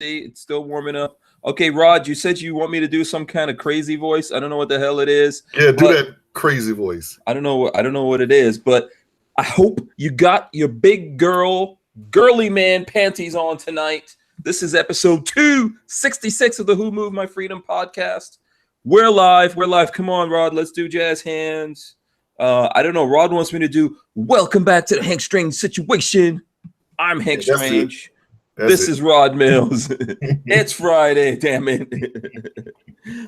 It's still warming up. Okay, Rod, you said you want me to do some kind of crazy voice. I don't know what the hell it is. Yeah, do that crazy voice. I don't know what it is, but I hope you got your big girly man panties on tonight. This is episode 266 of the Who Moved My Freedom podcast. We're live. Come on, Rod. Let's do jazz hands. I don't know. Rod wants me to do welcome back to the Hank Strange situation. I'm Hank Strange. This is Rod Mills. It's Friday, damn it.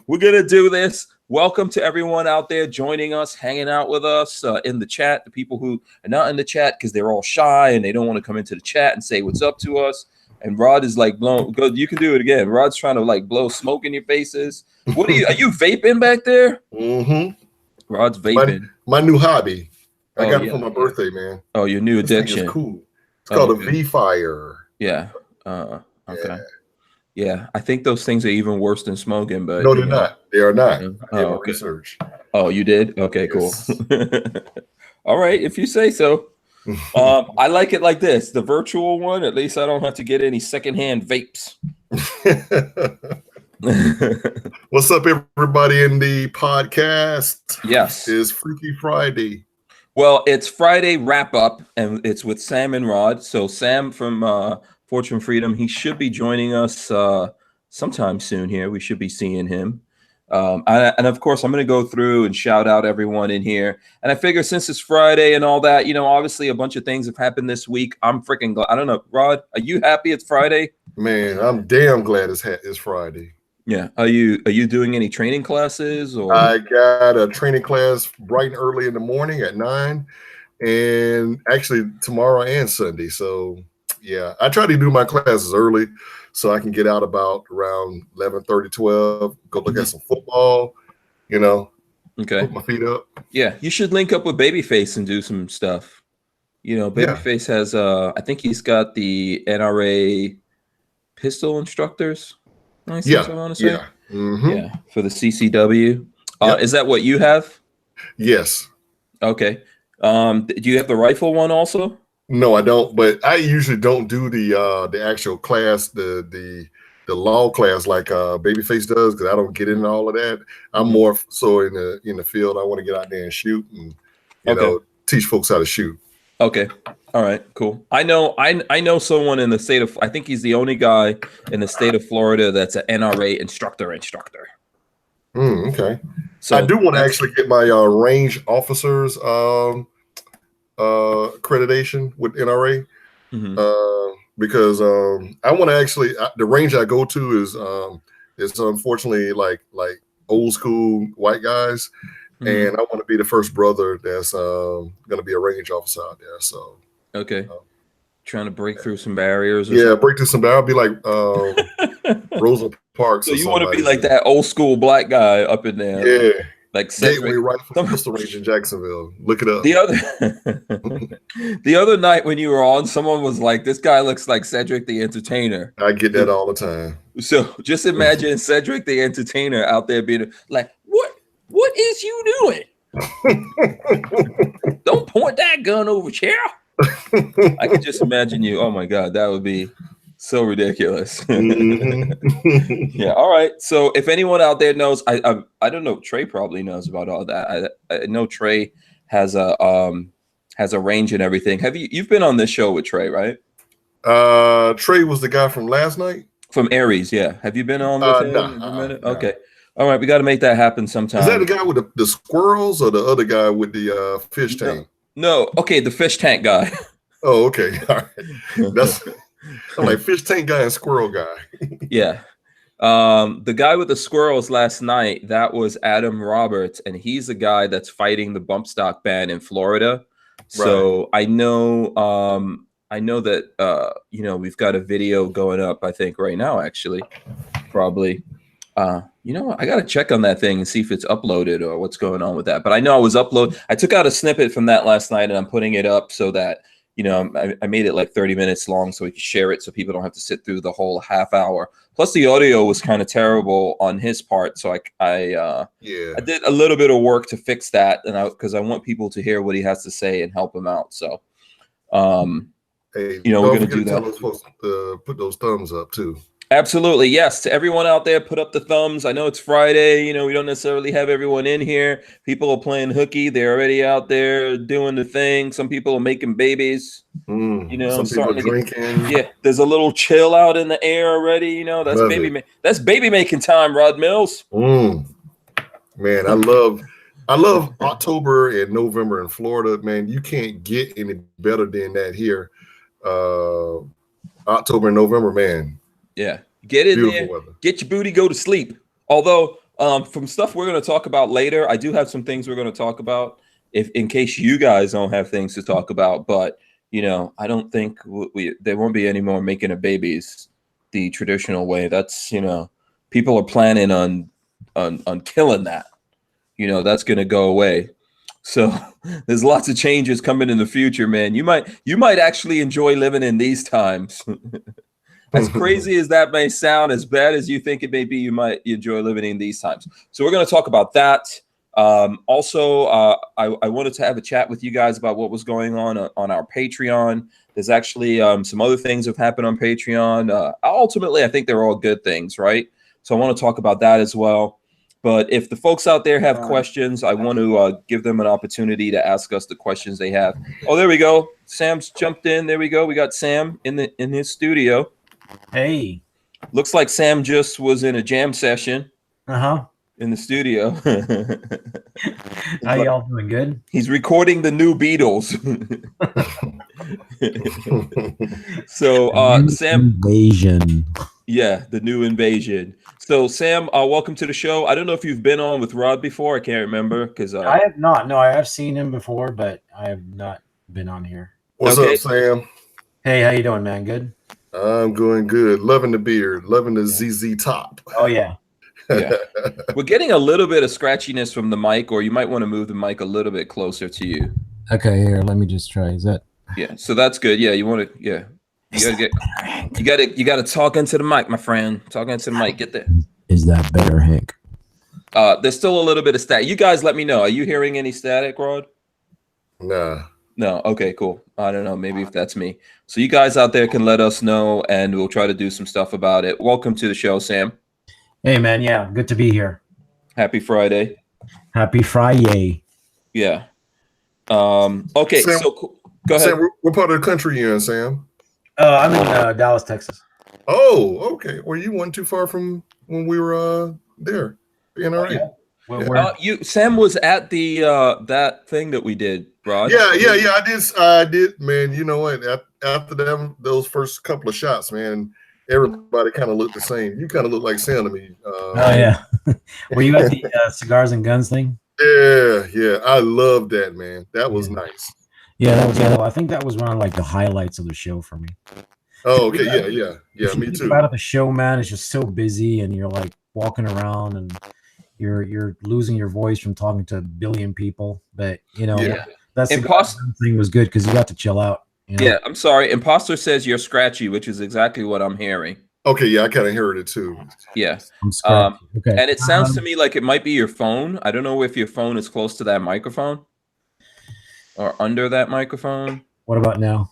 We're going to do this. Welcome to everyone out there joining us, hanging out with us in the chat. The people who are not in the chat because they're all shy and they don't want to come into the chat and say what's up to us. And Rod is like blowing. You can do it again. Rod's trying to like blow smoke in your faces. What are you vaping back there? Mm-hmm. Rod's vaping. My new hobby. I got it for my birthday, man. Oh, your new addiction. It's cool. It's called a V-Fire. Yeah. Okay. Yeah. I think those things are even worse than smoking, but no, they're not. They are not. I did my research. Oh, you did? Okay, yes. Cool. All right, if you say so. I like it like this. The virtual one, at least I don't have to get any secondhand vapes. What's up, everybody in the podcast? Yes. It's Freaky Friday. Well, it's Friday wrap up, and it's with Sam and Rod. So Sam from Fortune Freedom, he should be joining us sometime soon here. We should be seeing him. And of course, I'm going to go through and shout out everyone in here. And I figure since it's Friday and all that, obviously a bunch of things have happened this week. I'm freaking glad. I don't know, Rod, are you happy it's Friday? Man, I'm damn glad it's Friday. Yeah. Are you doing any training classes? Or I got a training class bright and early in the morning at 9, and actually tomorrow and Sunday. So yeah, I try to do my classes early so I can get out about around 11:30, 12, go look at some football, okay, put my feet up. Yeah, you should link up with Babyface and do some stuff. Babyface has I think he's got the NRA pistol instructors. I want to say. Yeah. Mm-hmm. Yeah, for the CCW. Is that what you have? Yes. Okay. Do you have the rifle one also? No, I don't. But I usually don't do the actual class, the law class like Babyface does, because I don't get into all of that. I'm more so in the field. I want to get out there and shoot and teach folks how to shoot. Okay. All right, cool. I know someone in the state of, I think he's the only guy in the state of Florida that's an NRA instructor. Okay. So I do want to actually get my range officers accreditation with NRA, because I want to actually, the range I go to is unfortunately like old school white guys. And I want to be the first brother that's going to be a range officer out there. So okay, trying to break through some barriers. Break through some barriers. I'll be like Rosa Parks. So you want to be like that old school black guy up in there? Yeah, like Gateway Rifle Pistol Range in Jacksonville. Look it up. The other night when you were on, someone was like, "This guy looks like Cedric the Entertainer." I get that all the time. So just imagine Cedric the Entertainer out there being like, What is you doing? Don't point that gun over here. I can just imagine you. Oh my God, that would be so ridiculous. Yeah. All right. So if anyone out there knows, I don't know. Trey probably knows about all that. I know Trey has a range and everything. You've been on this show with Trey, right? Trey was the guy from last night. From Aries, yeah. Have you been on with him? No. Okay. All right, we got to make that happen sometime. Is that the guy with the squirrels or the other guy with the fish tank? No. Okay, the fish tank guy. Oh, okay. All right. I'm like fish tank guy and squirrel guy. Yeah. The guy with the squirrels last night, that was Adam Roberts, and he's the guy that's fighting the bump stock ban in Florida. So I know that we've got a video going up, I think, right now, actually. Probably. I got to check on that thing and see if it's uploaded or what's going on with that. But I know I took out a snippet from that last night and I'm putting it up so that, I made it like 30 minutes long so we can share it so people don't have to sit through the whole half hour. Plus the audio was kind of terrible on his part. So I did a little bit of work to fix that. And because I want people to hear what he has to say and help him out. So, we're going to do that. Tell us folks to put those thumbs up too. Absolutely. Yes. To everyone out there, put up the thumbs. I know it's Friday. You know, we don't necessarily have everyone in here. People are playing hooky. They're already out there doing the thing. Some people are making babies. You know, Some people starting to drinking. yeah, there's a little chill out in the air already. You know, that's that's baby making time, Rod Mills. Man, I love October and November in Florida. Man, you can't get any better than that here. October and November, man. Yeah, get in Beautiful there, weather. get your booty, go to sleep. Although, from stuff we're going to talk about later, I do have some things we're going to talk about if in case you guys don't have things to talk about. But you know, I don't think there won't be any more making of babies the traditional way. That's, you know, people are planning on killing that. You know, that's going to go away. So there's lots of changes coming in the future, man. You might actually enjoy living in these times. As crazy as that may sound, as bad as you think it may be, you might enjoy living in these times. So we're going to talk about that. Also, I wanted to have a chat with you guys about what was going on our Patreon. There's actually some other things have happened on Patreon. Ultimately, I think they're all good things, right? So I want to talk about that as well. But if the folks out there have questions, I want to give them an opportunity to ask us the questions they have. Oh, there we go. Sam's jumped in. There we go. We got Sam in his studio. Hey. Looks like Sam just was in a jam session. Uh-huh. In the studio. How y'all doing? Good? He's recording the new Beatles. So Sam, invasion. Yeah, the new invasion. So Sam, welcome to the show. I don't know if you've been on with Rod before. I can't remember because I have not. No, I have seen him before, but I have not been on here. What's up, Sam? Hey, how you doing, man? Good? I'm going good. Loving the beard, loving the ZZ top. Oh yeah. Yeah. We're getting a little bit of scratchiness from the mic, or you might want to move the mic a little bit closer to you. Okay, here, let me just try. Is that? Yeah, so that's good. Yeah, you want to, yeah. You gotta talk into the mic, my friend. Talk into the mic. Get there. Is that better, Hank? There's still a little bit of static. You guys let me know. Are you hearing any static, Rod? Nah. No. Okay, cool. I don't know. Maybe if that's me. So you guys out there can let us know, and we'll try to do some stuff about it. Welcome to the show, Sam. Hey, man. Yeah, good to be here. Happy Friday. Happy Friday. Yeah. Okay, Sam, so go ahead. Sam, what part of the country you in, Sam? I'm in Dallas, Texas. Oh, okay. Well, you weren't too far from when we were there. NRA. Sam was at the that thing that we did, Rod. Yeah. I did, man. You know what? After those first couple of shots, man, everybody kind of looked the same. You kind of look like Sam to me. Oh yeah. Were you at the cigars and guns thing? Yeah. I love that, man. That was nice. Yeah, that was. Yeah, I think that was one of like the highlights of the show for me. Oh, okay. Yeah. Me too. Out of the show, man, it's just so busy, and you're like walking around, and you're losing your voice from talking to a billion people. But you know, that's the thing was good because you got to chill out. You know? Yeah, I'm sorry. Imposter says you're scratchy, which is exactly what I'm hearing. Okay, yeah, I kind of heard it too. Yeah. Okay. And it sounds to me like it might be your phone. I don't know if your phone is close to that microphone or under that microphone. What about now?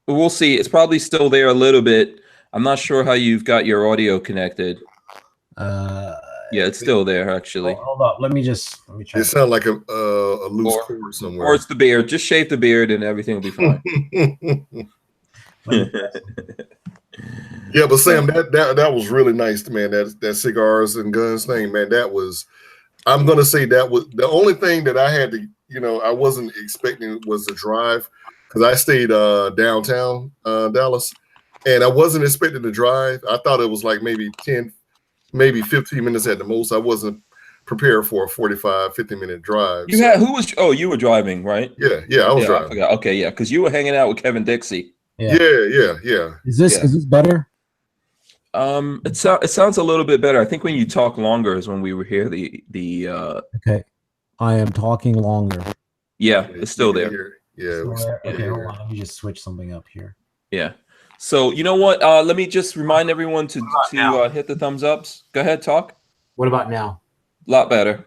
We'll see. It's probably still there a little bit. I'm not sure how you've got your audio connected. Yeah, it's still there actually. Hold up. Let me try. It sounds like a loose cord somewhere. Or it's the beard. Just shave the beard and everything will be fine. Yeah, but Sam, that was really nice, man. That cigars and guns thing, man. That was, I'm gonna say that was the only thing that I had to, I wasn't expecting was the drive because I stayed downtown Dallas, and I wasn't expecting to drive. I thought it was like maybe 10, maybe 15 minutes at the most. I wasn't prepared for a 45, 50-minute drive. You were driving, right? Yeah, I was driving. I forgot. Okay, yeah, because you were hanging out with Kevin Dixie. Yeah. Is this better? It sounds a little bit better. I think when you talk longer is when we were here. Okay, I am talking longer. Yeah, it's still there. Yeah. Okay, hold on. Let me just switch something up here. Yeah. So you know what? Let me just remind everyone to hit the thumbs ups. Go ahead, talk. What about now? A lot better.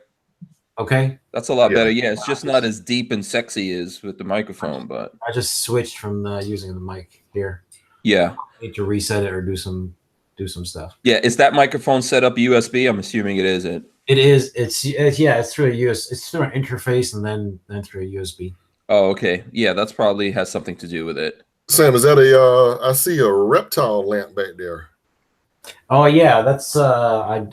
Okay. That's a lot better. Yeah, it's just not as deep and sexy as with the microphone, but I just switched from using the mic here. Yeah. I need to reset it or do some stuff. Yeah. Is that microphone set up USB? I'm assuming it isn't. It is. It's yeah. It's through it's through an interface and then through a USB. Oh, okay. Yeah, that's probably has something to do with it. Sam, is that a? I see a reptile lamp back there. Oh yeah, that's I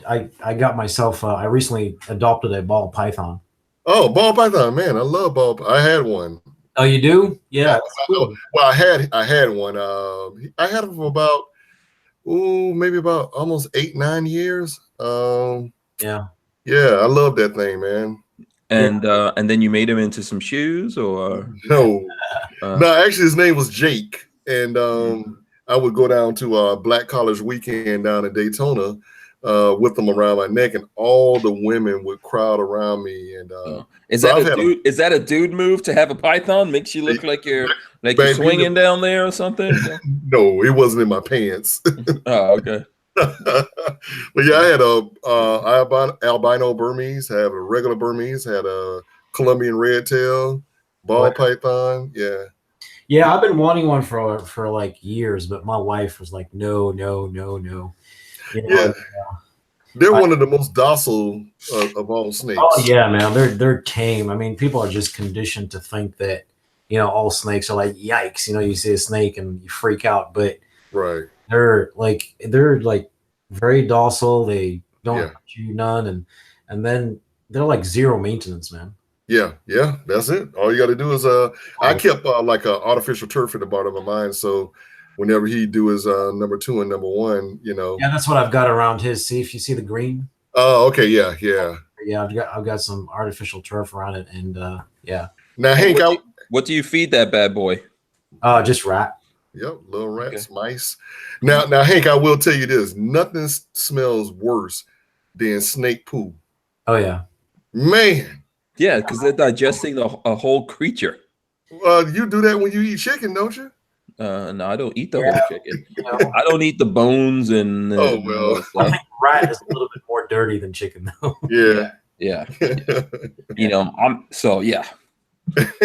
got myself. I recently adopted a ball python. Oh, ball python, man, I love ball. I had one. Oh, you do? Yeah. Cool. Well, I had one. I had it for about maybe about almost 8-9 years. Yeah. Yeah, I love that thing, man. And then you made him into some shoes, or no? No, actually, his name was Jake, and I would go down to Black College Weekend down in Daytona with them around my neck, and all the women would crowd around me. And is that a dude move to have a python? Makes you look like you're swinging down there or something? No, it wasn't in my pants. Oh, okay. But yeah, I had a albino Burmese, had a regular Burmese, had a Colombian red tail, ball python. Yeah. Yeah, I've been wanting one for like years, but my wife was like, no. You know, yeah. They're one of the most docile of all snakes. Oh yeah, man. They're tame. I mean, people are just conditioned to think that, you know, all snakes are like, yikes, you know, you see a snake and you freak out, but right. They're like very docile. They don't hurt you none, and then they're like zero maintenance, man. Yeah, that's it. All you got to do is I kept like an artificial turf at the bottom of mine, so whenever he do his number 2 and number 1, you know. Yeah, that's what I've got around his. See if you see the green. Oh, okay, yeah. Yeah, I've got some artificial turf around it, and yeah. Now, Hank, what do you feed that bad boy? Just rat. Yep, little rats, mice. Now, Hank, I will tell you this: nothing smells worse than snake poo. Oh yeah, man. Yeah, because they're digesting a whole creature. You do that when you eat chicken, don't you? No, I don't eat the whole chicken. I don't eat the bones and. Oh well, I think rat is a little bit more dirty than chicken, though. Yeah. You know, yeah.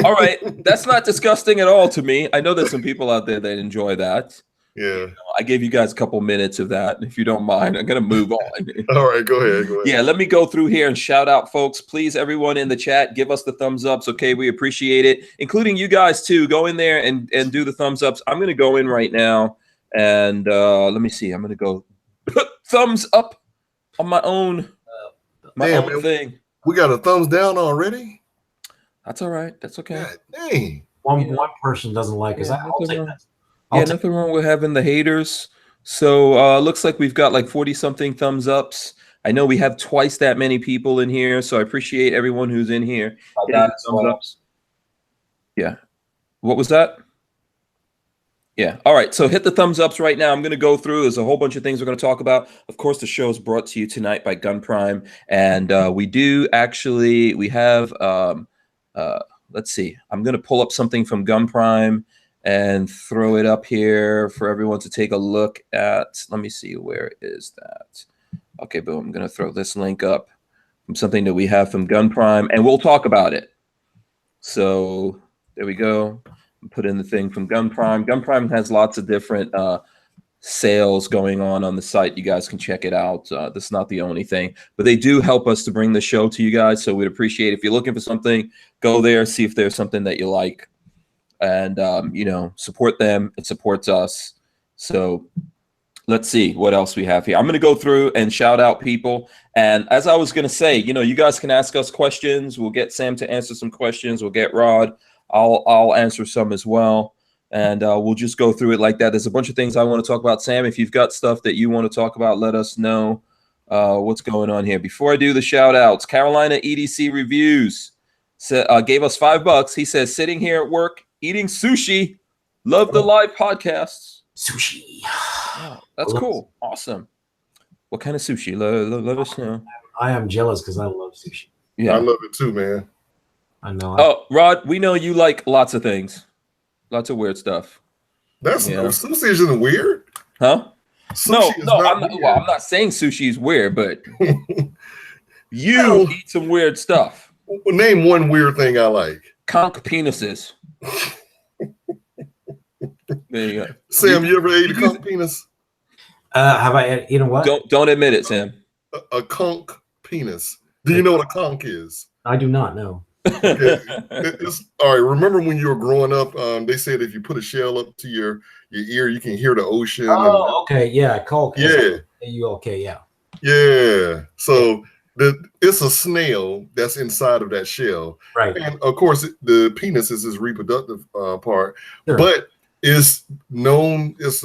All right, that's not disgusting at all to me. I know there's some people out there that enjoy that. Yeah, you know, I gave you guys a couple minutes of that. If you don't mind, I'm gonna move on. All right, go ahead. Yeah, let me go through here and shout out folks. Please, everyone in the chat, give us the thumbs ups. Okay, we appreciate it, including you guys too. Go in there and do the thumbs ups. I'm gonna go in right now and let me see. I'm gonna go put thumbs up on my own thing. We got a thumbs down already. That's all right. That's okay. God, dang. One person doesn't like us. I'll take that. Nothing wrong with having the haters. So looks like we've got like 40-something thumbs ups. I know we have twice that many people in here, so I appreciate everyone who's in here. Thumbs ups. Yeah. What was that? Yeah. All right. So hit the thumbs ups right now. I'm going to go through. There's a whole bunch of things we're going to talk about. Of course, the show is brought to you tonight by Gun Prime, and we have. Let's see. I'm going to pull up something from Gun Prime and throw it up here for everyone to take a look at. Let me see. Where is that? Okay, boom. I'm going to throw this link up from something that we have from Gun Prime, and we'll talk about it. So there we go. Put in the thing from Gun Prime. Gun Prime has lots of different sales going on the site. You guys can check it out. This is not the only thing, but they do help us to bring the show to you guys. So we'd appreciate it. If you're looking for something, go there, see if there's something that you like, and support them. It supports us. So let's see what else we have here. I'm going to go through and shout out people. And as I was going to say, you guys can ask us questions. We'll get Sam to answer some questions. We'll get Rod. I'll answer some as well. And we'll just go through it like that. There's a bunch of things I want to talk about. Sam, if you've got stuff that you want to talk about, let us know what's going on here. Before I do the shout outs, Carolina EDC Reviews gave us $5. He says, sitting here at work, eating sushi. Love the live podcasts. Sushi. Oh, that's cool. Awesome. What kind of sushi? Let us know. I am jealous because I love sushi. Yeah, I love it too, man. I know. Oh, Rod, we know you like lots of things. Lots of weird stuff. Sushi isn't weird. Huh? No, I'm not saying sushi is weird, but you eat some weird stuff. Name one weird thing I like. Conch penises. There you go. Sam, you ever ate a conch penis? Have I eaten what? Don't admit it, Sam. A conch penis. Do you know what a conch is? I do not know. Okay. All right. Remember when you were growing up, they said if you put a shell up to your ear, you can hear the ocean. Oh, okay. Yeah. Conch. Yeah. Okay. Yeah. Yeah. So it's a snail that's inside of that shell. Right. And of course, the penis is his reproductive part. Sure. But it's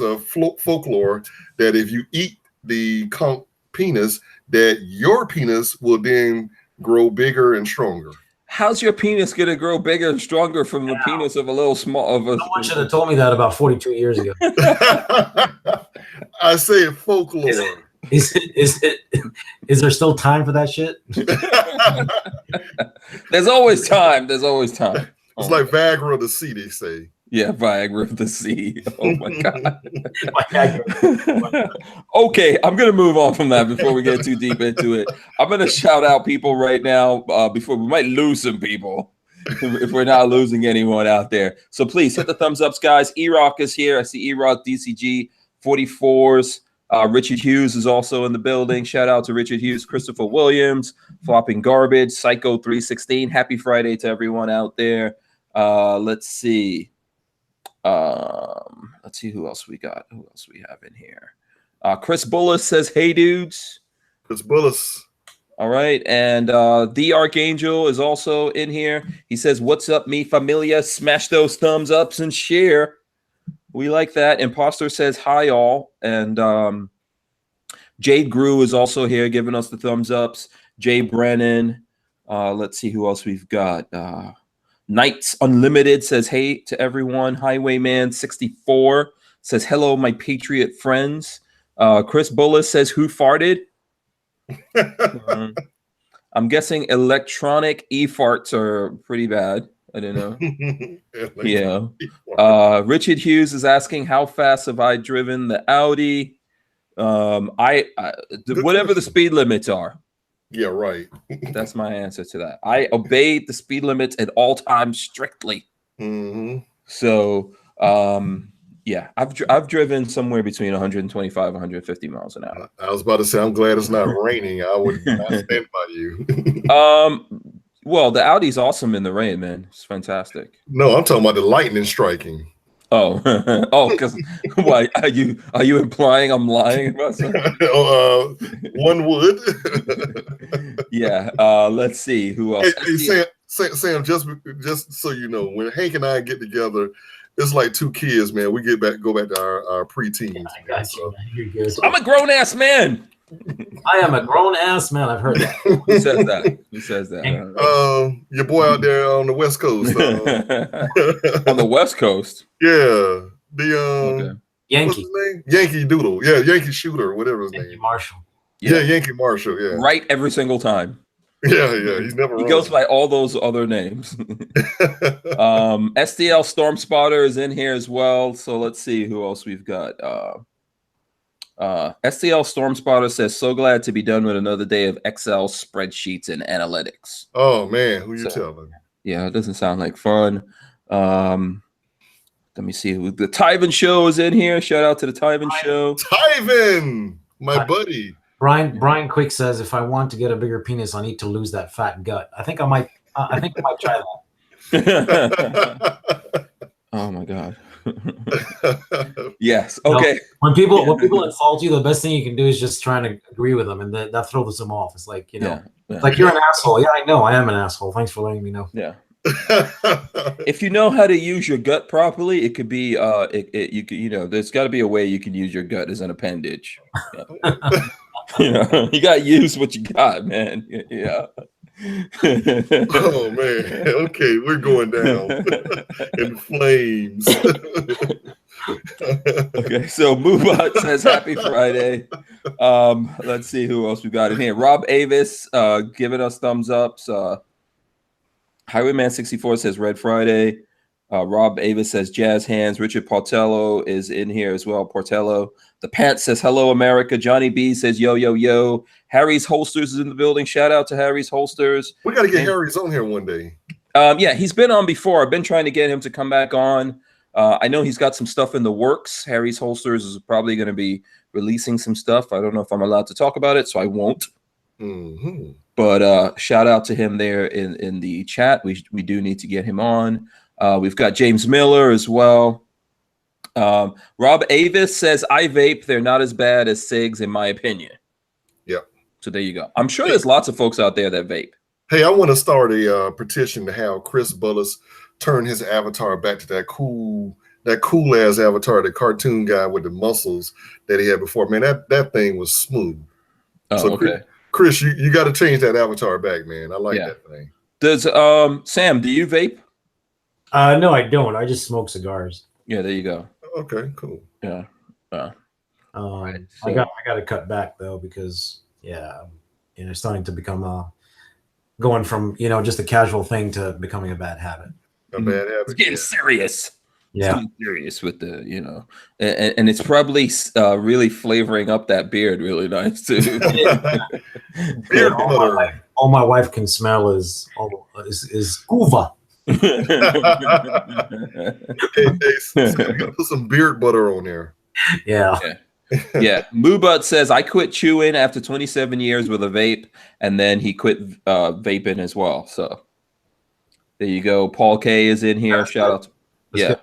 a folklore that if you eat the conch penis, that your penis will then grow bigger and stronger. How's your penis gonna grow bigger and stronger from the penis of a little small? Someone should have told me that about 42 years ago. I say folklore. Is there still time for that shit? There's always time. There's always time. It's like Viagra of the sea, they say. Yeah, Viagra of the sea. Oh my god. Okay, I'm gonna move on from that before we get too deep into it. I'm gonna shout out people right now before we might lose some people if we're not losing anyone out there. So please hit the thumbs ups, guys. E-Rock is here. I see E-Rock, DCG 44s. Richard Hughes is also in the building. Shout out to Richard Hughes, Christopher Williams, Flopping Garbage, Psycho 316. Happy Friday to everyone out there. Let's see. Let's see who else we got. Who else we have in here? Chris Bullis says, "Hey dudes." Chris Bullis. All right, and the Archangel is also in here. He says, "What's up, mi familia? Smash those thumbs ups and share. We like that." Imposter says, "Hi all," and Jade Grew is also here giving us the thumbs ups. Jay Brennan. Let's see who else we've got. Knights Unlimited says, "Hey to everyone." Highwayman 64 says, "Hello, my Patriot friends." Chris Bullis says, "Who farted?" I'm guessing electronic e-farts are pretty bad. I don't know. Yeah. Richard Hughes is asking, "How fast have I driven the Audi?" Whatever the speed limits are. Yeah, right. That's my answer to that. I obey the speed limits at all times strictly. Mm-hmm. So, yeah, I've driven somewhere between 125 150 miles an hour. I was about to say, I'm glad it's not raining. I would not stand by you. Well, the Audi's awesome in the rain, man. It's fantastic. No, I'm talking about the lightning striking. Oh, because why are you implying I'm lying about something? One would. Yeah. Let's see who else. Hey, Sam, just so you know, when Hank and I get together, it's like two kids, man. We go back to our preteens. I got you. You're good. I'm a grown ass man. I am a grown ass man. I've heard that. Who says that? Who says that? Your boy out there on the West Coast. On the West Coast. Yeah. The okay. Yankee. What's his name? Yankee Doodle. Yeah, Yankee Shooter, whatever his name. Marshall. Yeah, Yankee Marshall. Yeah. Right every single time. Yeah. He's never. He goes by all those other names. STL Storm Spotter is in here as well. So let's see who else we've got. STL Storm Spotter says, "So glad to be done with another day of Excel spreadsheets and analytics." Oh man, who you telling? Yeah, it doesn't sound like fun. Let me see who the Tyven Show is in here. Shout out to the Tyven Show. Tyven, my buddy. Brian Quick says, "If I want to get a bigger penis, I need to lose that fat gut." I think I might try that. Oh my god. Yes. Okay. When people insult you, the best thing you can do is just try to agree with them, and that throws them off. It's like, like, you're an asshole. Yeah, I know. I am an asshole. Thanks for letting me know. Yeah. If you know how to use your gut properly, it could be you could, there's got to be a way you can use your gut as an appendage. You got to use what you got, man. Yeah. Oh man. Okay, we're going down in flames. Okay, so Moobot says happy Friday. Let's see who else we got in here. Rob Avis giving us thumbs ups. Highwayman 64 says Red Friday. Rob Avis says jazz hands. Richard Portello is in here as well. Portello. The Pants says hello America. Johnny B says yo yo yo. Harry's Holsters is in the building. Shout out to Harry's Holsters. We got to get Harry's on here one day. Yeah, he's been on before. I've been trying to get him to come back on. I know he's got some stuff in the works. Harry's Holsters is probably going to be releasing some stuff. I don't know if I'm allowed to talk about it, so I won't. Mm-hmm. But shout out to him there in the chat. We do need to get him on. We've got James Miller as well. Rob Avis says, I vape. They're not as bad as cigs, in my opinion. Yep. So there you go. I'm sure there's lots of folks out there that vape. Hey, I want to start a petition to have Chris Bullis turn his avatar back to that cool ass avatar, the cartoon guy with the muscles that he had before. Man, that thing was smooth. Oh, so okay. Chris, you got to change that avatar back, man. I like that thing. Does Sam, do you vape? No, I don't. I just smoke cigars. Yeah, there you go. Okay, cool. Yeah. Right, so. I got to cut back though, because it's starting to become going from just a casual thing to becoming a bad habit. A bad habit. It's getting serious. Yeah, it's getting serious with the and it's probably really flavoring up that beard really nice too. Beard all my wife can smell is uva. Hey, put some beard butter on there. Yeah. Moobut says, I quit chewing after 27 years with a vape, and then he quit vaping as well. So there you go. Paul K is in here. Shout out. Good.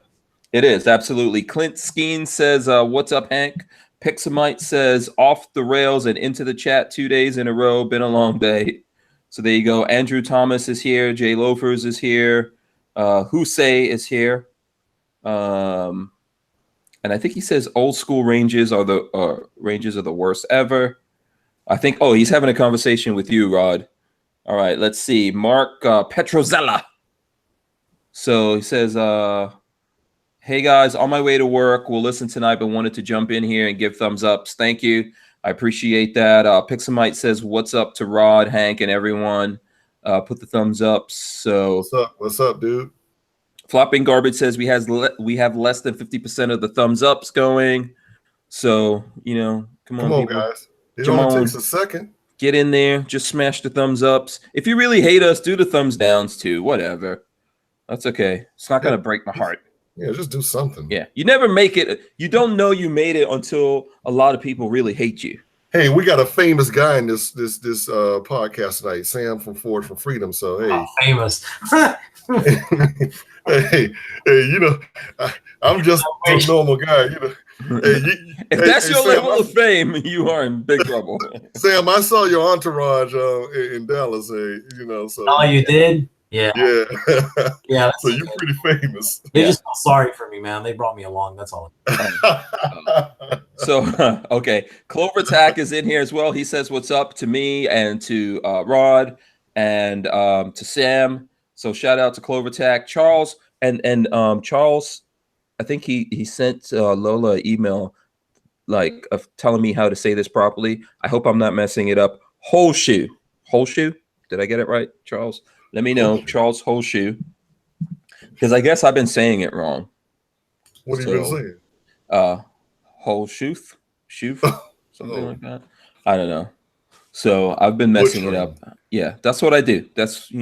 It is absolutely. Clint Skeen says, what's up, Hank? Pixamite says, off the rails and into the chat 2 days in a row. Been a long day. So there you go. Andrew Thomas is here. Jay Loafers is here. Husay is here. And I think he says old school ranges are the worst ever. I think, he's having a conversation with you, Rod. All right, let's see. Mark Petrozella. So he says, hey guys, on my way to work. We'll listen tonight, but wanted to jump in here and give thumbs ups. Thank you. I appreciate that. Pixamite says, what's up to Rod, Hank, and everyone? Put the thumbs up. So what's up, dude? Flopping Garbage says we have less than 50% of the thumbs ups going. So come on guys. It only takes a second. Get in there, just smash the thumbs ups. If you really hate us, do the thumbs downs too. Whatever, that's okay. It's not gonna break my heart. Yeah, just do something. Yeah, you never make it. You don't know you made it until a lot of people really hate you. Hey, we got a famous guy in this podcast tonight, Sam from Forward for Freedom. So hey, famous. hey, I'm just a normal guy. If that's your level of fame, you are in big trouble. Sam, I saw your entourage in Dallas. So. Oh, you did? Yeah. Yeah. So you're pretty famous. They just felt sorry for me, man. They brought me along. That's all. So, okay. Clover Tack is in here as well. He says, what's up to me and to Rod and to Sam. So shout out to Clover Tack. Charles and Charles, I think he sent Lola an email of telling me how to say this properly. I hope I'm not messing it up. Holshoe. Did I get it right, Charles? Let me know, Charles Holshoe, because I guess I've been saying it wrong. What have you been saying? Holshoe, something like that. I don't know. So I've been messing it up. Yeah, that's what I do. That's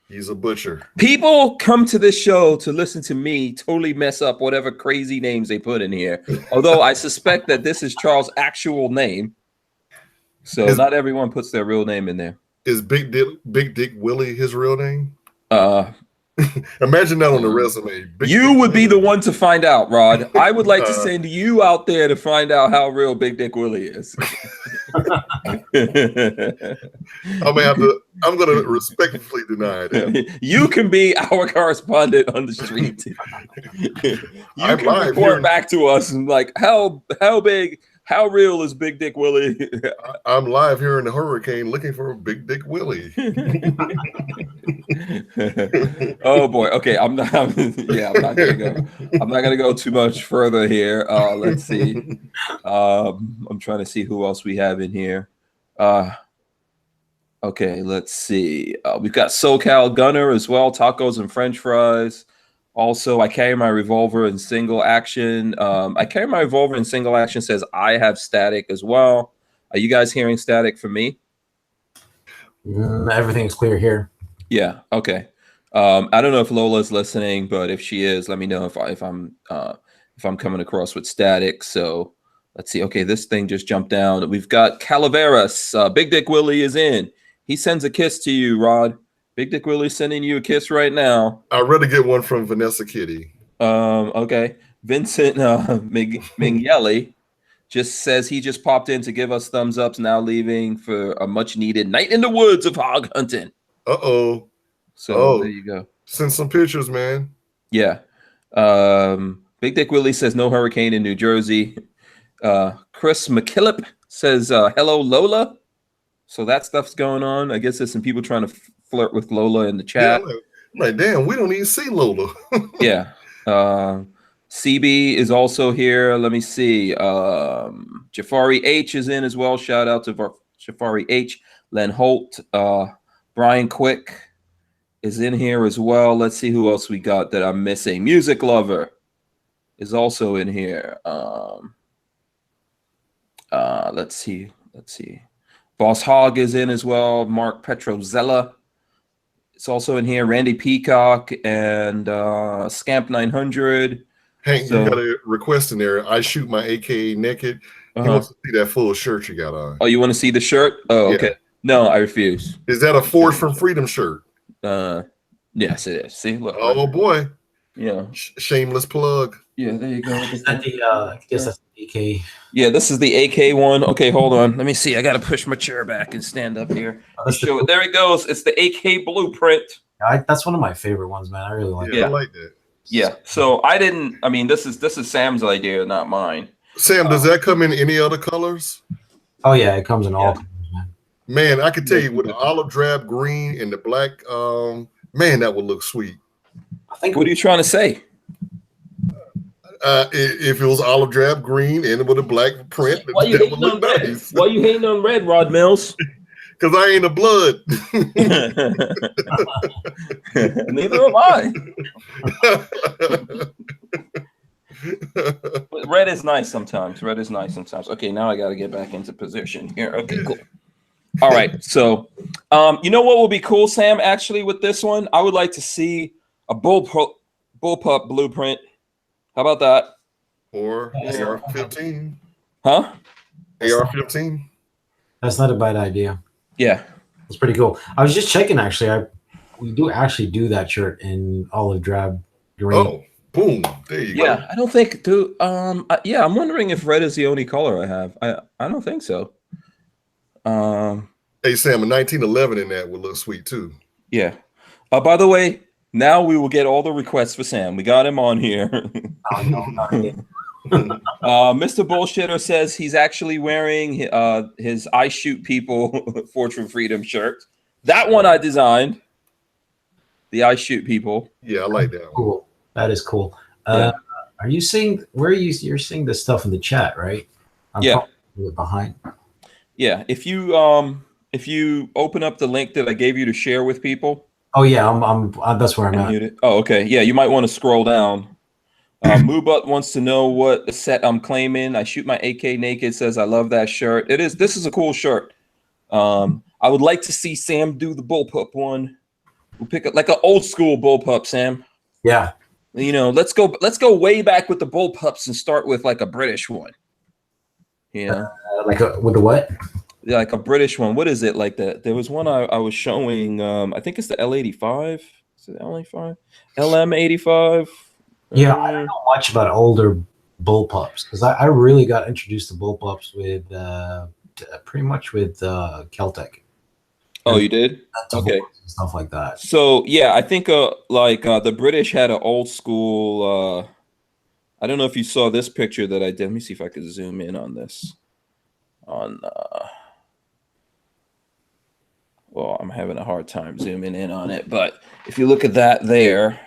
He's a butcher. People come to this show to listen to me totally mess up whatever crazy names they put in here. Although I suspect that this is Charles' actual name. So not everyone puts their real name in there. Is Big Dick Willie his real name? Imagine that on the resume. You would be the one to find out, Rod. I would like to send you out there to find out how real Big Dick Willie is. I'm gonna respectfully deny that. You can be our correspondent on the street. You can report back to us and how big. How real is Big Dick Willie? I'm live here in the hurricane looking for Big Dick Willie. Oh boy. Okay, I'm not gonna go too much further here. Let's see. I'm trying to see who else we have in here. Okay, let's see. We've got SoCal Gunner as well, tacos and French fries. Also, I carry my revolver in single action. Says I have static as well. Are you guys hearing static from me? Everything's clear here. Yeah. Okay. I don't know if Lola's listening, but if she is, let me know if I'm coming across with static. So let's see. Okay, this thing just jumped down. We've got Calaveras. Big Dick Willie is in. He sends a kiss to you, Rod. Big Dick Willie sending you a kiss right now. I'd rather get one from Vanessa Kitty. Okay. Vincent Mingelli just says he just popped in to give us thumbs ups, now leaving for a much needed night in the woods of hog hunting. Uh-oh. So there you go. Send some pictures, man. Yeah. Big Dick Willie says no hurricane in New Jersey. Chris McKillop says hello, Lola. So that stuff's going on. I guess there's some people trying to flirt with Lola in the chat. Yeah, I'm like, damn, we don't even see Lola. Yeah. CB is also here. Let me see. Jafari H is in as well. Shout out to Jafari H. Len Holt. Brian Quick is in here as well. Let's see who else we got that I'm missing. Music Lover is also in here. Let's see. Boss Hog is in as well. Mark Petrozella is also in here. Randy Peacock and Scamp 900. Hank, you got a request in there. I shoot my AK naked. He wants to see that full shirt you got on. Oh, you want to see the shirt? Oh, yeah. Okay. No, I refuse. Is that a Forge from Freedom shirt? Yes, it is. See, look. Oh boy. Yeah. Shameless plug. Yeah, there you go. Is that I guess that's the AK. Yeah, this is the AK one. Okay, hold on. Let me see. I got to push my chair back and stand up here. Show it. There it goes. It's the AK blueprint. That's one of my favorite ones, man. I really like it. I like that. Yeah. So this is Sam's idea, not mine. Sam, does that come in any other colors? Oh yeah, it comes in all colors, man. Man, I could tell you with the olive drab green and the black, man, that would look sweet. What are you trying to say? If it was olive drab green and with a black print, that would look nice. Why you hating on red, Rod Mills? Because I ain't a blood. Neither am I. But red is nice sometimes. Okay, now I got to get back into position here. Okay, cool. All right. So, you know what will be cool, Sam? Actually, with this one, I would like to see a bullpup blueprint. How about that? Or AR-15. Huh? AR-15. That's not a bad idea. Yeah, it's pretty cool. I was just checking. Actually, we do actually do that shirt in olive drab green. Oh, boom! There you go. Yeah, I don't think. Dude, yeah, I'm wondering if red is the only color I have. I don't think so. Hey Sam, a 1911 in that would look sweet too. Yeah. By the way, now we will get all the requests for Sam. We got him on here. Mr. Bullshitter says he's actually wearing his I Shoot People Forge from Freedom shirt. That one I designed. The I Shoot People. Yeah, I like that one. Cool. That is cool. Are you seeing you're seeing this stuff in the chat, right? Yeah. Behind. Yeah. If you open up the link that I gave you to share with people. Oh yeah, I'm that's where I'm at. Oh, okay. Yeah, you might want to scroll down. Moobut wants to know what set I'm claiming. I shoot my AK naked. Says I love that shirt. This is a cool shirt. I would like to see Sam do the bullpup one. We'll pick up like an old school bullpup, Sam. Yeah. You know, let's go way back with the bullpups and start with like a British one. Yeah. With the what? Yeah, like a British one. What is it like that? There was one I was showing. I think it's the L85. Is it L85? LM85. Yeah, I don't know much about older bullpups because I really got introduced to bullpups with pretty much with Keltec. Oh, you did? Okay. Stuff like that. So yeah, I think the British had an old school. I don't know if you saw this picture that I did. Let me see if I could zoom in on this. Well, I'm having a hard time zooming in on it, but if you look at that there,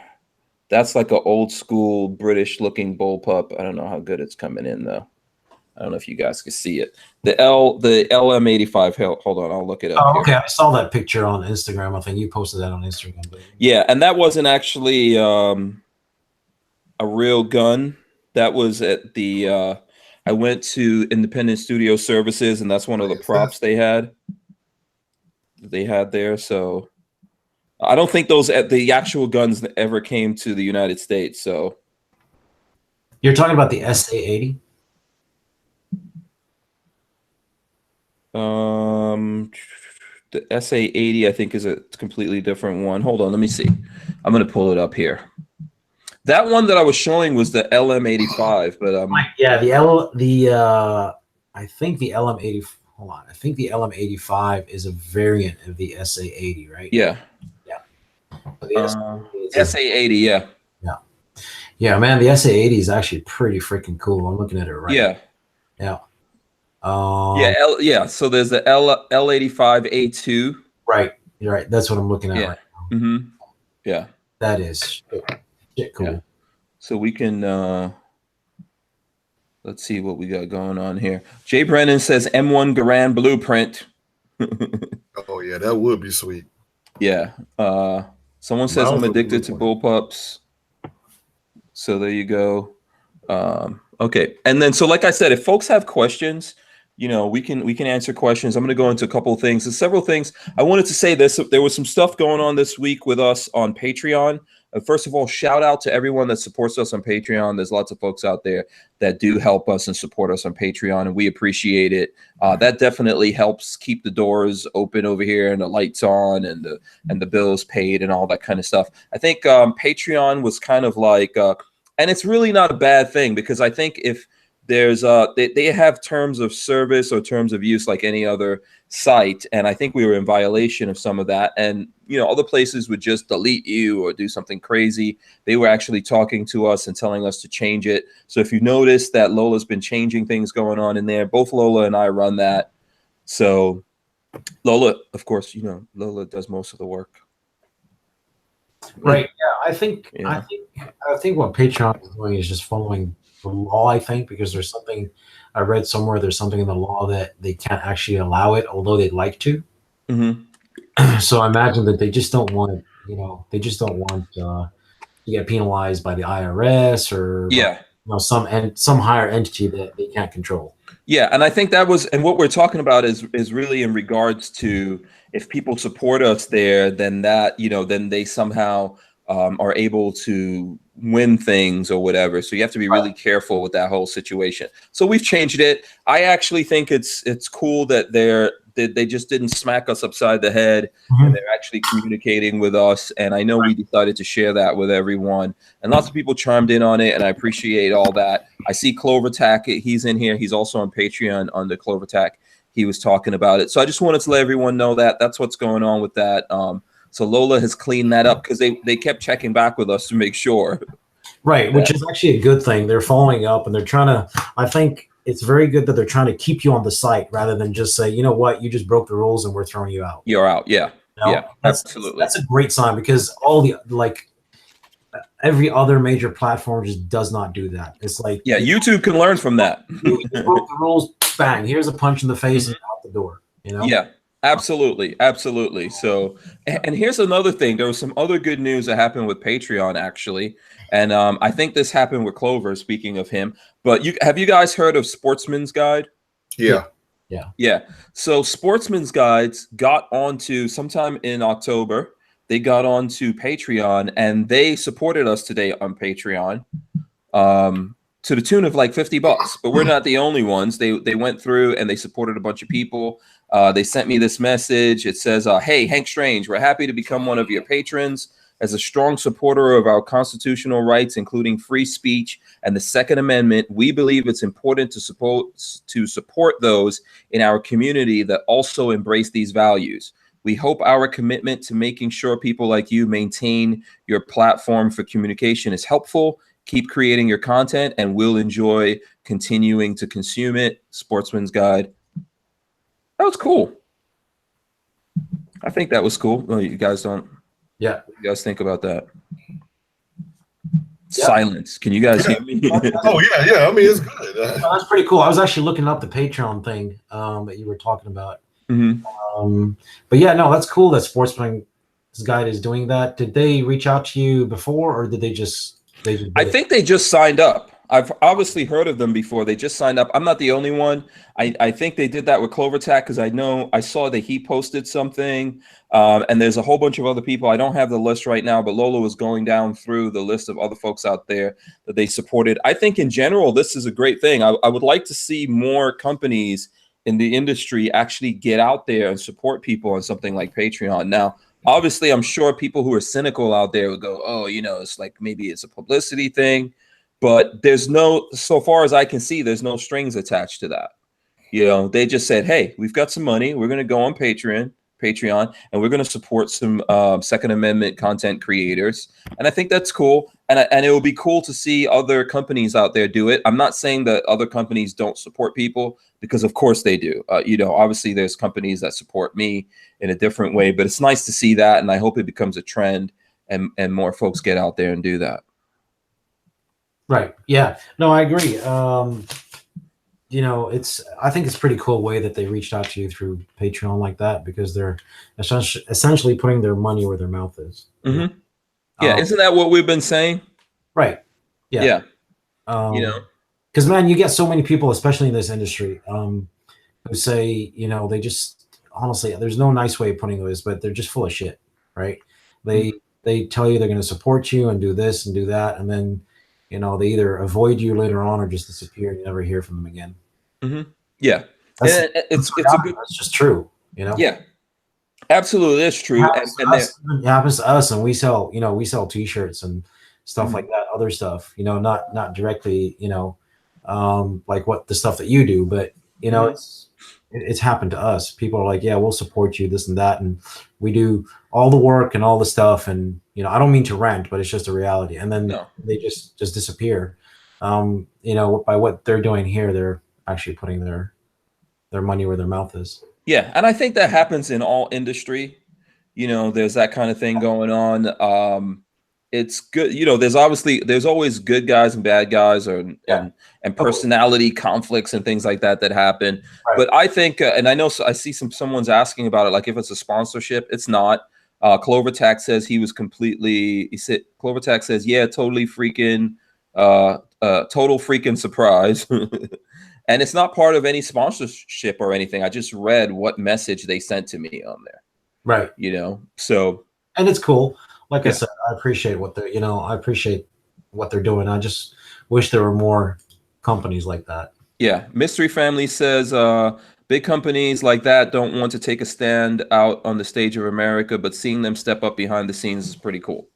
that's like an old school British looking bullpup. I don't know how good it's coming in though. I don't know if you guys can see it. The LM85. Hold on, I'll look it up. Oh, okay. I saw that picture on Instagram. I think you posted that on Instagram. Yeah, and that wasn't actually a real gun. That was at the. I went to Independent Studio Services, and that's one of the props they had. They had there. So I don't think the actual guns ever came to the United States. So you're talking about the SA-80? The SA-80, I think, is a completely different one. Hold on, let me see. I'm going to pull it up here. That one that I was showing was the LM85, but yeah, I think the LM80. Hold on, I think the LM85 is a variant of the SA-80, right? Yeah. Yeah. SA-80, yeah. Yeah. Yeah, man, the SA-80 is actually pretty freaking cool. I'm looking at it right now. Yeah. So there's the L85A2. Right. You're right. That's what I'm looking at right now. Mm-hmm. Yeah. That is shit cool. Yeah. So we can let's see what we got going on here. Jay Brennan says M1 Garand blueprint. Oh yeah, that would be sweet. Yeah. Someone says I'm addicted to bullpups. So there you go. Okay. And then, so like I said, if folks have questions, we can answer questions. I'm going to go into a couple of things. There's several things. I wanted to say this. There was some stuff going on this week with us on Patreon. First of all, shout out to everyone that supports us on Patreon. There's lots of folks out there that do help us and support us on Patreon, and we appreciate it. That definitely helps keep the doors open over here and the lights on and the bills paid and all that kind of stuff. I think Patreon was kind of like, and it's really not a bad thing, because I think if there's they have terms of service or terms of use like any other site, and I think we were in violation of some of that. And other places would just delete you or do something crazy. They were actually talking to us and telling us to change it. So if you notice that Lola's been changing things going on in there, both Lola and I run that. So Lola, of course, Lola does most of the work. Right. Yeah. I think what Patreon is doing is just following the law, I think, because there's something I read somewhere, there's something in the law that they can't actually allow it, although they'd like to. Mm-hmm. So I imagine that they just don't want, to get penalized by the IRS or some higher entity that they can't control. Yeah, and I think that was, and what we're talking about is really in regards to, if people support us there, then that, then they somehow are able to win things or whatever. So you have to be really careful with that whole situation. So we've changed it. I actually think it's cool that they just didn't smack us upside the head, and they're actually communicating with us. And I know we decided to share that with everyone, and lots of people chimed in on it, and I appreciate all that. I see Clover Tack, he's in here. He's also on Patreon under Clover Tack. He was talking about it. So I just wanted to let everyone know that that's what's going on with that. So Lola has cleaned that up, because they kept checking back with us to make sure. Right, which is actually a good thing. They're following up, and they're trying to, I think it's very good that they're trying to keep you on the site rather than just say, you know what, you just broke the rules and we're throwing you out. You're out. Yeah. Yeah, absolutely. That's a great sign, because all the, every other major platform just does not do that. It's like, yeah, YouTube can learn from that. You broke the rules, bang, here's a punch in the face and out the door, Yeah. Absolutely. Absolutely. So, and here's another thing. There was some other good news that happened with Patreon, actually. And I think this happened with Clover, speaking of him. But have you guys heard of Sportsman's Guide? Yeah. Yeah. So Sportsman's Guides got onto, sometime in October, they got onto Patreon, and they supported us today on Patreon. To the tune of like $50, but we're not the only ones. They went through and they supported a bunch of people. They sent me this message. It says, hey, Hank Strange, we're happy to become one of your patrons. As a strong supporter of our constitutional rights, including free speech and the Second Amendment, we believe it's important to support those in our community that also embrace these values. We hope our commitment to making sure people like you maintain your platform for communication is helpful. Keep creating your content, and we'll enjoy continuing to consume it. Sportsman's Guide. That was cool. I think that was cool. Oh, you guys don't? Yeah. What do you guys think about that? Yeah. Silence. Can you guys hear me? Oh, yeah. I mean, it's good. That's pretty cool. I was actually looking up the Patreon thing that you were talking about. Mm-hmm. But yeah, no, that's cool that Sportsman's Guide is doing that. Did they reach out to you before, or did they just... I think they just signed up. I've obviously heard of them before. They just signed up. I'm not the only one. I think they did that with CloverTac because I saw that he posted something, and there's a whole bunch of other people. I don't have the list right now, but Lola was going down through the list of other folks out there that they supported. I think in general, this is a great thing. I would like to see more companies in the industry actually get out there and support people on something like Patreon. Now, obviously, I'm sure people who are cynical out there would go, oh, it's like maybe it's a publicity thing. But there's no, so far as I can see, there's no strings attached to that. They just said, hey, we've got some money. We're going to go on Patreon, and we're going to support some Second Amendment content creators. And I think that's cool. And it will be cool to see other companies out there do it. I'm not saying that other companies don't support people, because of course they do. Obviously there's companies that support me in a different way, but it's nice to see that. And I hope it becomes a trend and more folks get out there and do that. Right. Yeah. No, I agree. I think it's a pretty cool way that they reached out to you through Patreon like that, because they're essentially putting their money where their mouth is. Mm-hmm. Yeah. Isn't that what we've been saying? Right. Yeah. Yeah. Because man, you get so many people, especially in this industry, who say, they just, honestly, there's no nice way of putting this, but they're just full of shit. Right. They tell you they're going to support you and do this and do that. And then, they either avoid you later on or just disappear and you never hear from them again. Mm-hmm. Yeah. It's just true, Yeah, absolutely. That's true. It happens to us, and we sell t-shirts and stuff like that, other stuff, not directly, like what the stuff that you do, but it's happened to us. People are like, yeah, we'll support you, this and that. And we do all the work and all the stuff. And, I don't mean to rant, but it's just a reality. And then they just disappear. By what they're doing here, they're actually putting their money where their mouth is. Yeah. And I think that happens in all industry. There's that kind of thing going on. It's good. There's always good guys and bad guys and personality conflicts and things like that happen. Right. But I think, and I know, I see someone's asking about it, like if it's a sponsorship. It's not. CloverTac says CloverTac says, yeah, totally freaking, total freaking surprise. And it's not part of any sponsorship or anything. I just read what message they sent to me on there. Right. So. And it's cool. Like I said, I appreciate what they're doing. I just wish there were more companies like that. Yeah. Mystery Family says, big companies like that don't want to take a stand out on the stage of America, but seeing them step up behind the scenes is pretty cool.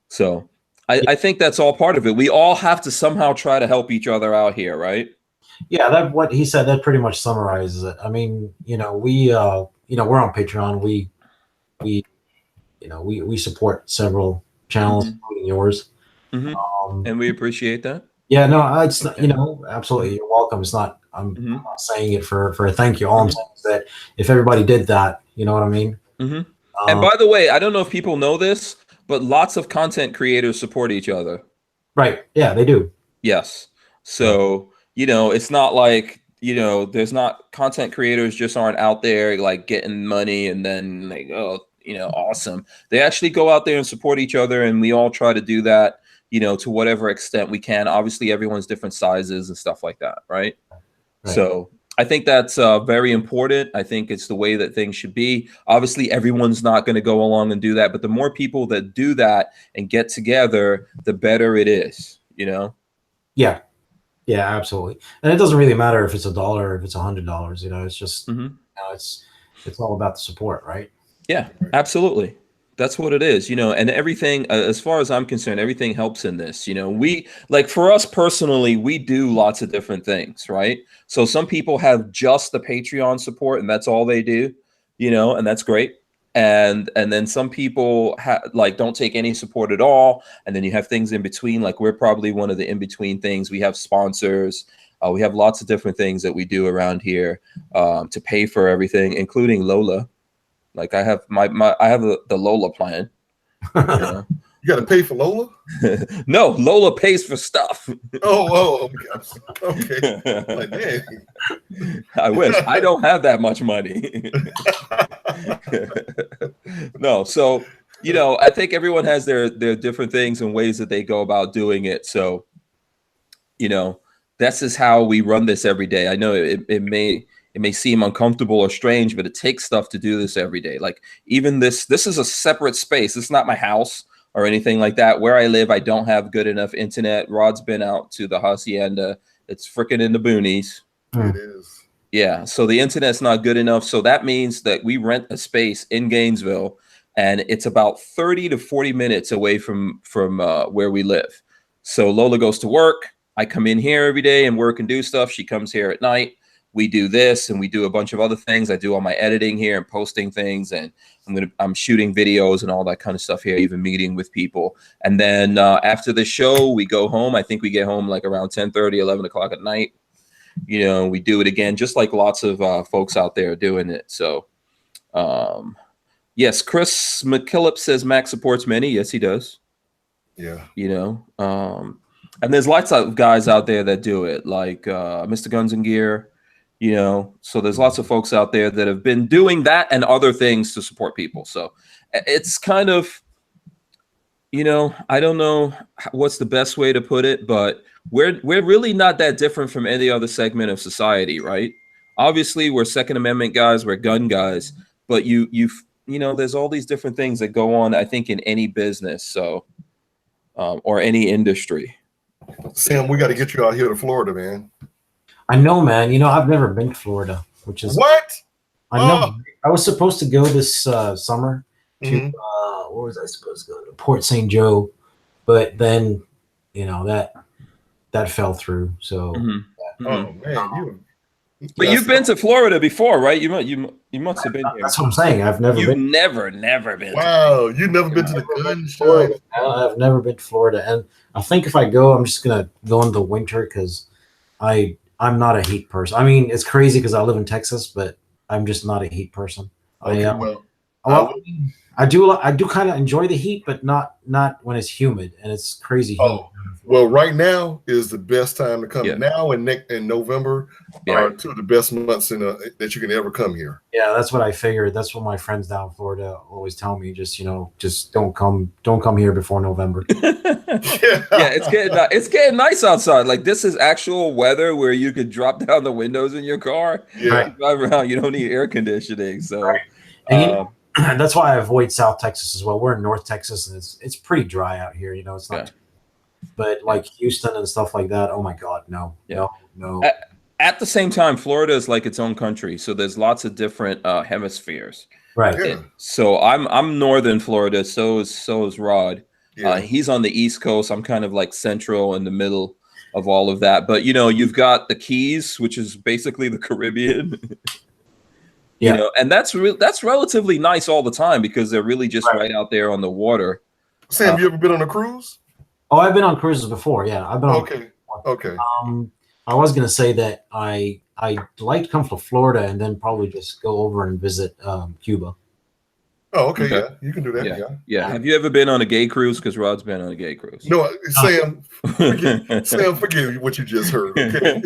So I think that's all part of it. We all have to somehow try to help each other out here, right? Yeah, that what he said, that pretty much summarizes it. I mean, we're on Patreon. We support several channels, including yours. Mm-hmm. And we appreciate that. Yeah, no, it's absolutely. You're welcome. It's not, I'm not saying it for a thank you. All I'm saying is that if everybody did that, you know what I mean? Mm-hmm. And by the way, I don't know if people know this, but lots of content creators support each other. Right. Yeah, they do. Yes. So, it's not like, there's not, content creators just aren't out there like getting money and then like, oh, awesome. They actually go out there and support each other, and we all try to do that, to whatever extent we can. Obviously, everyone's different sizes and stuff like that, right? So I think that's very important. I think it's the way that things should be. Obviously, everyone's not going to go along and do that, but the more people that do that and get together, the better it is, Yeah. Yeah, absolutely. And it doesn't really matter if it's $1 or if it's $100, it's just, it's all about the support, right? Yeah, absolutely. That's what it is, and everything, as far as I'm concerned, everything helps in this. We, like, for us personally, we do lots of different things, right? So some people have just the Patreon support and that's all they do, and that's great. And then some people don't take any support at all. And then you have things in between, like we're probably one of the in-between things. We have sponsors. We have lots of different things that we do around here to pay for everything, including Lola. Like I have the Lola plan. You got to pay for Lola? No, Lola pays for stuff. Okay. Like, dang. I wish. I don't have that much money. No, so I think everyone has their different things and ways that they go about doing it. So you know, this is how we run this every day. I know it may seem uncomfortable or strange, but it takes stuff to do this every day. Like even this is a separate space. It's not my house or anything like that. Where I live, I don't have good enough internet. Rod's been out to the hacienda. It's freaking in the boonies. It is. Yeah, so the internet's not good enough. So that means that we rent a space in Gainesville, and it's about 30 to 40 minutes away from where we live. So Lola goes to work. I come in here every day and work and do stuff. She comes here at night. We do this and we do a bunch of other things. I do all my editing here and posting things, and I'm shooting videos and all that kind of stuff here, even meeting with people. And then after the show, we go home. I think we get home like around 10:30, 11 o'clock at night. You know, we do it again, just like lots of folks out there doing it. So, yes, Chris McKillop says Mac supports many. Yes, he does. Yeah. You know, and there's lots of guys out there that do it, like Mr. Guns and Gear, you know. So there's lots of folks out there that have been doing that and other things to support people. So it's kind of, you know, I don't know what's the best way to put it, but we're really not that different from any other segment of society, right? Obviously, we're Second Amendment guys, we're gun guys, but you know, there's all these different things that go on, I think, in any business, so or any industry. Sam, we got to get you out here to Florida, man. I know, man. You know, I've never been to Florida, which is what? I know. I was supposed to go this summer to where was I supposed to go? To Port St. Joe, but then, you know, that fell through. So, oh man, but you've been to Florida before, right? You must have been here. That's what I'm saying. I've never been. Never been. Wow, you've never been to the gun show. I've never been to Florida, and I think if I go, I'm just gonna go in the winter because I'm not a heat person. I mean, it's crazy because I live in Texas, but I'm just not a heat person. Okay, I do kind of enjoy the heat, but not when it's humid and it's crazy humid. Well, right now is the best time to come. Yeah. Now and November are two of the best months that you can ever come here. Yeah, that's what I figured. That's what my friends down in Florida always tell me. Just don't come here before November. Yeah, it's getting nice outside. Like this is actual weather where you could drop down the windows in your car. Yeah, drive around. You don't need air conditioning. So. Right. And that's why I avoid South Texas as well. We're in North Texas, and it's pretty dry out here. You know, it's not. But like Houston and stuff like that, oh my God, no. At the same time, Florida is like its own country, so there's lots of different hemispheres. Right. Yeah. So I'm northern Florida. So is Rod. Yeah. He's on the East Coast. I'm kind of like central in the middle of all of that. But you know, you've got the Keys, which is basically the Caribbean. Yeah. You know, and that's relatively nice all the time because they're really just right out there on the water. Sam, you ever been on a cruise? Oh, I've been on cruises before. Yeah, I've been on. Okay. I was gonna say that I'd like to come to Florida and then probably just go over and visit Cuba. Oh, okay. Yeah, you can do that. Yeah. Have you ever been on a gay cruise? Because Rod's been on a gay cruise. No, Sam. Forget what you just heard. Okay.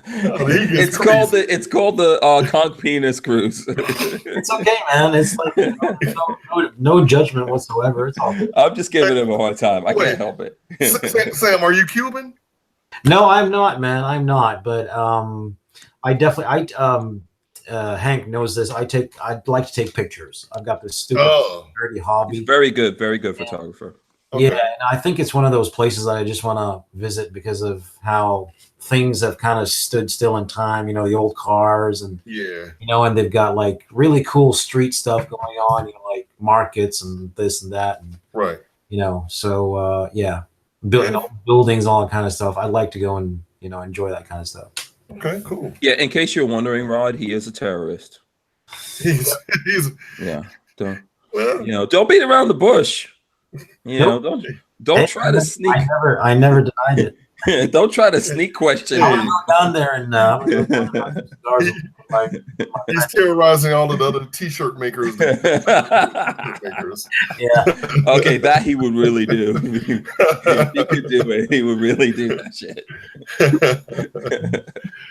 It's called the conch penis cruise. It's okay, man. It's like no judgment whatsoever. It's all good. I'm just giving him a hard time. I can't help it. Sam, are you Cuban? No, I'm not, man. I'm not. But I definitely Hank knows this. I'd like to take pictures. I've got this stupid dirty hobby. He's very good photographer. Okay. Yeah, and I think it's one of those places that I just want to visit because of how things have kind of stood still in time. You know, the old cars and and they've got like really cool street stuff going on. You know, like markets and this and that. And, right. You know, so buildings, all that kind of stuff. I'd like to go and enjoy that kind of stuff. Okay, cool. Yeah, in case you're wondering, Rod, he is a terrorist. He's don't beat around the bush. Don't try to sneak. I never denied it. Don't try to sneak question. I'll go down there and he's terrorizing all of the other t-shirt makers. Yeah. Okay, that he would really do. If he could do it, he would really do that shit.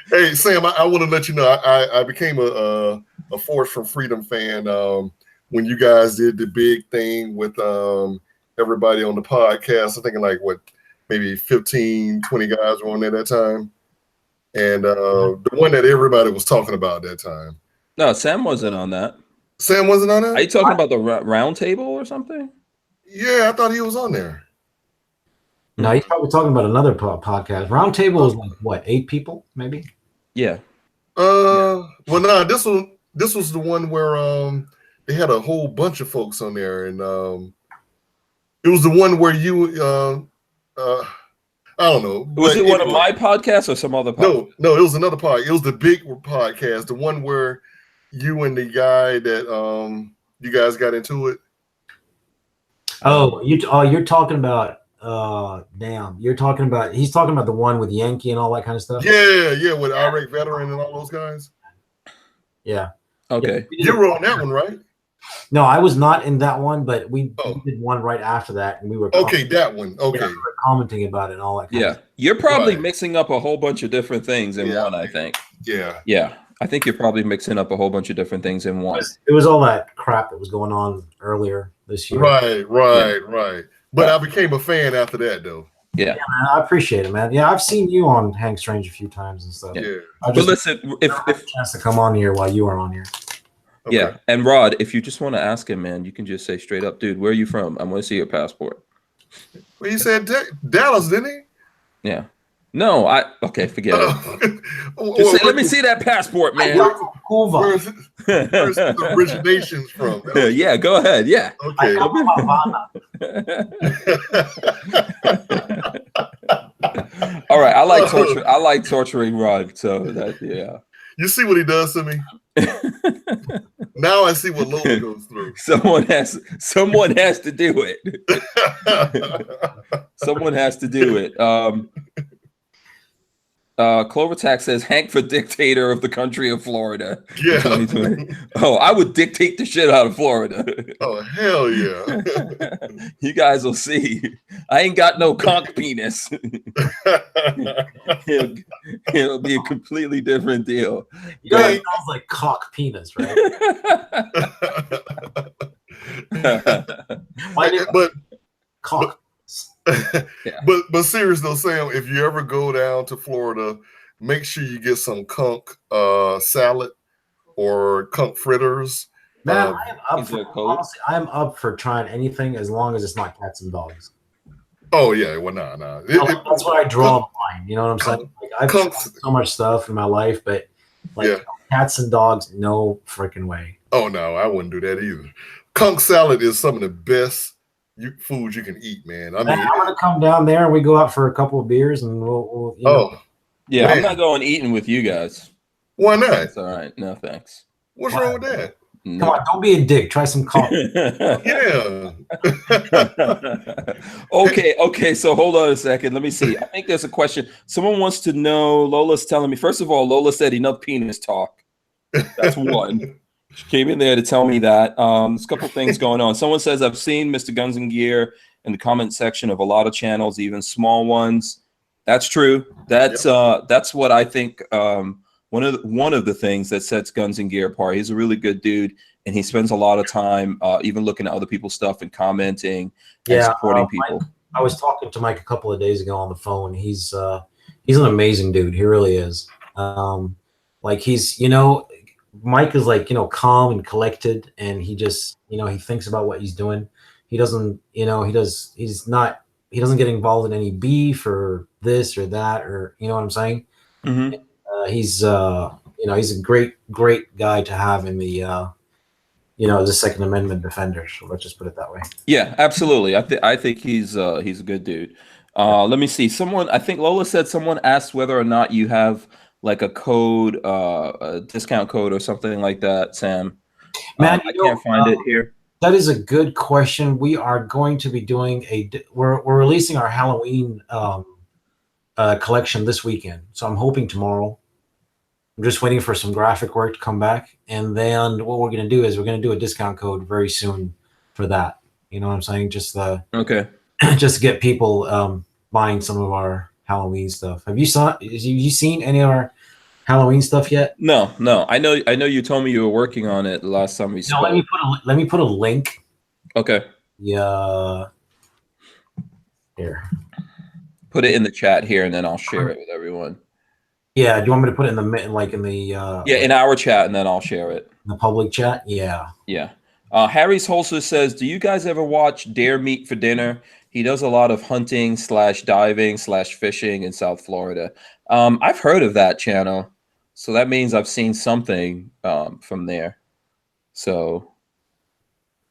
Hey, Sam, I want to let you know I became a Force from Freedom fan when you guys did the big thing with everybody on the podcast. I'm thinking like maybe 15, 20 guys were on there that time. And the one that everybody was talking about at that time. No, Sam wasn't on that. Sam wasn't on that? Are you talking about the round table or something? Yeah, I thought he was on there. No, he's probably talking about another podcast. Round table is like what, 8 people, maybe? Yeah. Well, no, this was the one where they had a whole bunch of folks on there, and it was the one where you I don't know. Was it one of my podcasts or some other podcast? No, it was another podcast. It was the big podcast, the one where you and the guy that you guys got into it. Oh, you're talking about he's talking about the one with Yankee and all that kind of stuff. Yeah, with Iraq veteran and all those guys. Yeah. Okay. You were on that one, right? No, I was not in that one, but we did one right after that, and we were that one. Okay, we were commenting about it and all that. Kind of stuff. You're probably mixing up a whole bunch of different things in one. I think. Yeah. I think you're probably mixing up a whole bunch of different things in one. It was all that crap that was going on earlier this year. Right. But I became a fan after that, though. Yeah, man, I appreciate it, man. Yeah, I've seen you on Hank Strange a few times and stuff. Yeah. But listen, if a chance to come on here while you are on here. Okay. Yeah, and Rod, if you just want to ask him, man, you can just say straight up, dude, where are you from? I want to see your passport. Well, he said Dallas, didn't he? Yeah. No, forget it. Just say, let me see that passport, man. Where's the originations from? Yeah, go ahead. Yeah. Okay. All right. I like torturing Rod. So that You see what he does to me? Now I see what Lola goes through. Someone has to do it. Someone has to do it. Clovertack says Hank for dictator of the country of Florida. Yeah. 2020. Oh, I would dictate the shit out of Florida. Oh, hell yeah. You guys will see. I ain't got no conch penis. It'll be a completely different deal. You know, it sounds like cock penis, right? But cock. Yeah. But serious though, Sam, if you ever go down to Florida, make sure you get some conch salad or conch fritters. Man, I am up for trying anything as long as it's not cats and dogs. Oh yeah, well no. That's where I draw the line. You know what I'm saying? Like, I've tried so much stuff in my life, but cats and dogs, no freaking way. Oh no, I wouldn't do that either. Conch salad is some of the best foods you can eat, man. I mean, I'm gonna come down there and we go out for a couple of beers and we'll yeah, man. I'm not going eating with you guys. Why not? That's all right. No thanks. What's wrong with that? Come on, don't be a dick. Try some coffee. Yeah. Okay. So hold on a second. Let me see. I think there's a question. Someone wants to know. Lola's telling me. First of all, Lola said enough penis talk. That's one. She came in there to tell me that. There's a couple things going on. Someone says, I've seen Mr. Guns and Gear in the comment section of a lot of channels, even small ones. That's true. That's what I think. One of the things that sets Guns and Gear apart. He's a really good dude, and he spends a lot of time even looking at other people's stuff and commenting and supporting people. I was talking to Mike a couple of days ago on the phone. He's an amazing dude. He really is. Mike is calm and collected, and he just, he thinks about what he's doing. He doesn't, he doesn't get involved in any beef or this or that, or, you know what I'm saying? Mm-hmm. He's a great guy to have in the, the Second Amendment defender. So let's just put it that way. Yeah, absolutely. I think he's a good dude. Let me see. I think Lola said someone asked whether or not you have like a code, a discount code or something like that, Sam. Man, I can't find it here. That is a good question. We are going to be doing we're releasing our Halloween collection this weekend. So I'm hoping tomorrow. I'm just waiting for some graphic work to come back. And then what we're going to do is we're going to do a discount code very soon for that. You know what I'm saying? Just just to get people buying some of our Halloween stuff. Have you seen any of our Halloween stuff yet? No. I know you told me you were working on it the last time we spoke. Let me put a link. Okay. Yeah. Here. put it in the chat here, and then I'll share it with everyone. Yeah, do you want me to put it in the in our chat, and then I'll share it. The public chat? Yeah. Yeah. Harry's Holster says, do you guys ever watch Dare Meat for Dinner? He does a lot of hunting / diving / fishing in South Florida. I've heard of that channel, so that means I've seen something from there. So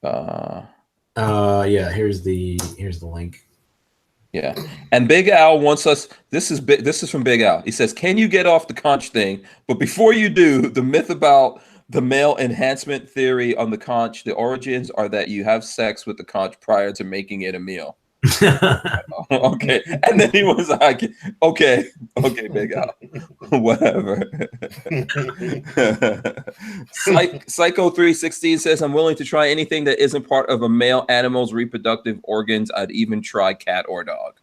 yeah, here's the link. Yeah, and Big Al wants us. This is from Big Al. He says, "Can you get off the conch thing? But before you do, the myth about the male enhancement theory on the conch. The origins are that you have sex with the conch prior to making it a meal." Okay, and then he was like, "Okay, Big Al, whatever." Psycho 316 says, "I'm willing to try anything that isn't part of a male animal's reproductive organs. I'd even try cat or dog."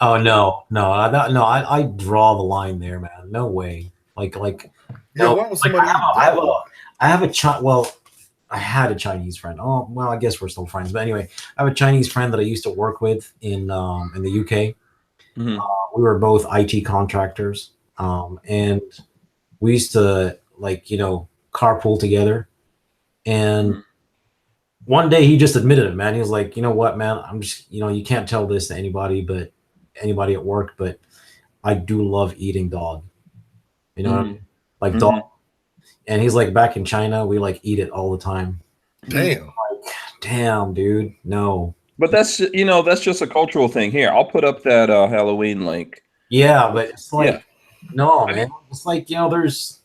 Oh no, I draw the line there, man. No way. Like yeah. Why was somebody? I have a child. Well, I had a Chinese friend. Oh, well, I guess we're still friends. But anyway, I have a Chinese friend that I used to work with in the UK. Mm-hmm. We were both IT contractors, and we used to carpool together. And one day he just admitted it, man. He was like, "You know what, man? I'm just, you can't tell this to anybody at work, but I do love eating dog. What I mean? Like dog." And he's like, back in China, we eat it all the time. Damn. Damn, dude. No. But that's just a cultural thing. Here, I'll put up that Halloween link. Yeah, but it's no, man. It's there's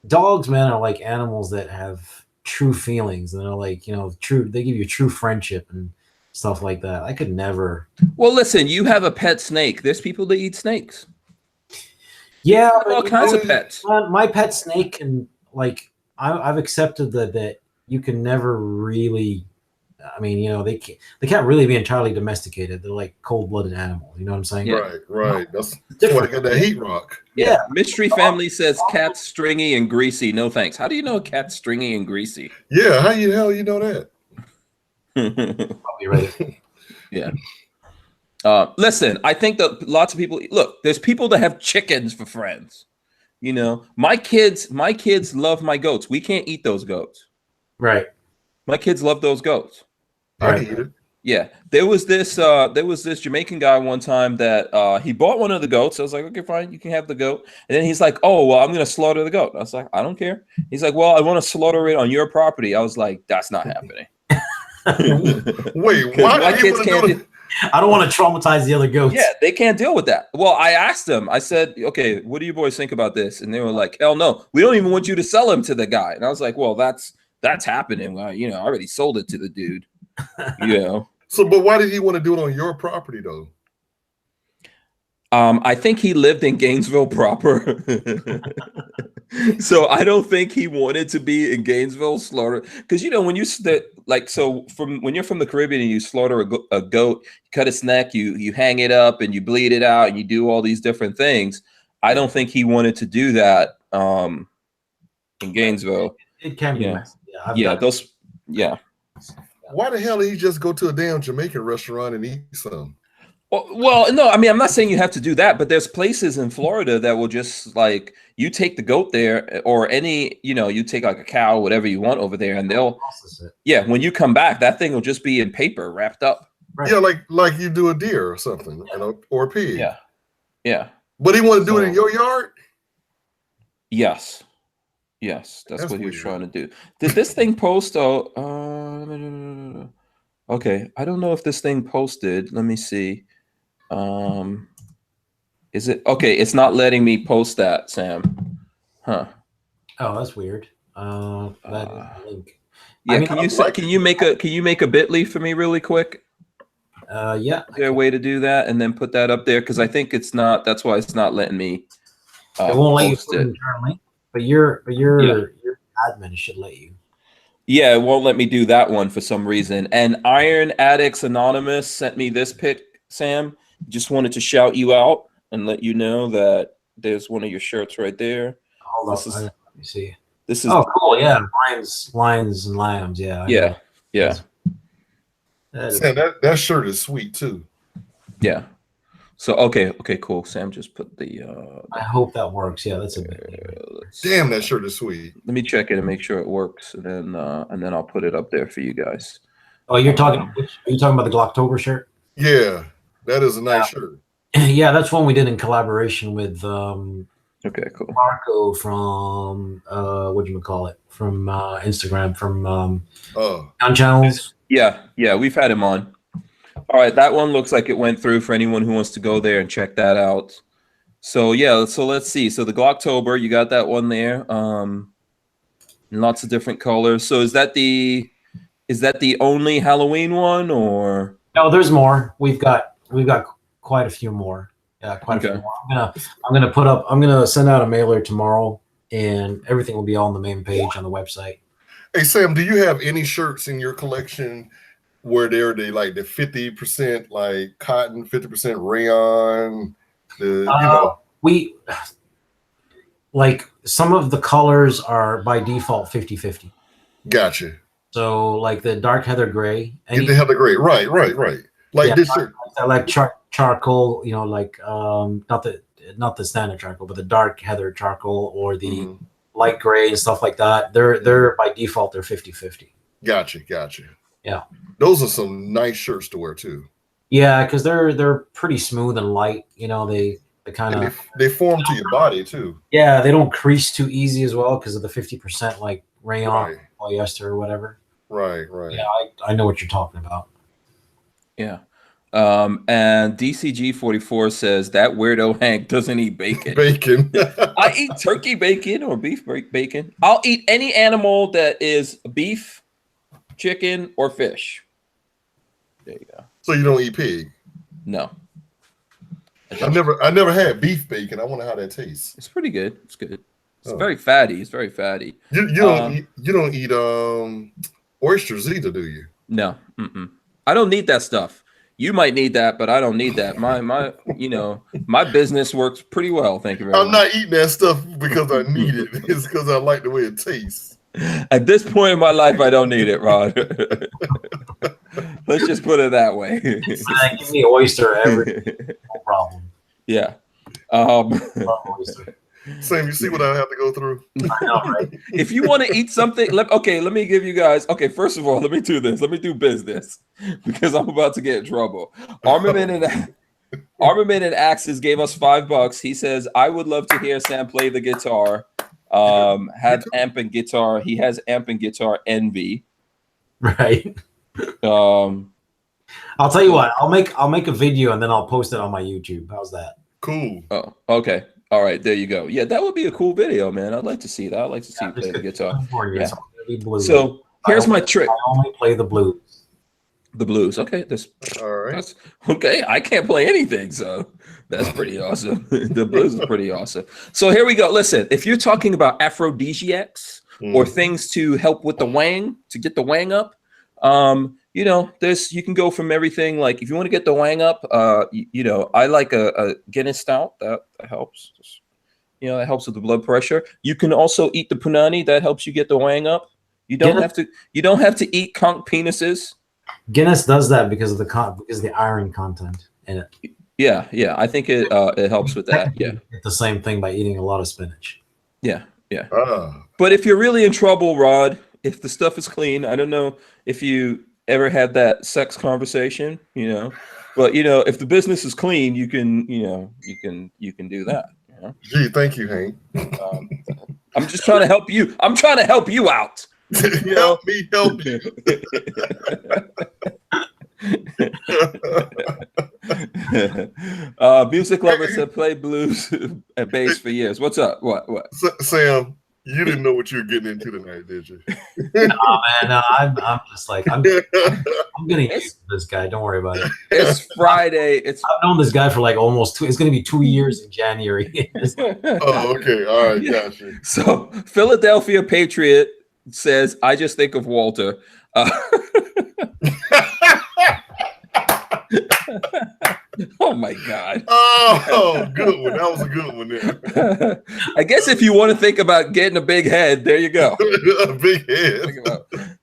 dogs, man, are like animals that have true feelings, and they're true. They give you true friendship and stuff like that. I could never. Well, listen, you have a pet snake. There's people that eat snakes. Yeah, all kinds of pets. My pet snake can I've accepted that you can never really. I mean, they can't really be entirely domesticated. They're like cold-blooded animals. You know what I'm saying? Yeah. Right. That's why I got that heat rock. Yeah. Mystery Family says cat's stringy and greasy. No thanks. How do you know a cat's stringy and greasy? Yeah. How the hell you know that? Probably right. Yeah. Listen, I think that lots of people look. There's people that have chickens for friends. My kids love my goats. We can't eat those goats. Right. My kids love those goats. I eat it. Yeah. There was this Jamaican guy one time that he bought one of the goats. I was like, okay, fine, you can have the goat. And then he's like, oh, well, I'm gonna slaughter the goat. I was like, I don't care. He's like, well, I want to slaughter it on your property. I was like, that's not happening. Wait, why my kids can't I don't want to traumatize the other goats. Yeah, they can't deal with that. Well, I asked them, I said, okay, what do you boys think about this? And they were like, hell no, we don't even want you to sell him to the guy. And I was like, well, that's happening. Well, I already sold it to the dude. So, but why did he want to do it on your property though? I think he lived in Gainesville proper. So I don't think he wanted to be in Gainesville slaughter. Because when you when you're from the Caribbean and you slaughter a goat, you cut its neck, you hang it up and you bleed it out and you do all these different things. I don't think he wanted to do that in Gainesville. It can be messy. Yeah. Why the hell did he just go to a damn Jamaican restaurant and eat some? Well, no, I mean, I'm not saying you have to do that, but there's places in Florida that will just you take the goat there or any, you take like a cow, whatever you want over there, and they'll process it. When you come back, that thing will just be in paper wrapped up. Right. Yeah, like you do a deer or something, or a pig. Yeah. But he want to do it in your yard? Yes, that's what he was trying to do. Did this thing post? Okay, I don't know if this thing posted. Let me see. Is it okay? It's not letting me post that, Sam. Huh? Oh, that's weird. That link. Yeah, can you make a bit.ly for me really quick? Yeah. Is there a way to do that and then put that up there? Because I think it's not. That's why it's not letting me. It won't let you put it internally, but your admin should let you. Yeah, it won't let me do that one for some reason. And Iron Addicts Anonymous sent me this pic, Sam. Just wanted to shout you out and let you know that there's one of your shirts right there. Hold on, let me see. This is cool. Yeah, lions and lambs. Yeah. Yeah. Sam, that shirt is sweet too. Yeah. So okay, cool. Sam just put the. I hope that works. Yeah, that's a big thing. Damn, that shirt is sweet. Let me check it and make sure it works, and then I'll put it up there for you guys. Oh, you're talking? Are you talking about the Glocktober shirt? Yeah, that is a nice shirt. Yeah, that's one we did in collaboration with. Okay, cool. Marco from whatchamacallit, from Instagram, from Gun Channels. Yeah, we've had him on. All right, that one looks like it went through for anyone who wants to go there and check that out. So yeah, so let's see. So the Glocktober, you got that one there. Lots of different colors. So is that the only Halloween one, or? No, there's more. We've got quite a few more. Yeah, quite a few more. I'm gonna send out a mailer tomorrow, and everything will be all on the main page on the website. Hey Sam, do you have any shirts in your collection where they're the 50% like cotton, 50% rayon? We like some of the colors are by default 50-50. Gotcha. So like the dark heather gray. Get the heather gray, right. Like this shirt. I like charcoal, like not the standard charcoal, but the dark heather charcoal or the light gray and stuff like that. They're by default they're 50-50. Gotcha. Yeah. Those are some nice shirts to wear too. Yeah, because they're pretty smooth and light. They kind of they form to your body too. Yeah, they don't crease too easy as well because of the 50% like rayon, polyester or whatever. Right. Yeah, I know what you're talking about. Yeah. And DCG44 says that weirdo Hank doesn't eat bacon. I eat turkey bacon or beef bacon. I'll eat any animal that is beef, chicken, or fish. There you go. So you don't eat pig? No. I never had beef bacon. I wonder how that tastes. It's pretty good. It's good. It's very fatty. You don't eat oysters either, do you? No. I don't need that stuff. You might need that, but I don't need that. My business works pretty well. Thank you very much. I'm not eating that stuff because I need it. It's because I like the way it tastes. At this point in my life, I don't need it, Rod. Let's just put it that way. Give me oyster no problem. Yeah. Sam, you see what I have to go through? I know, right? If you want to eat something, let me give you guys. Okay, first of all, let me do this. Let me do business because I'm about to get in trouble. Armament and Axes gave us $5. He says, I would love to hear Sam play the guitar. Have amp and guitar. He has amp and guitar envy. Right. I'll tell you what. I'll make a video and then I'll post it on my YouTube. How's that? Cool. Oh, okay. All right, there you go. Yeah, that would be a cool video, man. I'd like to see that. I'd like to see you play the guitar. Yeah. So here's my trick. I only play the blues. The blues. Okay. All right. That's okay. I can't play anything, so that's pretty awesome. The blues is pretty awesome. So here we go. Listen, if you're talking about aphrodisiacs or things to help with the wang, to get the wang up, you can go from everything. Like if you want to get the wang up, I like a Guinness stout that helps. That helps with the blood pressure. You can also eat the punani. That helps you get the wang up. You don't have to eat conch penises. Guinness does that because of the iron content in it. Yeah. I think it helps with that. Yeah. It's the same thing by eating a lot of spinach. Yeah. But if you're really in trouble, Rod, if the stuff is clean, I don't know if you ever had that sex conversation, but if the business is clean, you can do that. Gee, thank you, Hank. I'm just trying to help you. I'm trying to help you out. Help me help you. Music lovers have played blues and bass for years. What's up? What? Sam, you didn't know what you were getting into tonight, did you? No, man. No, I'm just like I'm getting used to this guy. Don't worry about it. It's Friday. I've known this guy for like almost it's going to be 2 years in January. Oh, okay. All right, gotcha. So Philadelphia Patriot says, "I just think of Walter." Oh my God! Oh, good one. That was a good one there. I guess if you want to think about getting a big head, there you go. A big head.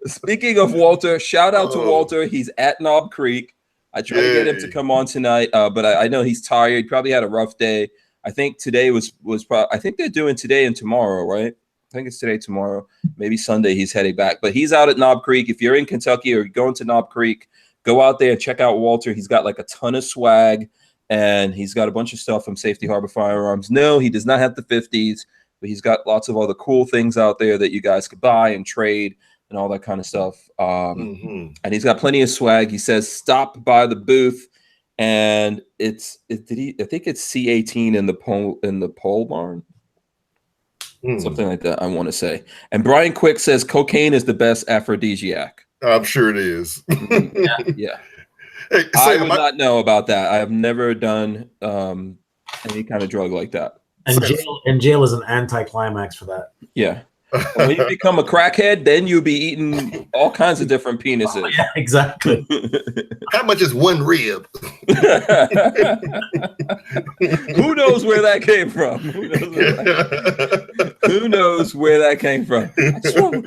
Speaking of Walter, shout out to Walter. He's at Knob Creek. I tried to get him to come on tonight, but I know he's tired. He probably had a rough day. I think today was probably. I think they're doing today and tomorrow, right? I think it's today, tomorrow, maybe Sunday. He's heading back, but he's out at Knob Creek. If you're in Kentucky or going to Knob Creek, go out there and check out Walter. He's got like a ton of swag, and he's got a bunch of stuff from Safety Harbor Firearms. No, he does not have the 50s, but he's got lots of other cool things out there that you guys could buy and trade and all that kind of stuff. And he's got plenty of swag. He says, stop by the booth. And I think it's C18 in the pole barn. Something like that, I want to say. And Brian Quick says cocaine is the best aphrodisiac. I'm sure it is. Yeah. Hey, I would not know about that. I have never done any kind of drug like that. And jail is an anticlimax for that. Yeah. When you become a crackhead, then you'll be eating all kinds of different penises. Oh, yeah, exactly. How much is one rib? Who knows where that came from? Who knows where that came from? I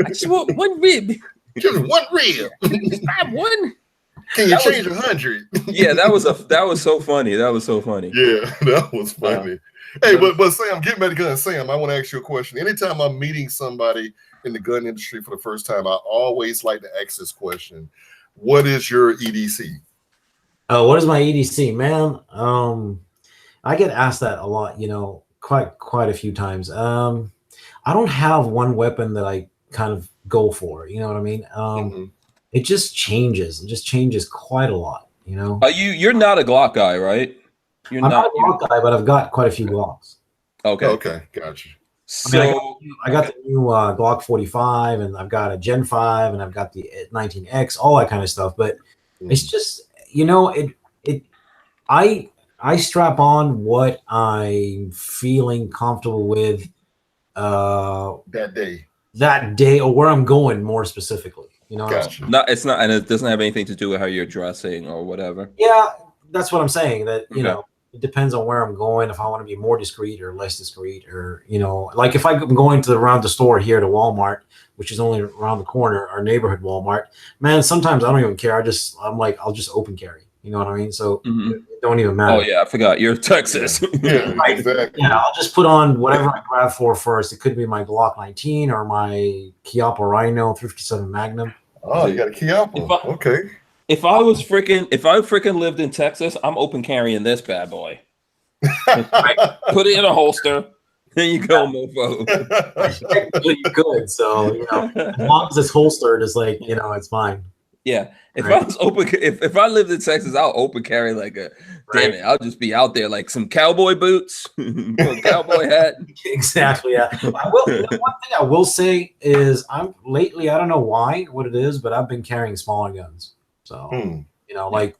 just want one rib. Just one rib. Just have one. Can you change 100? Yeah, that was so funny. That was so funny. Yeah, that was funny. Hey, but Sam, get back to gun. Sam, I want to ask you a question. Anytime I'm meeting somebody in the gun industry for the first time, I always like to ask this question. What is your EDC? What is my EDC, man? I get asked that a lot, quite a few times. I don't have one weapon that I kind of go for, you know what I mean? It just changes. It just changes quite a lot, You're not a Glock guy, right? I'm not a Glock guy, but I've got quite a few Glocks. Okay, gotcha. So I got the new Glock 45, and I've got a Gen 5, and I've got the 19X, all that kind of stuff. But it's just, I strap on what I'm feeling comfortable with that day, or where I'm going more specifically. Gotcha. No, it's not, and it doesn't have anything to do with how you're dressing or whatever. Yeah, that's what I'm saying. That it depends on where I'm going. If I want to be more discreet or less discreet, or like if I'm going around the store here to Walmart, which is only around the corner, our neighborhood Walmart. Man, sometimes I don't even care. I'll just open carry. You know what I mean? So it don't even matter. Oh yeah, I forgot. You're Texas. Yeah, exactly. Yeah, I'll just put on whatever I grab for first. It could be my Glock 19 or my Chiappa Rhino 357 Magnum. Oh, you got a Chiappa. Okay. If I freaking lived in Texas, I'm open carrying this bad boy. Put it in a holster. There you go, mofo. Technically, you could. So as long as it's holstered, it's like it's fine. Yeah. If I was if I lived in Texas, I'll open carry like a damn it. I'll just be out there like some cowboy boots, cowboy hat. Exactly. Yeah. One thing I will say is I don't know what it is, but I've been carrying smaller guns. So like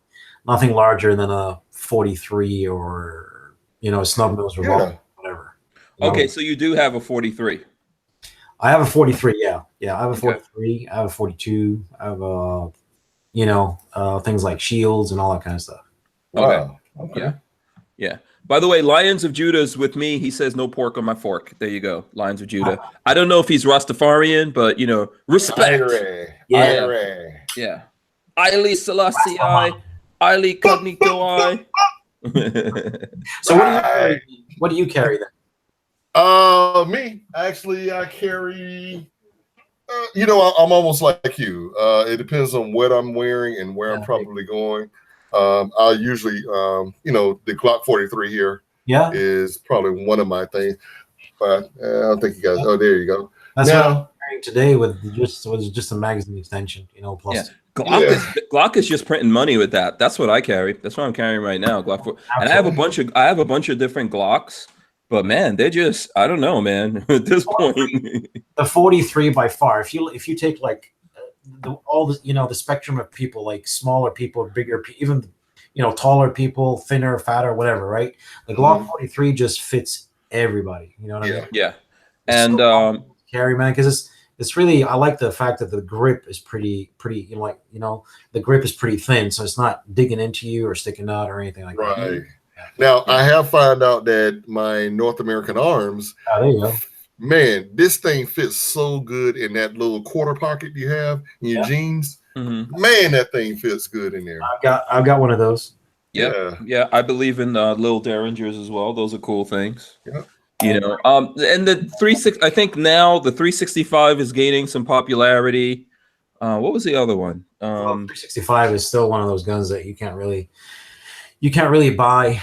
nothing larger than a 43 or a snub nose revolver, whatever. Okay, so you do have a 43. I have a 43. Yeah. I have a 43. I have a 42. I have things like shields and all that kind of stuff. Wow. Okay. Yeah. By the way, Lions of Judah is with me. He says no pork on my fork. There you go. Lions of Judah. I don't know if he's Rastafarian, but respect. Yeah. Aili Selassie I. Aili Cognito I. So what do you carry then? Me, actually, I carry. I'm almost like you. It depends on what I'm wearing and where I'm probably going. I usually, the Glock 43 here is probably one of my things. But I don't think you guys. Oh, there you go. That's what I'm wearing today with just a magazine extension. Plus. Yeah. Glock is just printing money with that. That's what I carry. That's what I'm carrying right now. Glock 4. And I have a bunch of different Glocks. But man, they're just, I don't know, man. At this point, the 43 by far. If you take like the spectrum of people, like smaller people, bigger, even taller people, thinner, fatter, whatever, right? The Glock 43 just fits everybody. You know what I mean? Yeah. And carry, man, because it's really, I like the fact that the grip is pretty. The grip is pretty thin, so it's not digging into you or sticking out or anything like that. Right. Now, I have found out that my North American Arms, there you go. Man, this thing fits so good in that little quarter pocket you have in your jeans. Man, that thing fits good in there. I've got one of those. Yeah. I believe in little derringers as well. Those are cool things. Yeah. You know, and the 360. I think now the 365 is gaining some popularity. What was the other one? 365 is still one of those guns that you can't really buy.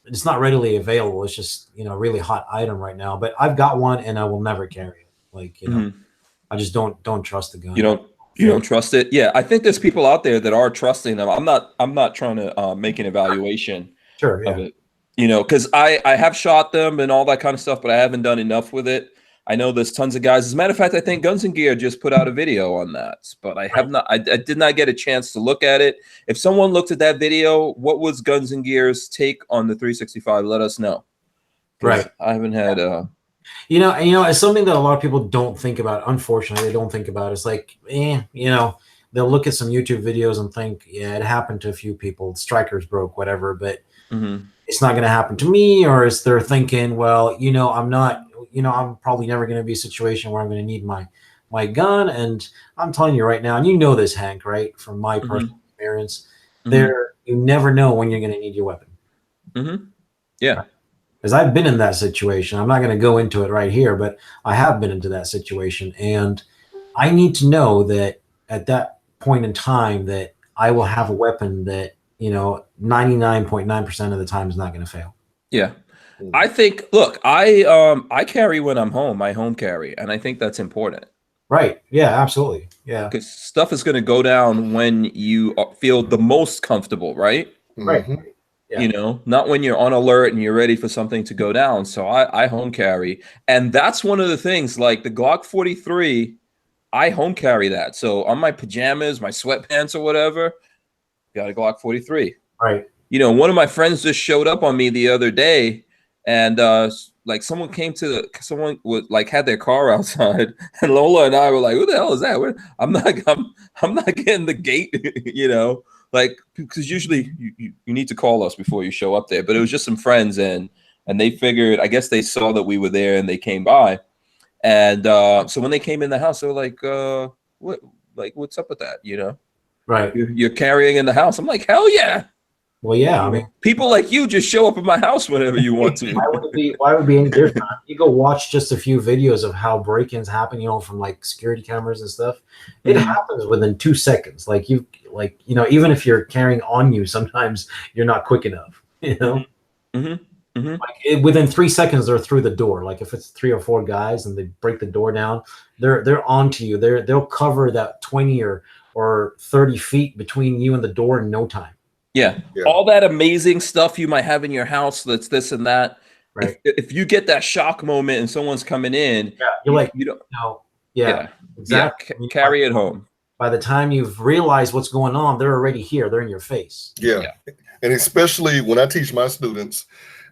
It's not readily available. It's just, you know, a really hot item right now. But I've got one, and I will never carry it. Like, you know, I just don't trust the gun. You don't trust it? Yeah, I think there's people out there that are trusting them. I'm not trying to make an evaluation of it. You know, because I have shot them and all that kind of stuff, but I haven't done enough with it. I know there's tons of guys. As a matter of fact, I think Guns and Gear just put out a video on that, but I have not. I did not get a chance to look at it. If someone looked at that video, what was Guns and Gear's take on the 365? Let us know. Right. I haven't had. You know, it's something that a lot of people don't think about. Unfortunately, they don't think about. It's like, you know, they'll look at some YouTube videos and think, yeah, it happened to a few people. Strikers broke, whatever, but it's not going to happen to me. Or is they're thinking, well, you know, I'm probably never going to be a situation where I'm going to need my gun. And I'm telling you right now, and you know this, Hank, right? From my personal experience, you never know when you're going to need your weapon. Yeah. Because I've been in that situation. I'm not going to go into it right here, but I have been into that situation. And I need to know that at that point in time that I will have a weapon that, you know, 99.9% of the time is not going to fail. Yeah. I think, look, I carry when I'm home, my home carry, and I think that's important. Right. Yeah, absolutely. Yeah. Because stuff is going to go down when you feel the most comfortable, right? Right. Yeah. You know, not when you're on alert and you're ready for something to go down. So I home carry. And that's one of the things, like the Glock 43, I home carry that. So on my pajamas, my sweatpants or whatever, got a Glock 43. Right. You know, one of my friends just showed up on me the other day, and like someone would like had their car outside, and Lola and I were like, "Who the hell is that?" I'm not getting the gate, you know, like, because usually you need to call us before you show up there. But it was just some friends, and they figured, I guess they saw that we were there and they came by, and so when they came in the house, they were like, what's up with that, you know? Right. You're carrying in the house. I'm like, hell yeah. Well, yeah, I mean, people like you just show up at my house whenever you want to. Why would it be any different? You go watch just a few videos of how break-ins happen, you know, from like security cameras and stuff. It happens within 2 seconds. Like you know, even if you're carrying on you, sometimes you're not quick enough, you know? Like within 3 seconds, they're through the door. Like if it's 3 or 4 guys and they break the door down, they're onto you. They'll cover that 20 or 30 feet between you and the door in no time. Yeah. All that amazing stuff you might have in your house that's this and that. Right. If you get that shock moment and someone's coming in, you're like, you don't. No. Yeah. Exactly. Yeah, carry it home. By the time you've realized what's going on, they're already here. They're in your face. Yeah. And especially when I teach my students,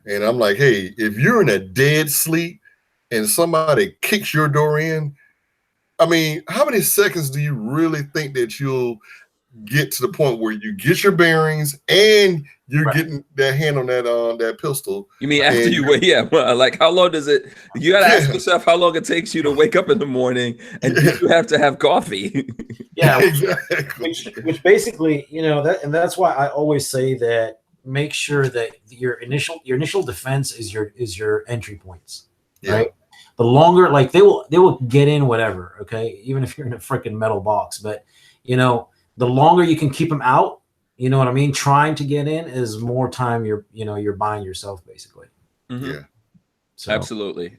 and I'm like, hey, if you're in a dead sleep and somebody kicks your door in, I mean, how many seconds do you really think that you'll get to the point where you get your bearings and you're getting that hand on that pistol? You mean after you wake? Yeah, like how long does it? You gotta ask yourself how long it takes you to wake up in the morning, and you have to have coffee. Yeah, exactly. Which basically, you know, that's why I always say that make sure that your initial defense is your entry points, right? The longer, like they will get in whatever, okay, even if you're in a freaking metal box, but you know, the longer you can keep them out, you know what I mean? Trying to get in is more time you're buying yourself, basically. Yeah. So. Absolutely.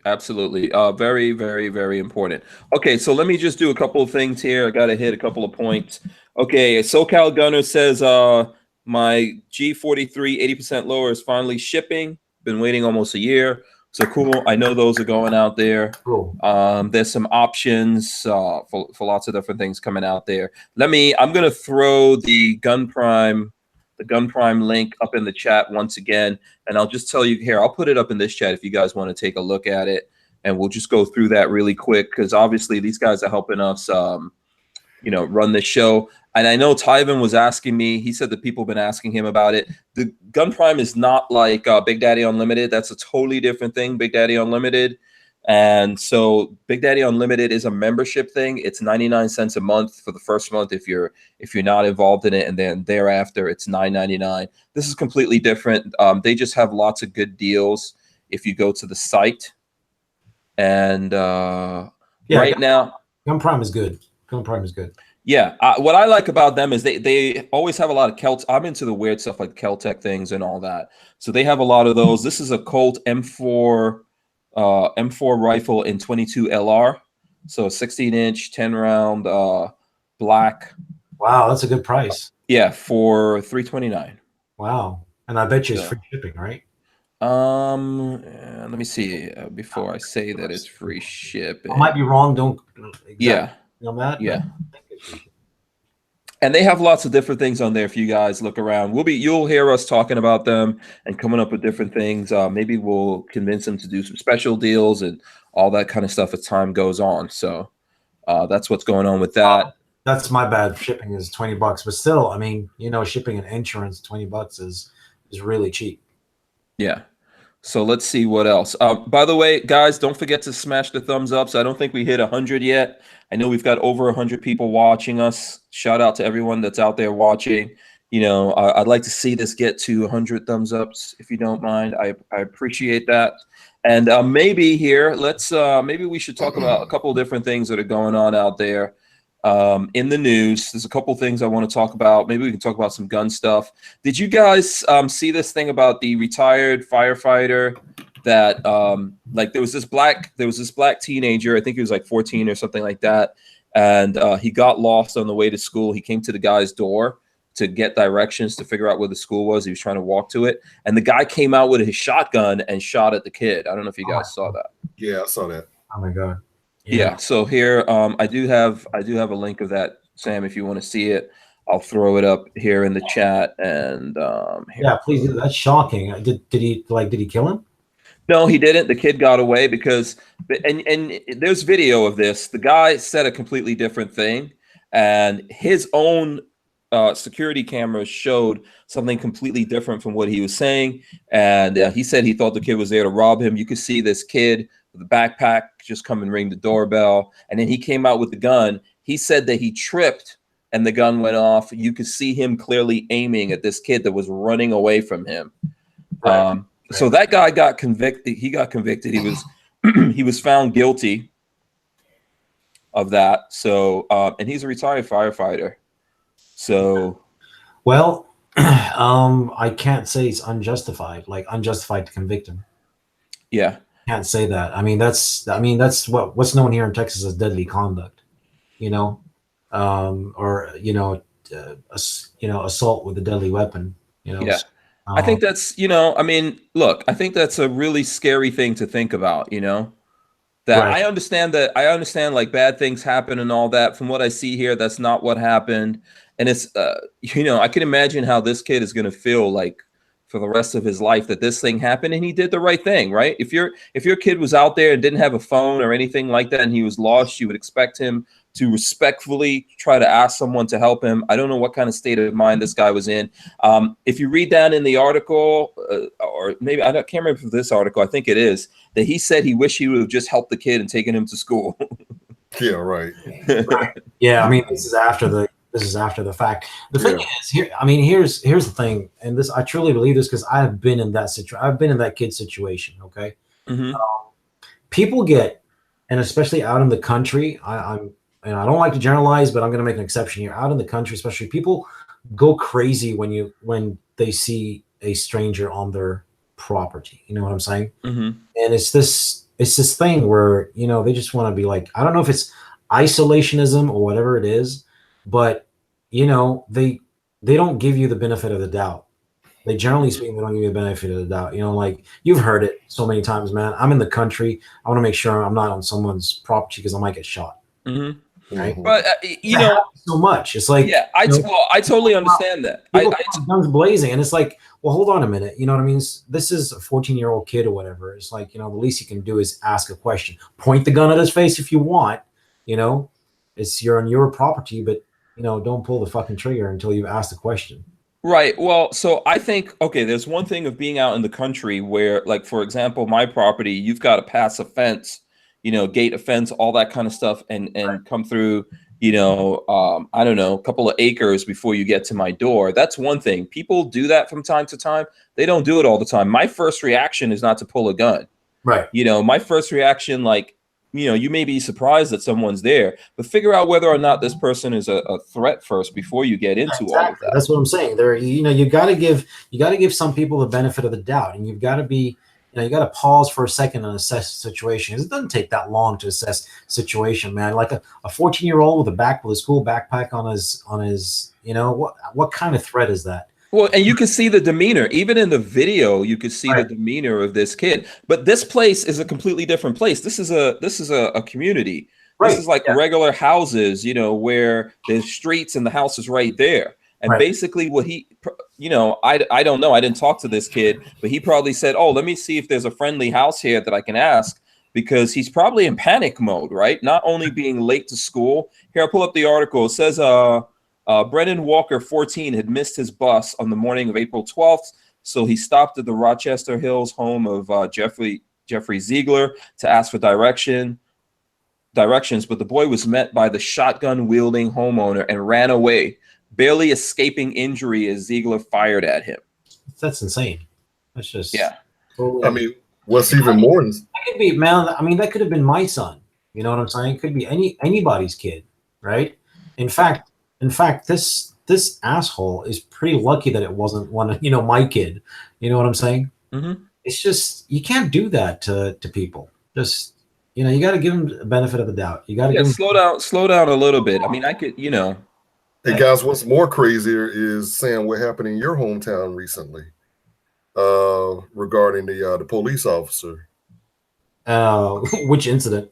Very, very, very important. Okay, so let me just do a couple of things here. I got to hit a couple of points. Okay, SoCal Gunner says my G43 80% lower is finally shipping. Been waiting almost a year. So cool. I know those are going out there. Cool. There's some options for lots of different things coming out there. I'm going to throw the Gun Prime link up in the chat once again. And I'll just tell you here, I'll put it up in this chat if you guys want to take a look at it. And we'll just go through that really quick, because obviously these guys are helping us, run this show. And I know Tyven was asking me, he said that people have been asking him about it. The Gun Prime is not like Big Daddy Unlimited. That's a totally different thing, Big Daddy Unlimited. And so Big Daddy Unlimited is a membership thing. It's 99 cents a month for the first month if you're not involved in it, and then thereafter it's $9.99. This is completely different. They just have lots of good deals if you go to the site. And right now, Gun Prime is good. Gun Prime is good. Yeah, what I like about them is they always have a lot of Celt. I'm into the weird stuff like Keltec things and all that. So they have a lot of those. This is a Colt M4 rifle in 22 LR. So 16-inch, 10-round, black. Wow, that's a good price. Yeah, for $329. Wow, and I bet you it's free shipping, right? Let me see before I say that it's free shipping. I might be wrong. Don't. Exactly yeah. On that. Yeah. And they have lots of different things on there. If you guys look around, you'll hear us talking about them and coming up with different things. Maybe we'll convince them to do some special deals and all that kind of stuff as time goes on. So that's what's going on with that. That's my bad. Shipping is $20, but still, I mean, shipping and insurance, $20 is really cheap. Yeah. So let's see what else. By the way, guys, don't forget to smash the thumbs up. So I don't think we hit 100 yet. I know we've got over 100 people watching us. Shout out to everyone that's out there watching. I'd like to see this get to 100 thumbs ups, if you don't mind. I appreciate that. And maybe here, maybe we should talk about a couple of different things that are going on out there in the news. There's a couple things I want to talk about. Maybe we can talk about some gun stuff. Did you guys see this thing about the retired firefighter that there was this black teenager, I think he was like 14 or something like that, and he got lost on the way to school. He came to the guy's door to get directions to figure out where the school was. He was trying to walk to it, and the guy came out with his shotgun and shot at the kid. I don't know if you guys saw that. Yeah, I saw that. Oh my God. Yeah. So here, I do have a link of that, Sam. If you want to see it, I'll throw it up here in the chat. And yeah, please do. That's shocking. Did he kill him? No, he didn't. The kid got away because, and there's video of this. The guy said a completely different thing, and his own security cameras showed something completely different from what he was saying. And he said he thought the kid was there to rob him. You could see this kid with a backpack just come and ring the doorbell, and then he came out with the gun. He said that he tripped and the gun went off. You could see him clearly aiming at this kid that was running away from him. Right. So that guy got convicted. He got convicted. He was he was found guilty of that. So and he's a retired firefighter. So well, I can't say it's unjustified to convict him. Yeah. Can't say that. I mean that's what's known here in Texas as deadly conduct, or assault with a deadly weapon. Yeah. I think that's look, I think that's a really scary thing to think about. That right. I understand like bad things happen and all that. From what I see here, that's not what happened, and it's I can imagine how this kid is going to feel like for the rest of his life that this thing happened, and he did the right thing, right? If your kid was out there and didn't have a phone or anything like that and he was lost, you would expect him to respectfully try to ask someone to help him. I don't know what kind of state of mind this guy was in. If you read down in the article, or maybe I can't remember this article, I think it is, that he said he wished he would have just helped the kid and taken him to school. Yeah, right. Yeah, I mean, this is after the fact. The thing is, here's the thing, and this I truly believe this because I've been in that situation. I've been in that kid situation. Okay, people get, and especially out in the country, and I don't like to generalize, but I'm going to make an exception here. Out in the country, especially, people go crazy when they see a stranger on their property. You know what I'm saying? Mm-hmm. And it's this thing where they just want to be like, I don't know if it's isolationism or whatever it is, but they don't give you the benefit of the doubt. They generally speaking, they don't give you the benefit of the doubt. Like you've heard it so many times, man. I'm in the country. I want to make sure I'm not on someone's property because I might get shot. Mm-hmm. Right? But so much. It's like I totally understand that. Guns blazing, and it's like, well, hold on a minute. You know what I mean? This is a 14-year-old kid or whatever. It's like the least you can do is ask a question. Point the gun at his face if you want. You're on your property, but don't pull the fucking trigger until you've asked a question. Right. Well, so I think, there's one thing of being out in the country where, like, for example, my property, you've got to pass a fence gate a fence, all that kind of stuff, and come through, I don't know, a couple of acres before you get to my door. That's one thing. People do that from time to time. They don't do it all the time. My first reaction is not to pull a gun. Right. My first reaction, like, you may be surprised that someone's there, but figure out whether or not this person is a threat first before you get into all of that. That's what I'm saying. There, you got to give some people the benefit of the doubt, and you've got to be, you got to pause for a second and assess the situation. It doesn't take that long to assess situation, man. Like a 14-year-old with a school backpack on his, what kind of threat is that? Well, and you can see the demeanor. Even in the video, you could see the demeanor of this kid. But this place is a completely different place. This is a community. Right. This is like regular houses, where there's streets and the house is right there. And basically what he, I don't know. I didn't talk to this kid, but he probably said, oh, let me see if there's a friendly house here that I can ask, because he's probably in panic mode, right? Not only being late to school. Here, I'll pull up the article. It says, Brennan Walker, 14, had missed his bus on the morning of April 12th, so he stopped at the Rochester Hills home of Jeffrey Ziegler to ask for directions, but the boy was met by the shotgun-wielding homeowner and ran away, barely escaping injury as Ziegler fired at him. That's insane. That's just totally. I mean, what's even more? That could be, man. I mean, that could have been my son. You know what I'm saying? It could be anybody's kid, right? In fact, this asshole is pretty lucky that it wasn't one of my kid. You know what I'm saying? Mm-hmm. It's just, you can't do that to people. Just you got to give them the benefit of the doubt. You got to slow down a little bit. I mean, I could Hey guys, what's more crazier is, Sam, what happened in your hometown recently regarding the police officer. Which incident?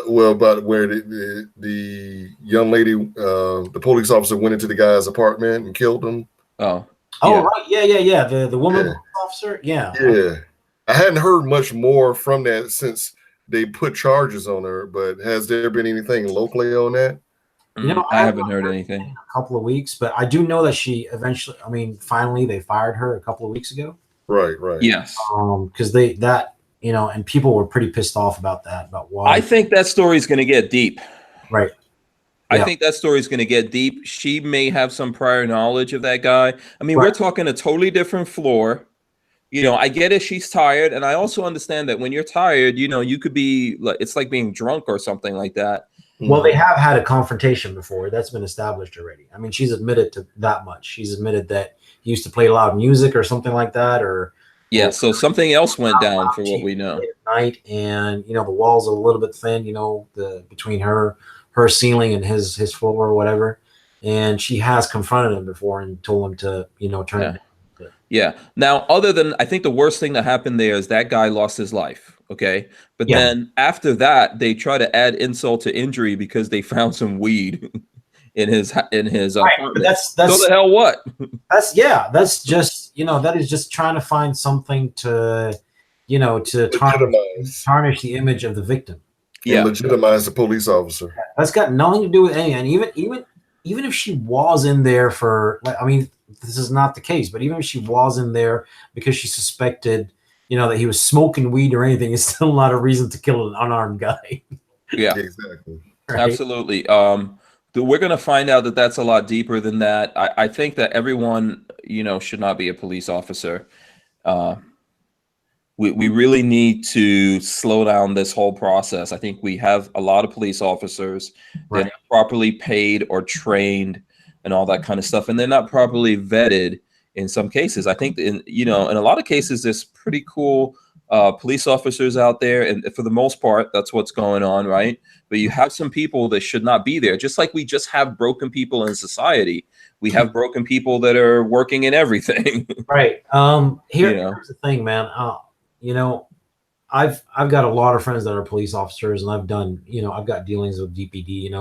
Well, but where the young lady, the police officer went into the guy's apartment and killed him. Oh, right, yeah. The woman officer, yeah. I hadn't heard much more from that since they put charges on her. But has there been anything locally on that? I haven't heard anything in a couple of weeks, but I do know that she eventually, finally they fired her a couple of weeks ago. Right. Yes. Because and people were pretty pissed off about that, about why. I think that story is going to get deep. Right. I think that story is going to get deep. She may have some prior knowledge of that guy. I mean, we're talking a totally different floor. I get it. She's tired. And I also understand that when you're tired, you could be like, it's like being drunk or something like that. Well, they have had a confrontation before. That's been established already. I mean, she's admitted to that much. She's admitted that he used to play loud music or something like that, so something else went down for what we know. At night, and the walls are a little bit thin. Between her ceiling and his floor or whatever. And she has confronted him before and told him to turn it down. Yeah. Now, I think the worst thing that happened there is that guy lost his life. Okay. But then after that, they try to add insult to injury because they found some weed in his apartment. That's so the hell what? That's just, that is just trying to find something to tarnish the image of the victim. And legitimize the police officer. That's got nothing to do with anything. And even if she was in there for, this is not the case, but even if she was in there because she suspected, that he was smoking weed or anything, it's still not a reason to kill an unarmed guy. Yeah, exactly. Right? Absolutely. We're going to find out that that's a lot deeper than that. I think that everyone, should not be a police officer. We really need to slow down this whole process. I think we have a lot of police officers that are not properly paid or trained and all that kind of stuff, and they're not properly vetted in some cases. I think in a lot of cases, there's pretty cool police officers out there, and for the most part, that's what's going on, right? But you have some people that should not be there. Just like we just have broken people in society, we have broken people that are working in everything. Right. Here's the thing, man. I've got a lot of friends that are police officers, and I've done, I've got dealings with DPD,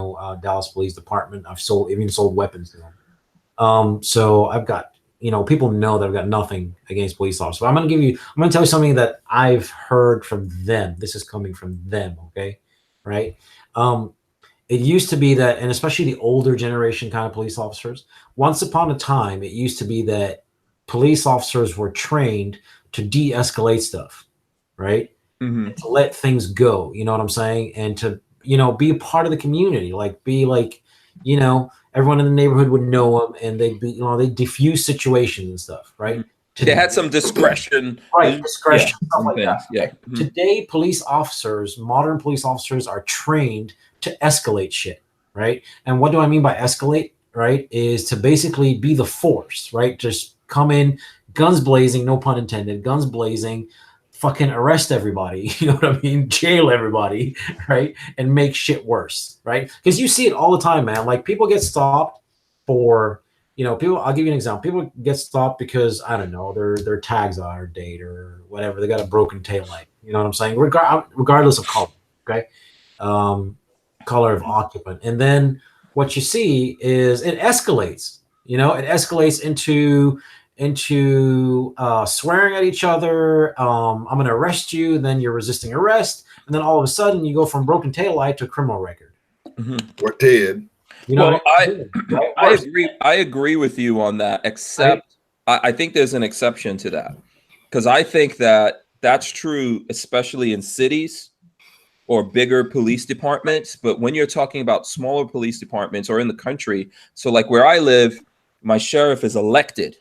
Dallas Police Department. I've even sold weapons to them. So I've got, people know that I've got nothing against police officers. But I'm going to tell you something that I've heard from them. This is coming from them. Okay. Right. It used to be that, and especially the older generation kind of police officers, once upon a time, it used to be that police officers were trained to de-escalate stuff. Right. and to let things go. You know what I'm saying? And to, you know, be a part of the community, like be like, you know, everyone in the neighborhood would know them, and they'd be, you know, they diffuse situations and stuff, right? They had some discretion, right? Discretion, stuff like things. that. Right? Today, police officers, modern police officers, are trained to escalate shit, right? And what do I mean by escalate? Right, is to basically be the force, right? Just come in, guns blazing, no pun intended, guns blazing, fucking arrest everybody, you know what I mean? Jail everybody, right? And make shit worse, right? Because you see it all the time, man. Like people get stopped for, you know, people, I'll give you an example. People get stopped because, I don't know, their tags are out of date or whatever. They got a broken taillight. You know what I'm saying? Regardless of color, okay? Color of occupant. And then what you see is it escalates. You know, it escalates into swearing at each other. I'm going to arrest you. Then you're resisting arrest, and then all of a sudden you go from broken taillight to a criminal record. We're dead. You know, well, I agree. I agree with you on that. Except, I think there's an exception to that, because I think that that's true, especially in cities or bigger police departments. But when you're talking about smaller police departments or in the country, so like where I live, my sheriff is elected.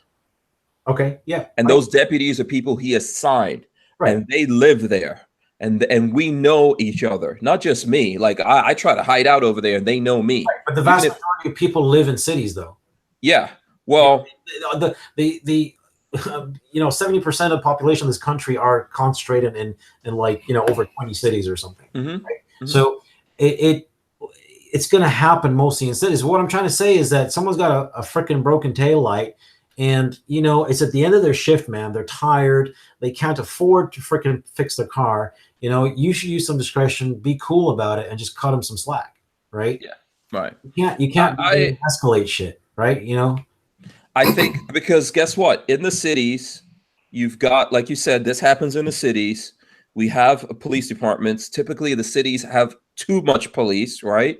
Okay, yeah. And those deputies are people he assigned, and they live there, and we know each other, not just me. Like I try to hide out over there, and they know me. Right, but the vast majority of people live in cities, though. Yeah. Well, the you know, 70% of the population of this country are concentrated in like, you know, over 20 cities or something. Right? So it's going to happen mostly in cities. What I'm trying to say is that someone's got a freaking broken taillight, and, you know, it's at the end of their shift, man. They're tired. They can't afford to freaking fix their car. You know, you should use some discretion, be cool about it, and just cut them some slack. Right. Yeah. Right. You can't escalate shit. Right. You know, I think because guess what? In the cities, you've got, like you said, this happens in the cities. We have police departments. Typically, the cities have too much police, right?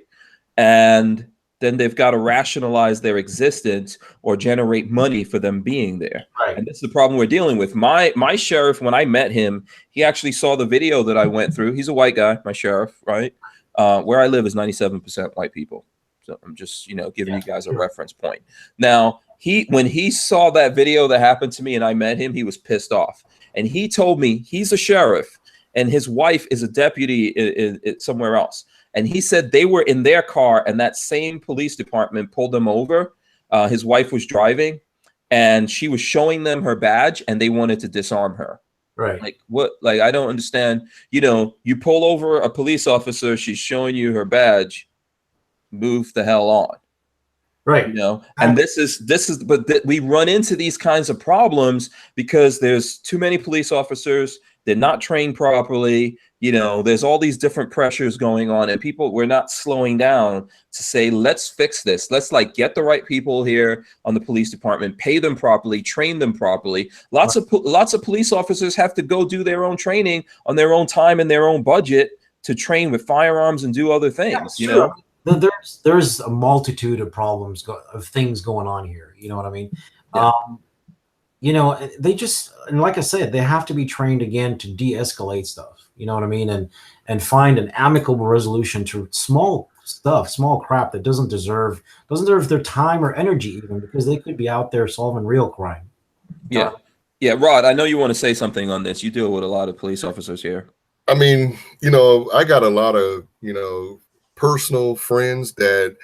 And then they've got to rationalize their existence or generate money for them being there. Right. And this is the problem we're dealing with. My sheriff, when I met him, he actually saw the video that I went through. He's a white guy, my sheriff, right? Where I live is 97% white people. So I'm just, you know, giving you guys a reference point. Now, when he saw that video that happened to me and I met him, he was pissed off. And he told me he's a sheriff and his wife is a deputy somewhere else. And he said they were in their car and that same police department pulled them over. His wife was driving and she was showing them her badge and they wanted to disarm her. Right. Like what? Like, I don't understand. You know, you pull over a police officer, she's showing you her badge, move the hell on. Right. You know, and we run into these kinds of problems because there's too many police officers. They're not trained properly. You know, there's all these different pressures going on, and we're not slowing down to say, let's fix this. Let's like get the right people here on the police department, pay them properly, train them properly. Lots of police officers have to go do their own training on their own time and their own budget to train with firearms and do other things. You know. There's a multitude of problems of things going on here. You know what I mean? Yeah. You know, they just, and like I said, they have to be trained again to de-escalate stuff. You know what I mean? And find an amicable resolution to small stuff, small crap that doesn't deserve their time or energy, even, because they could be out there solving real crime. Yeah. Yeah. Rod, I know you want to say something on this. You deal with a lot of police officers here. I mean, you know, I got a lot of, you know, personal friends that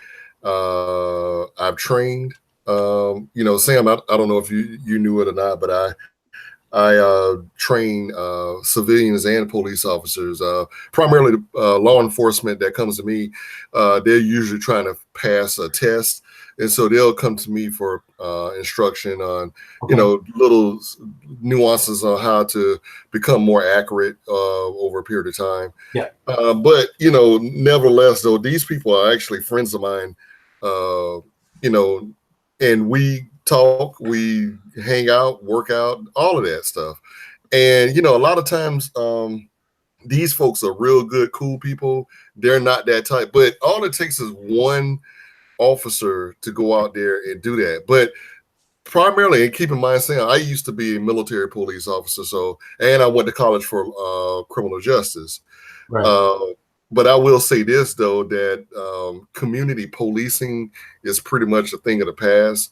I've trained. You know, Sam, I don't know if you knew it or not, but I train civilians and police officers, primarily law enforcement that comes to me. They're usually trying to pass a test. And so they'll come to me for instruction on, you know, little nuances on how to become more accurate over a period of time. Yeah. But, you know, nevertheless, though, these people are actually friends of mine, you know, and we talk, we hang out, work out, all of that stuff. And, you know, a lot of times these folks are real good, cool people. They're not that type, but all it takes is one officer to go out there and do that. But primarily, and keep in mind, Sam, I used to be a military police officer, and I went to college for criminal justice. Right. But I will say this, though, that community policing is pretty much a thing of the past.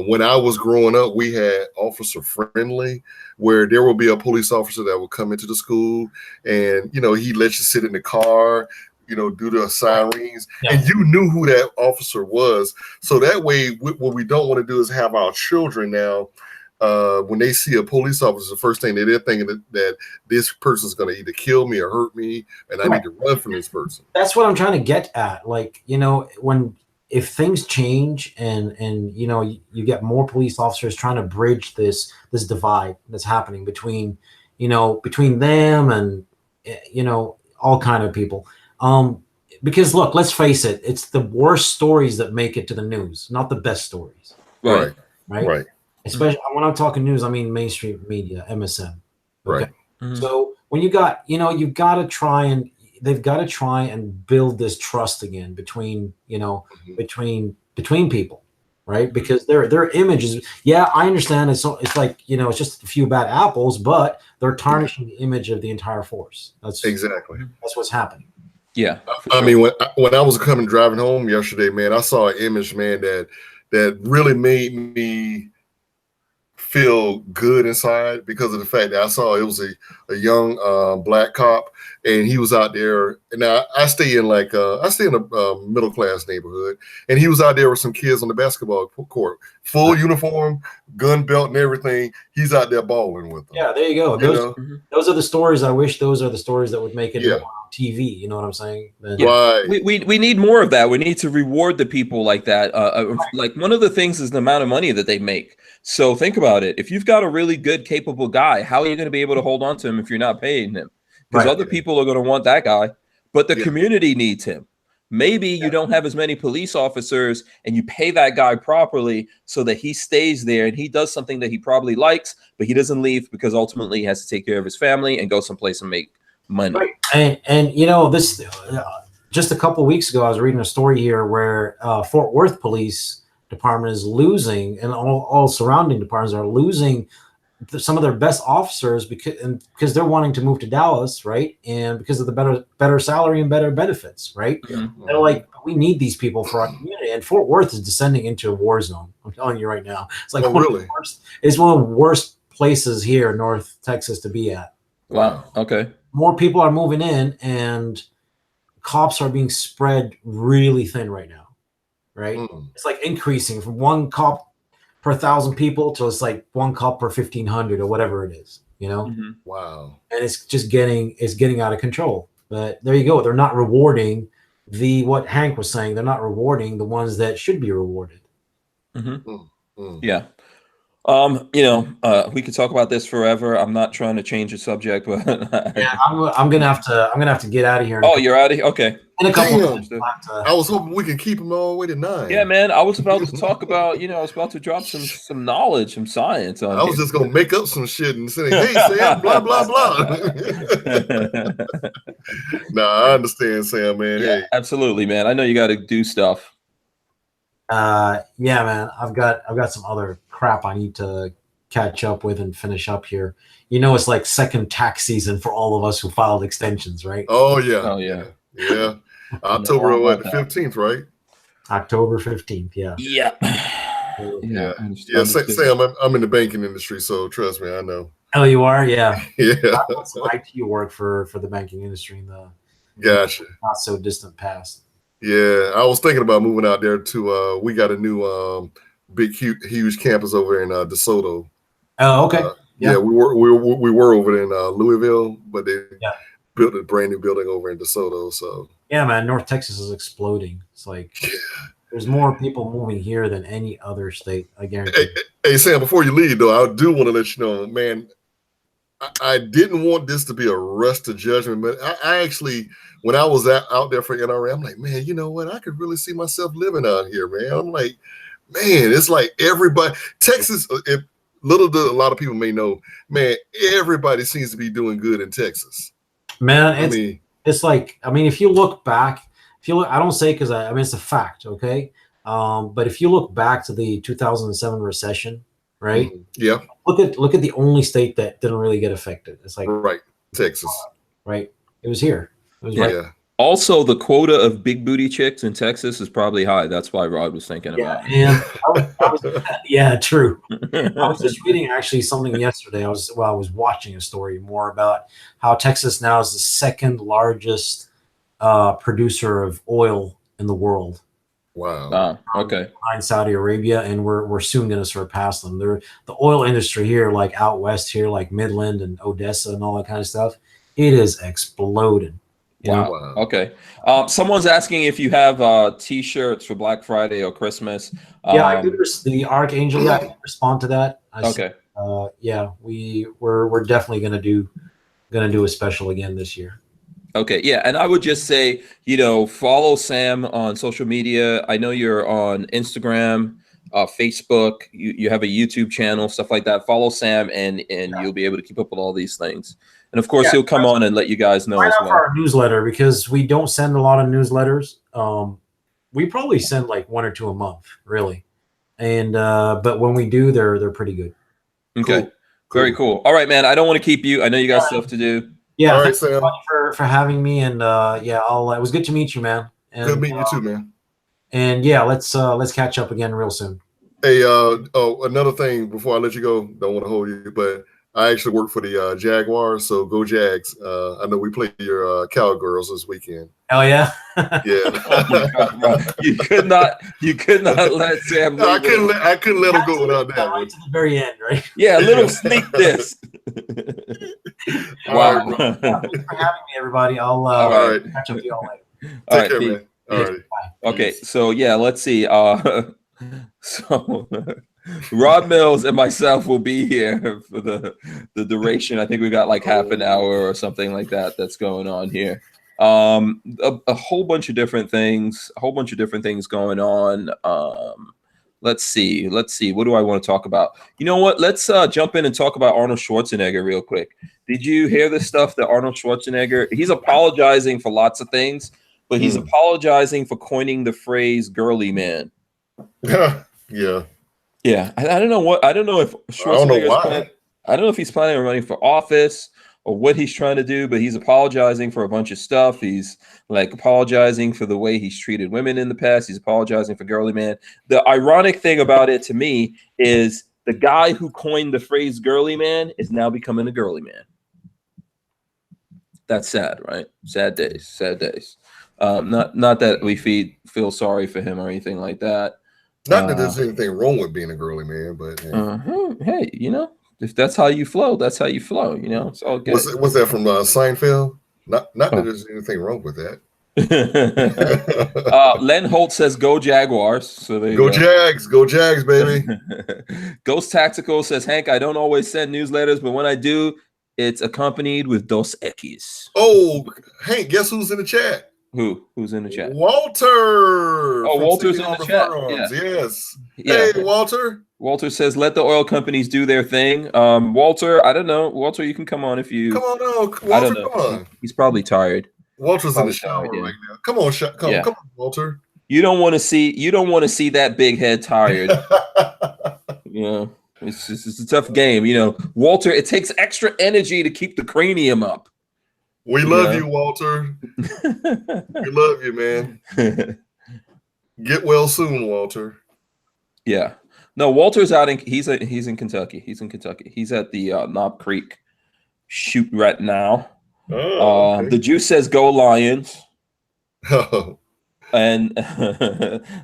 When I was growing up, we had officer friendly, where there will be a police officer that will come into the school and, he'd let you sit in the car, do the sirens, and you knew who that officer was. So that way, what we don't want to do is have our children now, when they see a police officer, the first thing they're thinking that this person's going to either kill me or hurt me, and I need to run from this person. That's what I'm trying to get at. Like, if things change and you get more police officers trying to bridge this divide that's happening between them and all kind of people. Because look, let's face it, it's the worst stories that make it to the news, not the best stories. Right. Especially when I'm talking news, I mean mainstream media, MSM. Okay? Right. Mm-hmm. So when they've got to try and build this trust again between between people, right? Because their images, I understand it's like it's just a few bad apples, but they're tarnishing the image of the entire force. That's what's happening. Yeah. I mean, when I was driving home yesterday, man, I saw an image, man, that really made me feel good inside because of the fact that I saw it was a young black cop, and he was out there. And now I stay in a middle class neighborhood, and he was out there with some kids on the basketball court, full uniform, gun belt, and everything. He's out there balling with them. Yeah, there you go. Those are the stories. I wish those are the stories that would make it on TV. You know what I'm saying? Right. We need more of that. We need to reward the people like that. Like one of the things is the amount of money that they make. So think about it. If you've got a really good, capable guy, how are you going to be able to hold on to him if you're not paying him? Because other people are going to want that guy, but the community needs him. Maybe you don't have as many police officers and you pay that guy properly so that he stays there and he does something that he probably likes, but he doesn't leave because ultimately he has to take care of his family and go someplace and make money. Right. And this just a couple of weeks ago, I was reading a story here where Fort Worth Police Department is losing, and all surrounding departments are losing some of their best officers because they're wanting to move to Dallas, right? And because of the better salary and better benefits, right? Mm-hmm. They're like, we need these people for our community. And Fort Worth is descending into a war zone. I'm telling you right now, it's like one of the worst places here in North Texas to be at. Wow. Okay. More people are moving in, and cops are being spread really thin right now. Right? It's like increasing from one cop per 1,000 people to it's like one cop per 1,500 or whatever it is, Mm-hmm. Wow. And it's just getting out of control. But there you go. They're not rewarding what Hank was saying. They're not rewarding the ones that should be rewarded. Mm-hmm. Yeah. We could talk about this forever. I'm not trying to change the subject, but I'm gonna have to get out of here. Oh, you're out of here? Okay. In a couple I was hoping we can keep them all the way to 9. Yeah, man. I was about to talk about, I was about to drop some knowledge, some science on I was just gonna make up some shit and say, hey, Sam, blah blah blah. Nah, I understand, Sam, man. Yeah, hey. Absolutely, man. I know you got to do stuff. Yeah, man. I've got some other crap I need to catch up with and finish up here. It's like second tax season for all of us who filed extensions, right? Oh yeah. Yeah. October the 15th, right? October 15th, yeah. Yeah. Sam, I'm in the banking industry, so trust me, I know. Oh, you are? Yeah. Yeah. I've done some IT work for the banking industry in the not so distant past. Yeah, I was thinking about moving out there to we got a new big huge campus over in DeSoto. Oh, okay. Yeah, we were over there in Louisville, but they built a brand new building over in DeSoto. So yeah, man, North Texas is exploding. It's like there's more people moving here than any other state. I guarantee. Hey, Sam, before you leave though, I do want to let you know, man, I didn't want this to be a rush to judgment, but I actually, when I was out there for NRA, I'm like, man, you know what? I could really see myself living out here, man. I'm like, man, it's like everybody, Texas, a lot of people may know, man, everybody seems to be doing good in Texas. Man, it's like, if you look back, I don't say because it's a fact, okay? But if you look back to the 2007 recession, right? Yeah. Look at the only state that didn't really get affected. It's like Texas. Right. It was here. It was right. Also, the quota of big booty chicks in Texas is probably high. That's why Rod was thinking about it. And yeah, true. I was just reading actually something yesterday. I was watching a story more about how Texas now is the second largest producer of oil in the world. Wow. Okay. Behind Saudi Arabia, and we're soon going to surpass them. The oil industry here, like out west here, like Midland and Odessa and all that kind of stuff, it is exploded. Wow. Okay. Someone's asking if you have T-shirts for Black Friday or Christmas. Yeah, I did the Archangel. Yeah, I can respond to that. Okay. We're definitely gonna do a special again this year. Okay. Yeah, and I would just say, follow Sam on social media. I know you're on Instagram, Facebook. You have a YouTube channel, stuff like that. Follow Sam, and you'll be able to keep up with all these things. And of course, he'll come on and let you guys know as well. For our newsletter, because we don't send a lot of newsletters. We probably send like 1 or 2 a month, really. And but when we do, they're pretty good. Okay, cool. Very cool. All right, man. I don't want to keep you. I know you got stuff to do. Yeah, all right, thanks so much for having me. And it was good to meet you, man. And, good meeting you too, man. And yeah, let's catch up again real soon. Hey, another thing before I let you go, don't want to hold you, but I actually work for the Jaguars, so go Jags. I know we play your Cowgirls this weekend. Oh yeah, yeah. Oh my God, bro. You could not let Sam. No, I couldn't let him go without that. Right to the very end, right? Yeah, a little sneak this. Wow. Thanks for having me, everybody. I'll catch up with you all later. Take care, man. All right. Okay, so yeah, let's see. So Rod Mills and myself will be here for the duration. I think we got like half an hour or something like that that's going on here. A whole bunch of different things, going on. Let's see. What do I want to talk about? You know what? Let's jump in and talk about Arnold Schwarzenegger real quick. Did you hear the stuff that Arnold Schwarzenegger, he's apologizing for lots of things, but he's apologizing for coining the phrase girly man. Yeah. Yeah, I don't know if Schwarzenegger I don't know if he's planning on running for office or what he's trying to do, but he's apologizing for a bunch of stuff. He's like apologizing for the way he's treated women in the past. He's apologizing for girly man. The ironic thing about it to me is the guy who coined the phrase girly man is now becoming a girly man. That's sad, right? Sad days. Not that we feel sorry for him or anything like that. Not that there's anything wrong with being a girly man, but hey, if that's how you flow, that's how you flow. It's all good. What's that from Seinfeld? Not that there's anything wrong with that. Len Holt says, "Go Jaguars!" So go Jags, baby. Ghost Tactical says, "Hank, I don't always send newsletters, but when I do, it's accompanied with Dos Equis." Oh, Hank, guess who's in the chat? Who's in the chat? Walter. Oh, Walter's in the chat. Yes. Yeah. Hey, Walter. Walter says, "Let the oil companies do their thing." Walter, I don't know. Walter, you can come on if you. Come on, Walter. I don't know. Come on. He's probably tired. Walter's in the shower right now. Come on, come on, Walter. You don't want to see that big head tired. It's a tough game. Walter. It takes extra energy to keep the cranium up. We love you, Walter. We love you, man. Get well soon, Walter. Yeah. No, Walter's out he's in Kentucky. He's at the Knob Creek shoot right now. Okay. The Juice says go Lions. Oh. And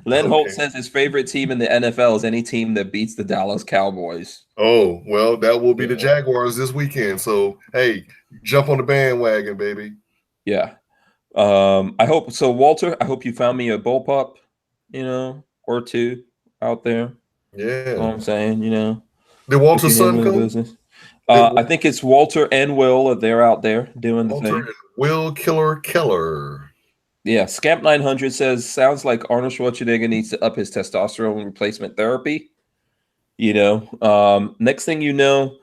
Len Holt says his favorite team in the NFL is any team that beats the Dallas Cowboys. Oh, well, that will be the Jaguars this weekend. So, hey, jump on the bandwagon, baby. Yeah. I hope so, Walter. I hope you found me a bullpup, or two out there. Yeah. You know what I'm saying? Did Walter's son come? Business. I think it's Walter and Will. They're out there doing the thing. And Will Keller. Yeah, Scamp 900 says, sounds like Arnold Schwarzenegger needs to up his testosterone replacement therapy. Next thing you know,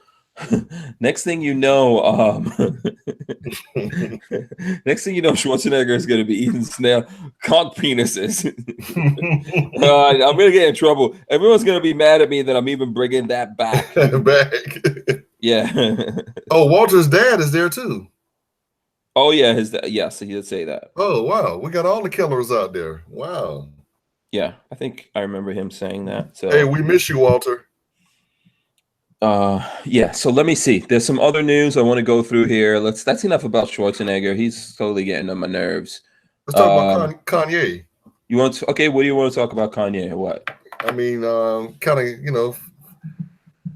Next thing you know, Schwarzenegger is going to be eating conch penises. I'm going to get in trouble. Everyone's going to be mad at me that I'm even bringing that back. Yeah. Oh, Walter's dad is there too. Oh yeah, his dad. Yes, he did say that. Oh wow, we got all the killers out there. Wow. Yeah, I think I remember him saying that. So hey, we miss you, Walter. Yeah, so let me see. There's some other news I want to go through here. That's enough about Schwarzenegger. He's totally getting on my nerves. Let's talk about Kanye. You want to, okay, what do you want to talk about Kanye or what? I mean, kind of,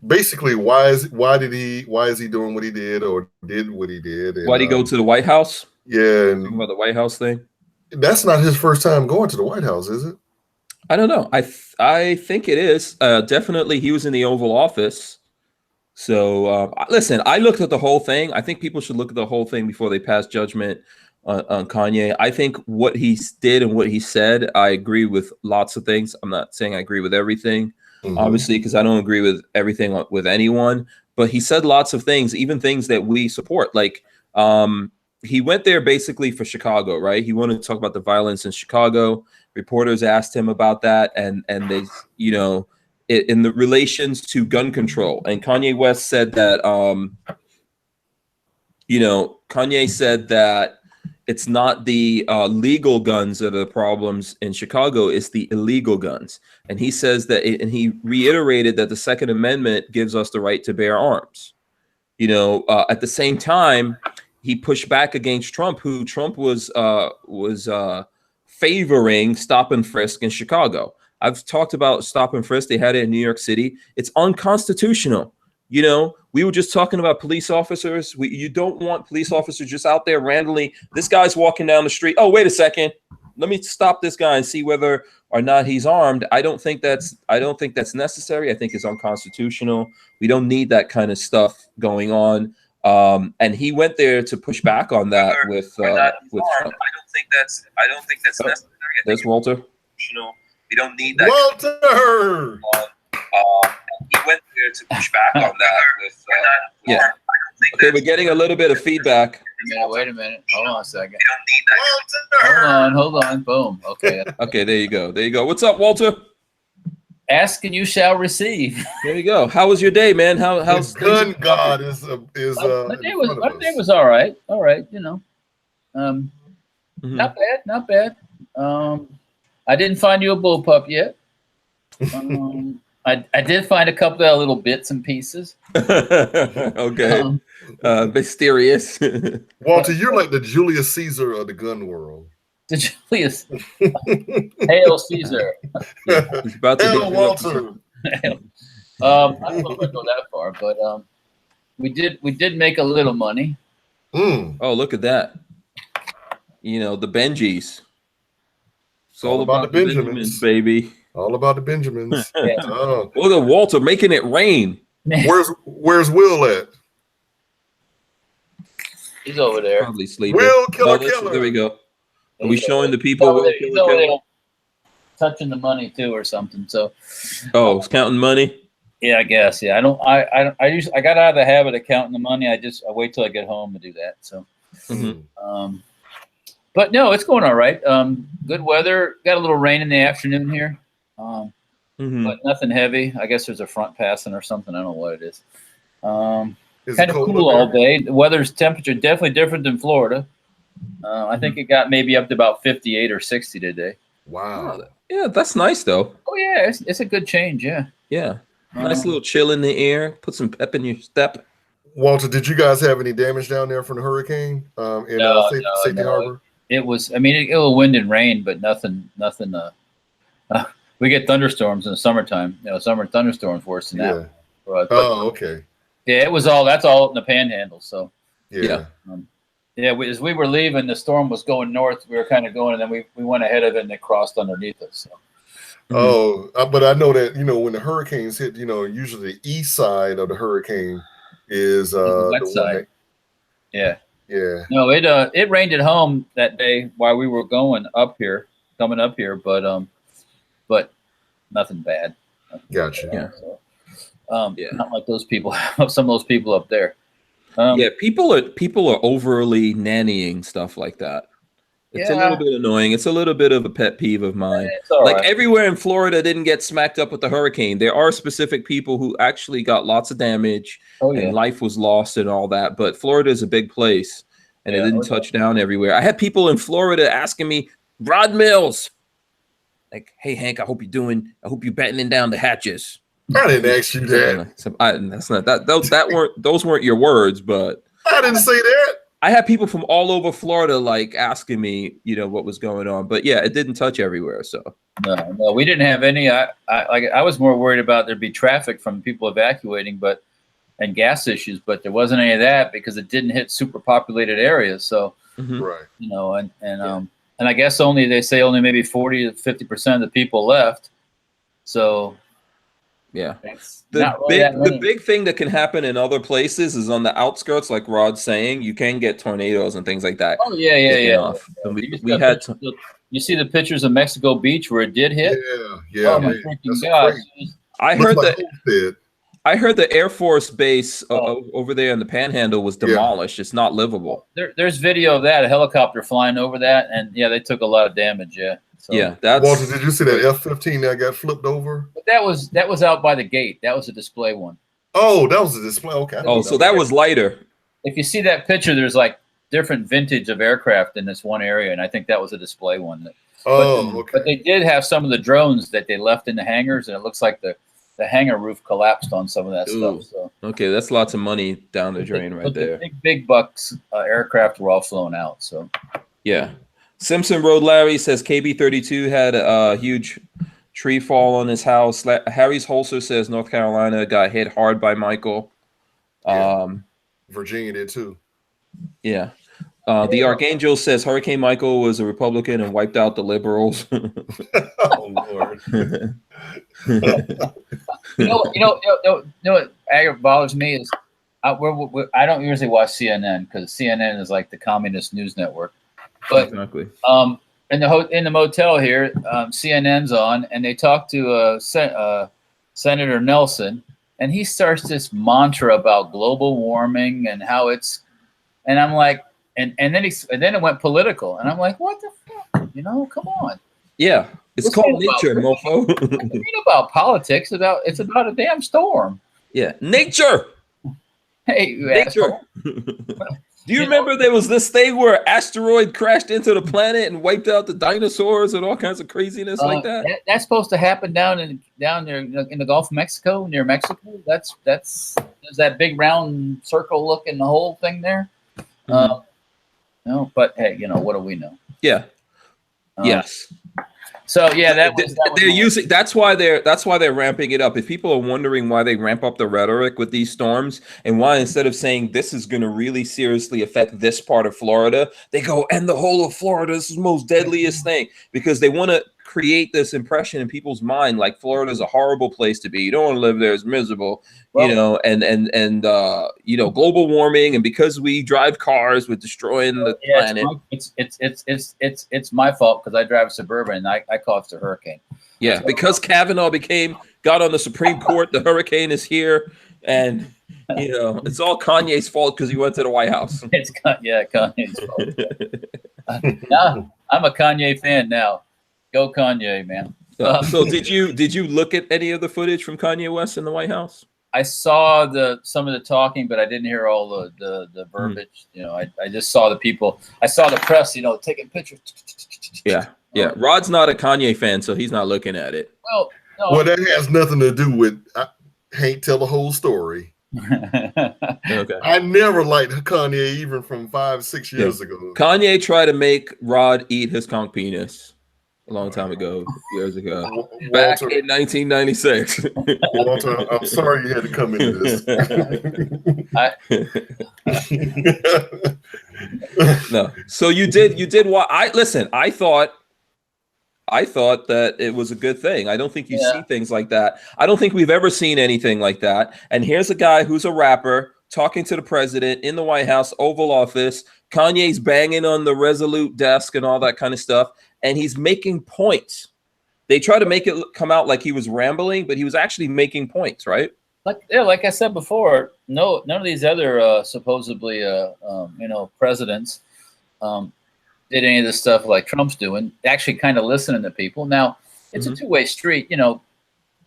basically why is he doing what he did or did what he did? Why did he go to the White House? Yeah, talking about the White House thing. That's not his first time going to the White House, is it? I don't know. I think it is. Definitely, he was in the Oval Office. So listen, I looked at the whole thing. I think people should look at the whole thing before they pass judgment on Kanye. I think what he did and what he said, I agree with lots of things. I'm not saying I agree with everything, obviously, because I don't agree with everything with anyone. But he said lots of things, even things that we support. Like he went there basically for Chicago, right? He wanted to talk about the violence in Chicago. Reporters asked him about that, and they, in the relations to gun control. And Kanye West said that, Kanye said that it's not the legal guns that are the problems in Chicago, it's the illegal guns. And he says that, and he reiterated that the Second Amendment gives us the right to bear arms. At the same time, he pushed back against Trump, who Trump was favoring stop and frisk in Chicago. I've talked about stop and frisk. They had it in New York City. It's unconstitutional. We were just talking about police officers. You don't want police officers just out there randomly. This guy's walking down the street. Oh, wait a second. Let me stop this guy and see whether or not he's armed. I don't think that's necessary. I think it's unconstitutional. We don't need that kind of stuff going on. And he went there to push back on that with Trump. I don't think that's necessary. There's Walter. We don't need that. Walter. He went there to push back on that with yeah. Okay, we're getting a little bit of feedback. Wait a minute. Hold on a second. We don't need that. Hold on. Boom. Okay. Okay, there you go. What's up, Walter? Ask and you shall receive. There you go. How was your day, man? How's gun God is my day was all right. All right, Not bad. I didn't find you a bullpup yet. I did find a couple of little bits and pieces. Okay. Mysterious. Walter, you're like the Julius Caesar of the gun world. The Julius. Hail Caesar. He's about to Hail Walter. I don't know if I go that far, but we did make a little money. Oh, look at that. The Benjis. It's all about the Benjamins, baby. All about the Benjamins. Yeah. Look at Walter making it rain. Where's Will at? He's over there. Probably sleeping. Will killer. There we go. Are we showing the people? He's over there touching the money too, or something. So. Oh, it's counting money. Yeah, I guess. Yeah, I got out of the habit of counting the money. I wait till I get home to do that. So. But no, it's going all right. Good weather. Got a little rain in the afternoon here, but nothing heavy. I guess there's a front passing or something. I don't know what it is. Kind of cool all day. The weather's temperature definitely different than Florida. I think it got maybe up to about 58 or 60 today. Wow. Yeah, that's nice though. Oh yeah, it's a good change. Yeah. Yeah. Nice little chill in the air. Put some pep in your step. Walter, did you guys have any damage down there from the hurricane in Safety Harbor? It was. I mean, it was wind and rain, but nothing. We get thunderstorms in the summertime. Summer thunderstorms worse than that. But, okay. Yeah, it was all. That's all in the Panhandle. So. Yeah. As we were leaving, the storm was going north. We were kind of going, and then we went ahead of it, and it crossed underneath us. So. But I know that when the hurricanes hit, usually the east side of the hurricane is the wet side. Yeah. Yeah. No, it rained at home that day while we were coming up here, but nothing bad. Gotcha. Yeah. Not like those people, some of those people up there. People are overly nannying stuff like that. It's a little bit annoying. It's a little bit of a pet peeve of mine. Like everywhere in Florida didn't get smacked up with the hurricane. There are specific people who actually got lots of damage and life was lost and all that. But Florida is a big place and it didn't touch down everywhere. I had people in Florida asking me, Rod Mills, like, hey, Hank, I hope you're battening down the hatches. I didn't ask you that. Those weren't your words, but I didn't say that. I had people from all over Florida like asking me, what was going on. But yeah, it didn't touch everywhere. So no, we didn't have any. I was more worried about there'd be traffic from people evacuating, and gas issues, but there wasn't any of that because it didn't hit super populated areas. So right, and I guess they say only maybe 40 to 50% of the people left. So. Yeah, the big thing that can happen in other places is on the outskirts, like Rod's saying, you can get tornadoes and things like that. Oh yeah. We had you see the pictures of Mexico Beach where it did hit. Yeah. Oh my freaking God! I heard the Air Force base over there in the Panhandle was demolished. It's not livable. There's video of that, a helicopter flying over that, and they took a lot of damage. Yeah. So, that's Walter. Did you see that F-15 that got flipped over? But that was out by the gate. That was a display one. Oh, that was a display. Okay. Oh, so that was lighter. If you see that picture, there's like different vintage of aircraft in this one area, and I think that was a display one. Okay. But they did have some of the drones that they left in the hangars, and it looks like the hangar roof collapsed on some of that stuff. So okay, that's lots of money down the drain right there. The big bucks aircraft were all flown out. So yeah. Simpson Road Larry says KB32 had a huge tree fall on his house. Harry's Holster says North Carolina got hit hard by Michael. Virginia did too. Yeah. The Archangel says Hurricane Michael was a Republican and wiped out the liberals. Oh Lord. You know what bothers me is I don't usually watch CNN because CNN is like the communist news network. But exactly. In the motel here, CNN's on, and they talk to Senator Nelson, and he starts this mantra about global warming and how it's, and I'm like, and then it went political, and I'm like, what the fuck? Come on. Yeah, it's called nature, mofo. It ain't about politics. It's about a damn storm. Yeah, nature. Hey, nature. Do you remember there was this thing where an asteroid crashed into the planet and wiped out the dinosaurs and all kinds of craziness like that? That's supposed to happen down there in the Gulf of Mexico, near Mexico. There's that big round circle looking the whole thing there. No, but hey, what do we know? Yeah. Yes. So yeah, that's why they're ramping it up. If people are wondering why they ramp up the rhetoric with these storms and why instead of saying this is going to really seriously affect this part of Florida, they go, and the whole of Florida, this is the most deadliest thing, because they want to create this impression in people's mind like Florida is a horrible place to be. You don't want to live there. It's miserable, and global warming, and because we drive cars, we're destroying the planet. It's my fault because I drive a Suburban and I caused a hurricane. Yeah, because Kavanaugh got on the Supreme Court, the hurricane is here, and it's all Kanye's fault because he went to the White House. It's Kanye's fault. Now, I'm a Kanye fan now. Go Kanye, man. So did you look at any of the footage from Kanye West in the White House? I saw some of the talking, but I didn't hear all the verbiage. I just saw the people. I saw the press, taking pictures. Yeah. Rod's not a Kanye fan, so he's not looking at it. Well, no. Well, that has nothing to do with Hank tell the whole story. Okay. I never liked Kanye even from 5-6 years ago. Kanye tried to make Rod eat his conch penis a long time ago, years ago, back in 1996. Walter, I'm sorry you had to come into this. No, so you did what? I thought that it was a good thing. I don't think you see things like that. I don't think we've ever seen anything like that. And here's a guy who's a rapper talking to the president in the White House, Oval Office. Kanye's banging on the Resolute desk and all that kind of stuff. And he's making points. They try to make it come out like he was rambling, but he was actually making points, right? like I said before, none of these other supposedly presidents did any of this stuff like Trump's doing. Actually, kind of listening to people. Now it's a two-way street.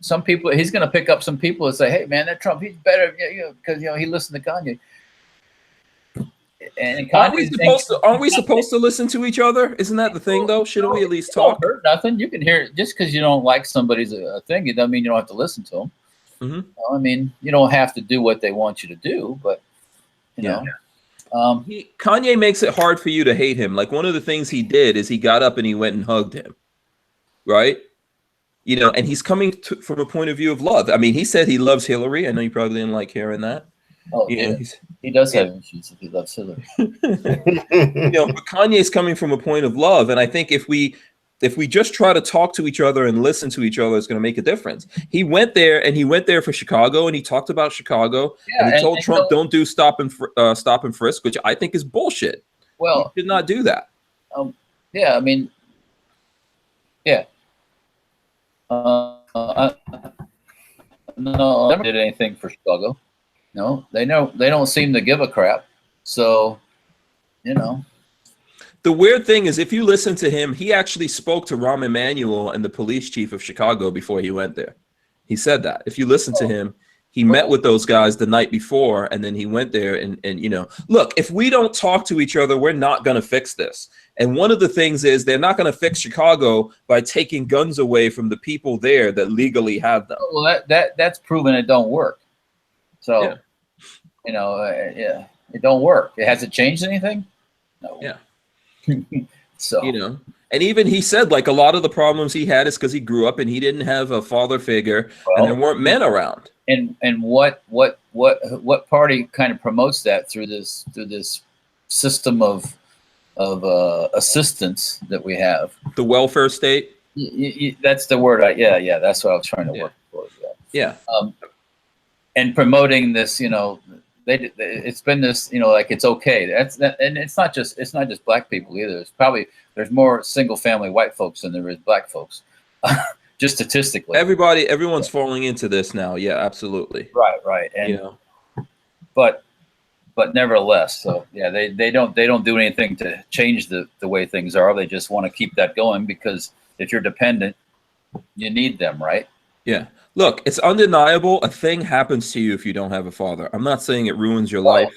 Some people, he's going to pick up some people and say, "Hey, man, that Trump, he's better," because he listened to Kanye. And aren't we supposed to listen to each other? Isn't that the thing, though? Shouldn't we at least talk? Don't hurt nothing. You can hear it. Just because you don't like somebody's thing, it doesn't mean you don't have to listen to them. I mean, you don't have to do what they want you to do, but you know. Kanye makes it hard for you to hate him. Like, one of the things he did is he got up and he went and hugged him, right? And he's coming from a point of view of love. I mean, he said he loves Hillary. I know you probably didn't like hearing that. Oh, yeah. He does have issues if he loves Hillary. But Kanye's coming from a point of love, and I think if we just try to talk to each other and listen to each other, it's going to make a difference. He went there for Chicago, and he talked about Chicago, and he told Trump, "Don't do stop and frisk," which I think is bullshit. Well, he did not do that. I mean, yeah. No, I never did anything for Chicago. No, they don't seem to give a crap. So, The weird thing is, if you listen to him, he actually spoke to Rahm Emanuel and the police chief of Chicago before he went there. He said that. If you listen to him, he met with those guys the night before, and then he went there and look, if we don't talk to each other, we're not going to fix this. And one of the things is they're not going to fix Chicago by taking guns away from the people there that legally have them. Well, that's proven it don't work. So, it don't work. Has it changed anything? No. Yeah. So, and even he said, like, a lot of the problems he had is because he grew up and he didn't have a father figure, and there weren't men around. And what party kind of promotes that through this system of assistance that we have? The welfare state. That's the word. That's what I was trying to work for. Yeah. And promoting this, it's been this, like it's okay. And it's not just black people either. There's more single family white folks than there is black folks, just statistically. Everyone's falling into this now. Yeah, absolutely. Right. And but nevertheless, so yeah, they don't do anything to change the way things are. They just want to keep that going because if you're dependent, you need them, right? Yeah. Look, it's undeniable. A thing happens to you if you don't have a father. I'm not saying it ruins your life.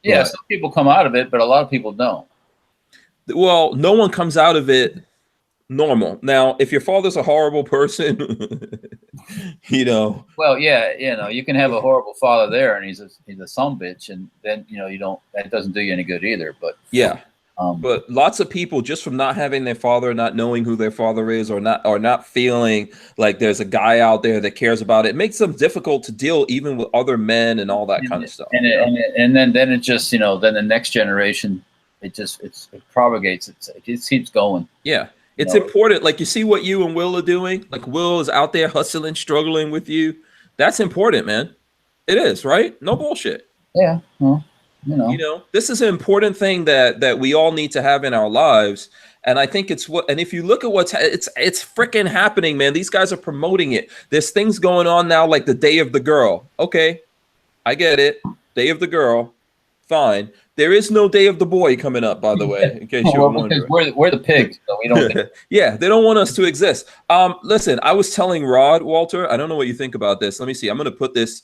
Yeah, some people come out of it, but a lot of people don't. Well, no one comes out of it normal. Now, if your father's a horrible person, Well, yeah, you can have a horrible father there, and he's a sumbitch, and then that doesn't do you any good either. But yeah. But lots of people, just from not having their father, not knowing who their father is, or not feeling like there's a guy out there that cares about it, makes them difficult to deal even with other men and all that kind of stuff. And then it just then the next generation, it propagates. It just keeps going. Yeah, it's important. Like, you see what you and Will are doing. Like, Will is out there hustling, struggling with you. That's important, man. It is, right? No bullshit. Yeah. Well. This is an important thing that we all need to have in our lives. And I think and if you look at it's freaking happening, man. These guys are promoting it. There's things going on now, like the Day of the Girl. Okay, I get it. Day of the Girl. Fine. There is no Day of the Boy coming up, by the way, in case you're wondering. We're the pigs, so we don't. Yeah, they don't want us to exist. Listen, I was telling Rod, Walter, I don't know what you think about this. Let me see. I'm going to put this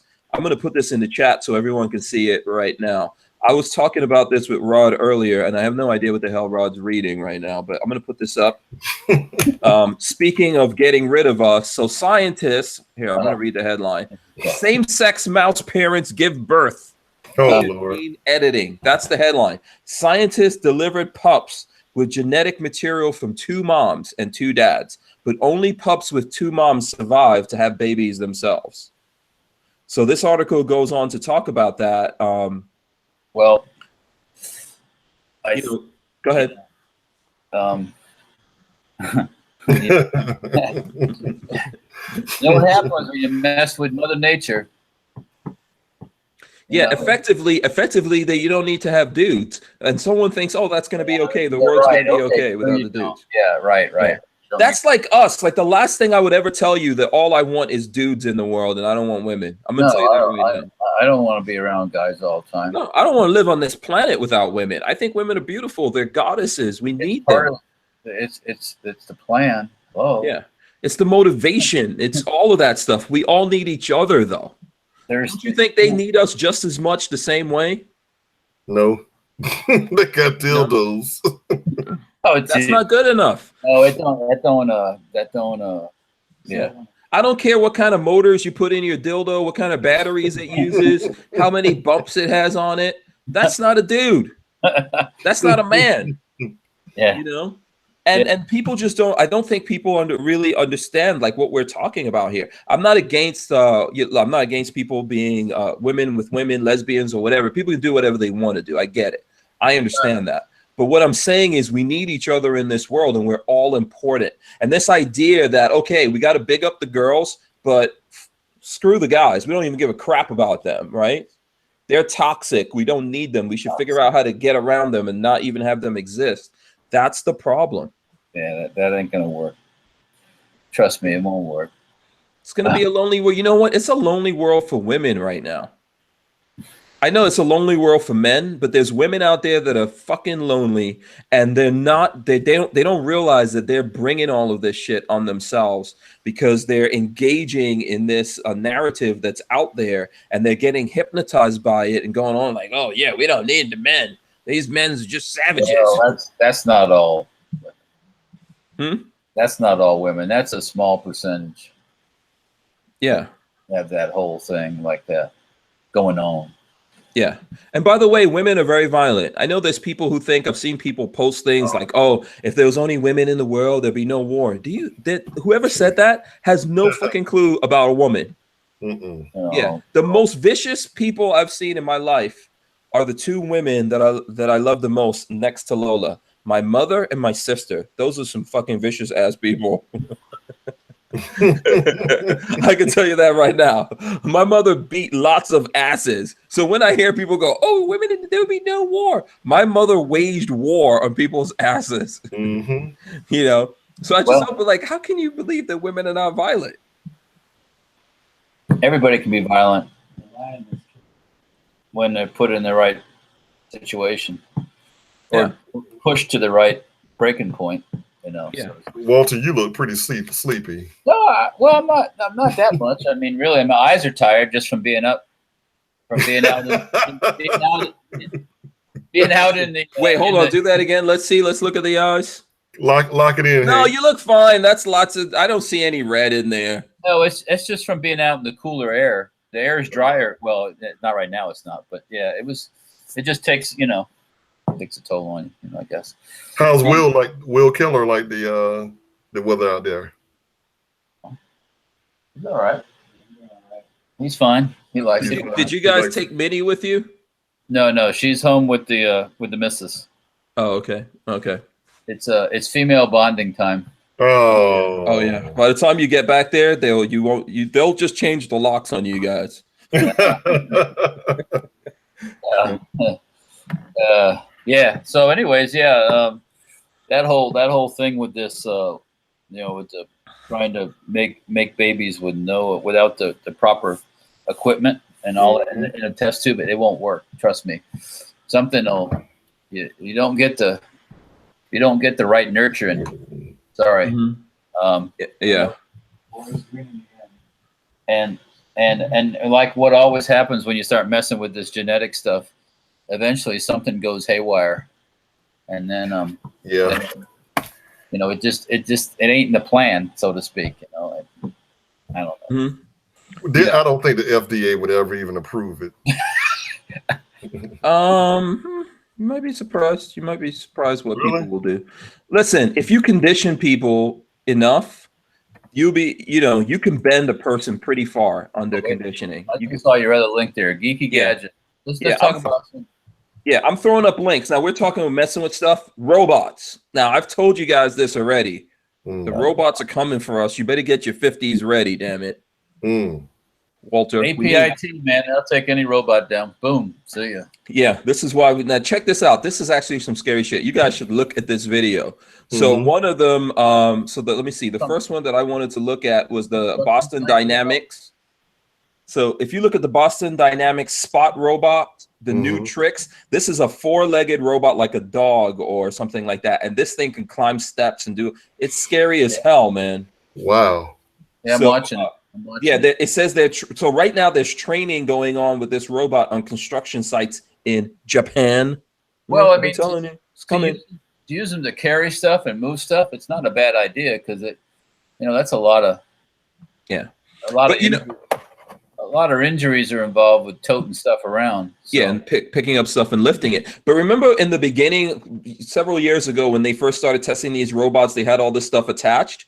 in the chat so everyone can see it right now. I was talking about this with Rod earlier, and I have no idea what the hell Rod's reading right now, but I'm going to put this up. Speaking of getting rid of us, so scientists, here, I'm going to read the headline. Same-sex mouse parents give birth. Oh, Lord. Editing. That's the headline. Scientists delivered pups with genetic material from 2 moms and 2 dads, but only pups with 2 moms survive to have babies themselves. So this article goes on to talk about that. Well, go ahead. What happens when you mess with Mother Nature? Effectively, that you don't need to have dudes. And someone thinks, oh, that's going to be okay. The world's going to be okay without the dudes. Yeah, right. That's like us. Like the last thing I would ever tell you that all I want is dudes in the world and I don't want women. I'm gonna tell you that right now. I don't want to be around guys all the time. No, I don't want to live on this planet without women. I think women are beautiful. They're goddesses. We need them. It's the plan. Oh yeah, it's the motivation. It's all of that stuff. We all need each other, though. Don't you think they need us just as much the same way? No, they got dildos. Oh, that's not good enough. No, that don't. Yeah. I don't care what kind of motors you put in your dildo, what kind of batteries it uses, how many bumps it has on it. That's not a dude. That's not a man. Yeah. You know? And people just don't. I don't think people really understand like what we're talking about here. I'm not against people being women with women, lesbians or whatever. People can do whatever they want to do. I get it. I understand that. But what I'm saying is we need each other in this world and we're all important. And this idea that, okay, we got to big up the girls, but screw the guys. We don't even give a crap about them, right? They're toxic. We don't need them. We should figure out how to get around them and not even have them exist. That's the problem. Yeah, that ain't going to work. Trust me, it won't work. It's going to be a lonely world. You know what? It's a lonely world for women right now. I know it's a lonely world for men, but there's women out there that are fucking lonely and they don't realize that they're bringing all of this shit on themselves because they're engaging in this narrative that's out there and they're getting hypnotized by it and going on like, oh yeah, we don't need the men. These men are just savages. Well, that's not all. That's not all women. That's a small percentage. Yeah. Have that whole thing like that going on. Yeah. And by the way, women are very violent. I know there's people who think I've seen people post things like, oh, if there was only women in the world, there'd be no war. Whoever said that has no fucking clue about a woman. Yeah. The most vicious people I've seen in my life are the two women that I love the most next to Lola. My mother and my sister. Those are some fucking vicious ass people. I can tell you that right now. My mother beat lots of asses. So when I hear people go, oh, women, there'll be no war. My mother waged war on people's asses. You know? So I just feel like, how can you believe that women are not violent? Everybody can be violent when they're put in the right situation or pushed to the right breaking point. You know, yeah. So. Walter, you look pretty sleepy. No, I'm not that much. I mean, really, my eyes are tired just from being up, being out in the. Wait, hold on. Do that again. Let's see. Let's look at the eyes. Lock it in. No, hey. you look fine. That's lots of. I don't see any red in there. No, it's just from being out in the cooler air. The air is drier. Well, not right now. It's not. But yeah, it just takes takes a toll on you, I guess. How's Will Keller like the weather out there? He's all right. He's fine. He likes it. Did you guys take Minnie with you? No, she's home with the missus. Oh, okay. It's female bonding time. Oh yeah. By the time you get back there, they'll just change the locks on you guys. Yeah. So, anyways, that whole thing with this, with the trying to make babies without the proper equipment and all that in a test tube, it won't work. Trust me. You don't get the right nurturing. Sorry. Yeah. And like what always happens when you start messing with this genetic stuff, eventually something goes haywire, and then it ain't in the plan, so to speak. I don't know. I don't think the FDA would ever even approve it. You might be surprised. You might be surprised what people will do. Listen, if you condition people enough, you can bend a person pretty far under conditioning. I just saw your other link there, Geeky Gadget. Let's talk about some. Yeah, I'm throwing up links. Now we're talking about messing with stuff. Robots. Now I've told you guys this already. The robots are coming for us. You better get your 50s ready, damn it. Walter. APIT, man. I'll take any robot down. Boom. See ya. Yeah, this is why now check this out. This is actually some scary shit. You guys should look at this video. So one of them, let me see. The first one that I wanted to look at was the Boston Dynamics. So if you look at the Boston Dynamics Spot robot, the new tricks, this is a 4-legged robot like a dog or something like that. And this thing can climb steps and it's scary as hell, man. Wow. Yeah, I'm watching it. Yeah, it says that. So right now there's training going on with this robot on construction sites in Japan. Well, I mean, I'm telling you, it's coming. To use them to carry stuff and move stuff, it's not a bad idea because that's a lot of a lot of injuries are involved with toting stuff around. So. Yeah, and picking up stuff and lifting it. But remember in the beginning, several years ago, when they first started testing these robots, they had all this stuff attached.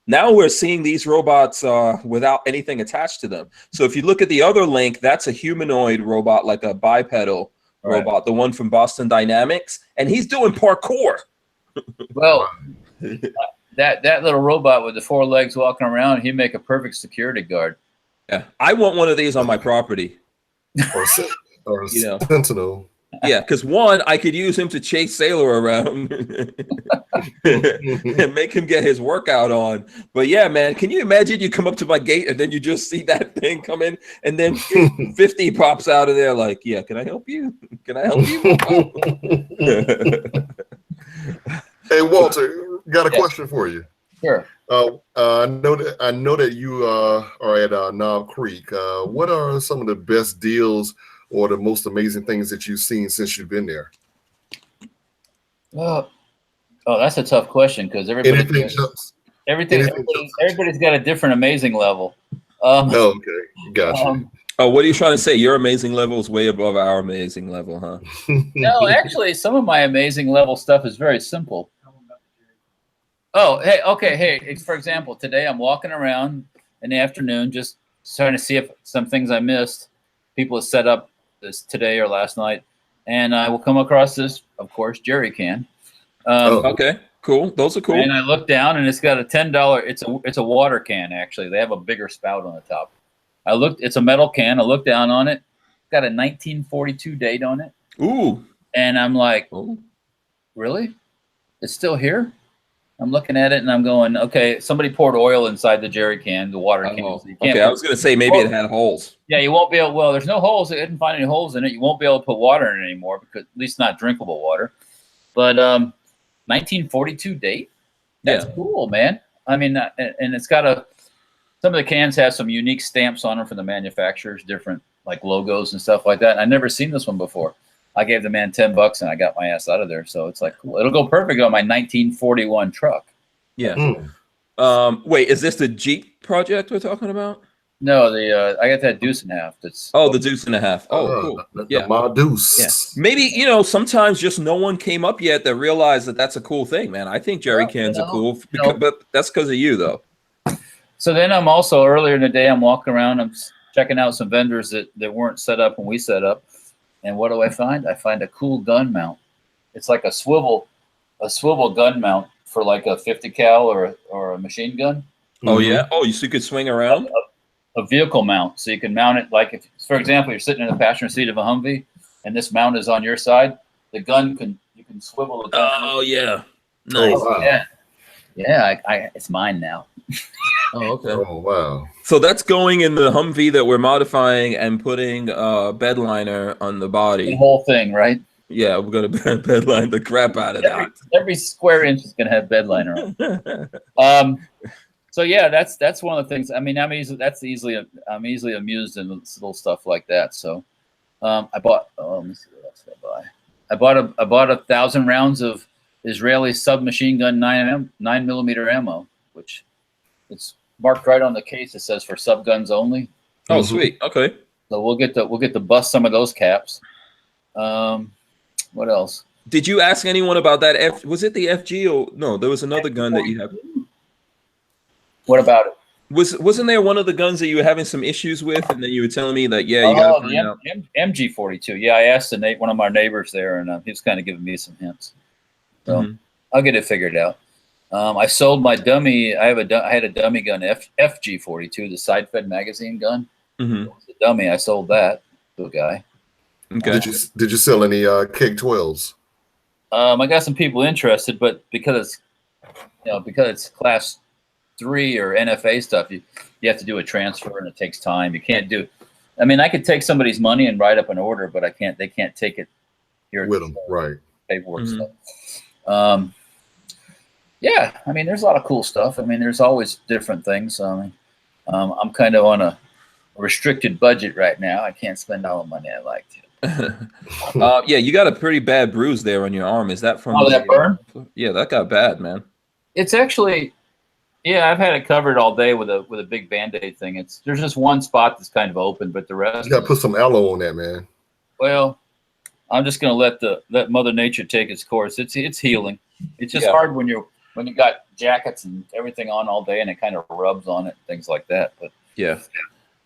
Now we're seeing these robots without anything attached to them. So if you look at the other link, that's a humanoid robot, like a bipedal robot, the one from Boston Dynamics, and he's doing parkour. Well, that little robot with the 4 legs walking around, he'd make a perfect security guard. Yeah, I want one of these on my property. Or Sentinel. Yeah, because one, I could use him to chase Sailor around and make him get his workout on. But yeah, man, can you imagine you come up to my gate and then you just see that thing come in and then 50 pops out of there like, yeah, can I help you? Can I help you? Hey, Walter, got a question for you. Sure. I know that you are at Knob Creek. What are some of the best deals or the most amazing things that you've seen since you've been there? Oh, that's a tough question because everybody's got a different amazing level. Okay, gotcha. What are you trying to say? Your amazing level is way above our amazing level, huh? No, actually, some of my amazing level stuff is very simple. Oh, hey, okay, hey. For example, today I'm walking around in the afternoon just trying to see if some things I missed. People have set up this today or last night, and I will come across this, of course, jerry can. Okay, cool. Those are cool. And I look down, and it's got a $10. It's a water can. Actually, they have a bigger spout on the top. It's a metal can. I look down on it. It's got a 1942 date on it. Ooh. And I'm like, really? It's still here? I'm looking at it and I'm going, okay, somebody poured oil inside the jerry can, the water can. So I was going to say maybe it had holes. Yeah, you won't be able, well, there's no holes. It didn't find any holes in it. You won't be able to put water in it anymore, because at least not drinkable water. But 1942 date? That's cool, man. I mean, and it's got some of the cans have some unique stamps on them from the manufacturers, different like logos and stuff like that. And I've never seen this one before. I gave the man $10 and I got my ass out of there. So it's like, cool. It'll go perfect on my 1941 truck. Yeah. Wait, is this the Jeep project we're talking about? No, I got that deuce and a half. That's the deuce and a half. Oh, cool. My deuce. Yeah. Maybe, sometimes just no one came up yet that realized that that's a cool thing, man. I think jerry cans are cool, but that's because of you, though. So then I'm also, earlier in the day, I'm walking around, I'm checking out some vendors that weren't set up when we set up. And what do I find? I find a cool gun mount. It's like a swivel gun mount for like a 50 cal or a machine gun. Oh yeah. Oh, so you could swing around. A vehicle mount, so you can mount it like if, for example, you're sitting in the passenger seat of a Humvee, and this mount is on your side. The gun you can swivel the gun. Oh yeah. Nice. Oh, wow. Yeah. It's mine now. Oh, okay. Oh, wow. So that's going in the Humvee that we're modifying and putting bed liner on the body. The whole thing, right? Yeah, we're going to bed line the crap out of that. Every square inch is going to have bed liner on. So yeah, that's one of the things. I mean, I'm easily amused in little stuff like that. So I bought. Let me see what else did I buy. I bought 1,000 rounds of Israeli submachine gun 9mm ammo, which it's marked right on the case. It says for sub guns only. Oh, sweet. Okay. So we'll get to bust some of those caps. What else? Did you ask anyone about that? Was it the FG or no? There was another gun that you have. What about it? Wasn't there one of the guns that you were having some issues with, and then you were telling me that you got to find out? MG42. Yeah, I asked one of my neighbors there, and he was kind of giving me some hints. So I'll get it figured out. I sold my dummy. I had a dummy gun, FG42, the side-fed magazine gun. It was a dummy. I sold that to a guy. Okay. Did you sell any Keg 12s? I got some people interested, but because it's class 3 or NFA stuff, you have to do a transfer and it takes time. You can't do. I mean, I could take somebody's money and write up an order, but they can't take it here with them, right? Paperwork stuff. Yeah, I mean, there's a lot of cool stuff. I mean, there's always different things. I'm kind of on a restricted budget right now. I can't spend all the money I like to. Yeah, you got a pretty bad bruise there on your arm. Is that from that burn? Yeah, that got bad, man. It's actually, yeah, I've had it covered all day with a big Band-Aid thing. There's just one spot that's kind of open, but the rest. You got to put some aloe on that, man. Well, I'm just gonna let Mother Nature take its course. It's healing. It's just hard when you got jackets and everything on all day and it kind of rubs on it, things like that. But yeah.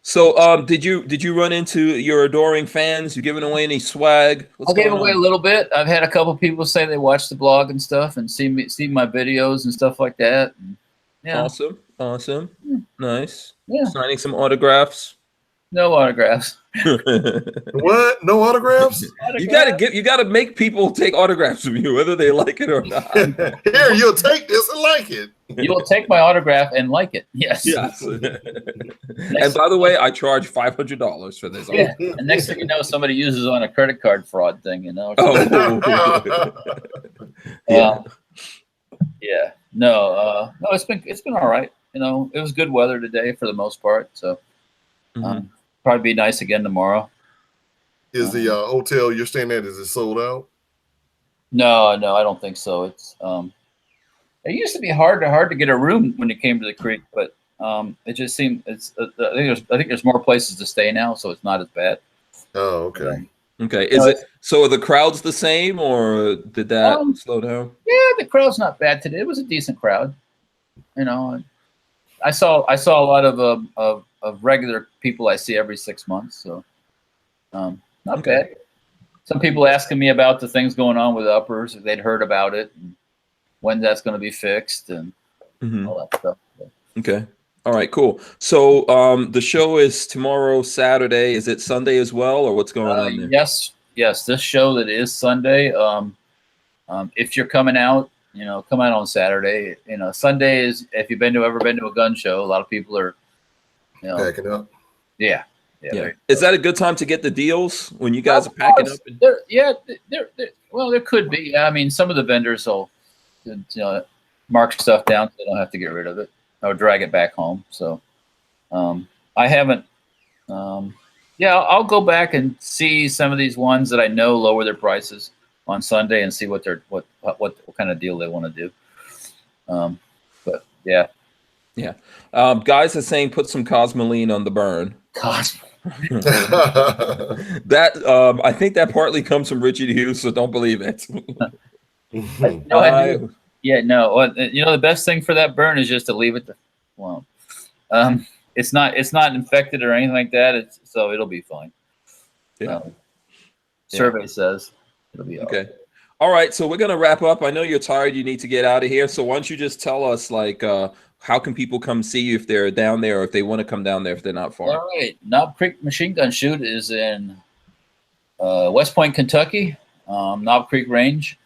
So did you run into your adoring fans? You giving away any swag? I gave away a little bit. I've had a couple people say they watch the blog and stuff and see my videos and stuff like that. And, yeah. Awesome. Yeah. Nice. Yeah. Signing some autographs. No autographs. What? No autographs? You gotta make people take autographs from you, whether they like it or not. Here, you'll take this and like it. You will take my autograph and like it. Yes. And by the way, I charge $500 for this. Yeah. And next thing you know, somebody uses it on a credit card fraud thing. You know. Yeah. Yeah. No. It's been all right. You know, it was good weather today for the most part. So. Probably be nice again tomorrow. Is the hotel you're staying at, is it sold out? No, I don't think so. It's it used to be hard to get a room when it came to the creek, but it just seemed I think there's more places to stay now, so it's not as bad. Oh, okay. Okay. So are the crowds the same, or did that slow down? Yeah, the crowd's not bad today. It was a decent crowd. You know, I saw a lot of regular people I see every 6 months, so not bad. Some people asking me about the things going on with uppers, if they'd heard about it, and when that's going to be fixed, and all that stuff. Okay. All right, cool. So the show is tomorrow, Saturday. Is it Sunday as well, or what's going on there? Yes. This show that is Sunday. If you're coming out, you know, come out on Saturday. You know, Sunday is, if you've ever been to a gun show, a lot of people are, you know, packing up. Yeah. Is that a good time to get the deals when you guys are packing up? Well, there could be. I mean, some of the vendors will, you know, mark stuff down so they don't have to get rid of it or drag it back home. So, I haven't. I'll go back and see some of these ones that I know lower their prices on Sunday and see what kind of deal they want to do. But yeah. Yeah. Guys are saying put some Cosmoline on the burn. That I think that partly comes from Richard Hughes, so don't believe it. No, I do. Yeah, no. Well, you know, the best thing for that burn is just to leave it. It's not infected or anything like that. So it'll be fine. Yeah. Survey says it'll be okay. All right, so we're gonna wrap up. I know you're tired. You need to get out of here. So why don't you just tell us, like, how can people come see you if they're down there, or if they want to come down there if they're not far? All right, Knob Creek Machine Gun Shoot is in West Point, Kentucky, Knob Creek Range.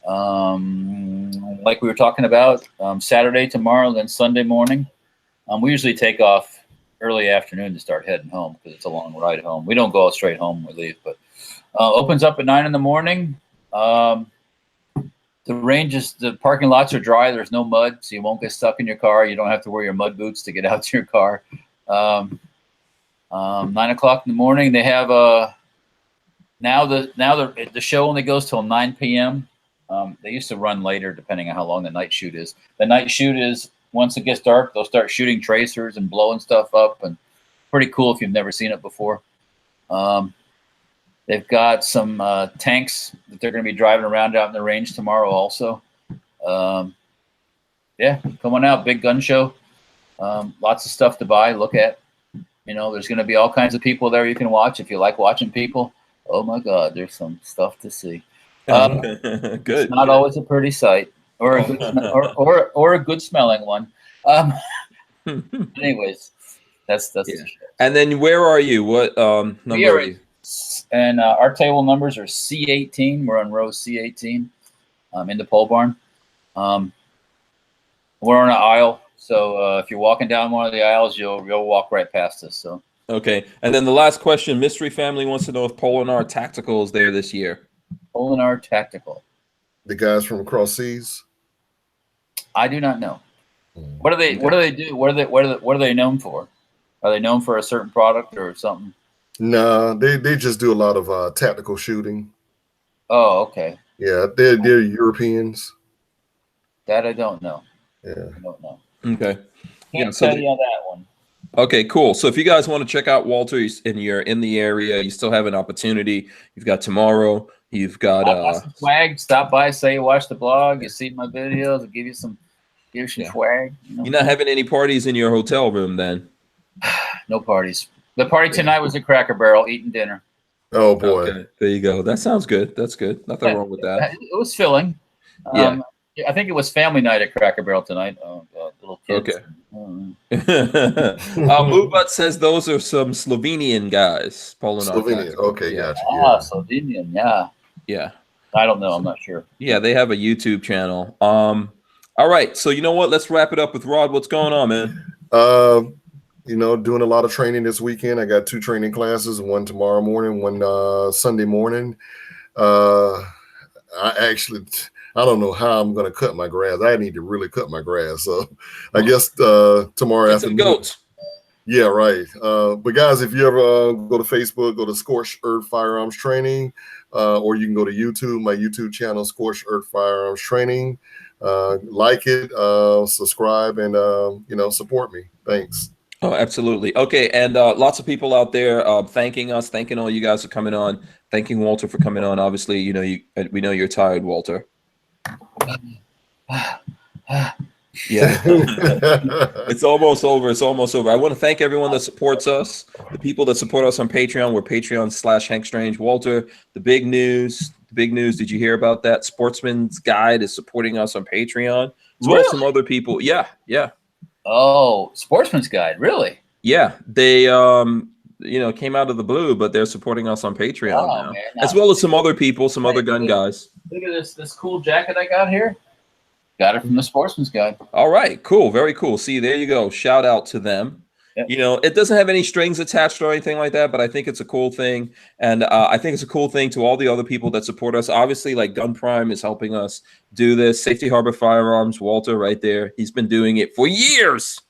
Like we were talking about, Saturday, tomorrow, then Sunday morning. We usually take off early afternoon to start heading home because it's a long ride home. We don't go straight home when we leave, but opens up at 9 in the morning. The range is, the parking lots are dry. There's no mud, so you won't get stuck in your car. You don't have to wear your mud boots to get out to your car. 9 o'clock in the morning, they have now the show only goes till 9 p.m. They used to run later depending on how long the night shoot is. The night shoot is, once it gets dark, they'll start shooting tracers and blowing stuff up, and pretty cool if you've never seen it before. They've got some tanks that they're going to be driving around out in the range tomorrow also. Yeah, come on out, big gun show. Lots of stuff to buy, look at. You know, there's going to be all kinds of people there you can watch if you like watching people. Oh my God, there's some stuff to see. Good. It's not always a pretty sight, or a good or a good smelling one. Anyways, That's yeah. And then where are you? What number are you? And our table numbers are C18. We're on row C18 in the pole barn. We're on an aisle, so if you're walking down one of the aisles, you'll walk right past us. So okay. And then the last question: Mystery Family wants to know if Polanar Tactical is there this year. Polanar Tactical. The guys from across seas. I do not know. What do they? Okay. What do they do? What are they known for? Are they known for a certain product or something? No, they just do a lot of tactical shooting. Oh, okay. Yeah, they're Europeans. That I don't know. Yeah, I don't know. Okay. Can't tell you on that one. Okay, cool. So if you guys want to check out Walter and you're in the area, you still have an opportunity. You've got tomorrow. You've got some swag. Stop by, say you watch the blog, you see my videos, I'll give you some swag. You're not having any parties in your hotel room then? No parties. The party tonight was at Cracker Barrel eating dinner. Oh boy. Okay, there you go. That sounds good. That's good. Nothing wrong with that. It was filling. I think it was family night at Cracker Barrel tonight. Oh God, little kids. Okay. Moobut says those are some Slovenian guys. Slovenian. Okay, yeah. Gotcha. Ah, Slovenian. Yeah. Yeah. I don't know. I'm not sure. Yeah, they have a YouTube channel. All right. So you know what? Let's wrap it up with Rod. What's going on, man? Doing a lot of training this weekend. I got 2 training classes, one tomorrow morning, one Sunday morning. I don't know how I'm going to cut my grass. I need to really cut my grass. So I guess tomorrow afternoon. Goats. Yeah, right. But guys, if you ever go to Facebook, go to Scorched Earth Firearms Training, or you can go to YouTube, my YouTube channel, Scorched Earth Firearms Training. Like it, subscribe, and support me. Thanks. Oh, absolutely. Okay, and lots of people out there thanking us, thanking all you guys for coming on, thanking Walter for coming on. Obviously, we know you're tired, Walter. Yeah. It's almost over. It's almost over. I want to thank everyone that supports us, the people that support us on Patreon. We're Patreon.com/Hank Strange. Walter, the big news. Did you hear about that? Sportsman's Guide is supporting us on Patreon, as well as some other people. Yeah. Oh, Sportsman's Guide, really? Yeah, they came out of the blue, but they're supporting us on Patreon now, man. As well as some other people, some other gun guys. Look at this cool jacket I got here. Got it from the Sportsman's Guide. All right, cool, very cool. See, there you go. Shout out to them. Yep. It doesn't have any strings attached or anything like that, but I think it's a cool thing. And I think it's a cool thing to all the other people that support us. Obviously, like Gun Prime is helping us do this. Safety Harbor Firearms, Walter right there. He's been doing it for years.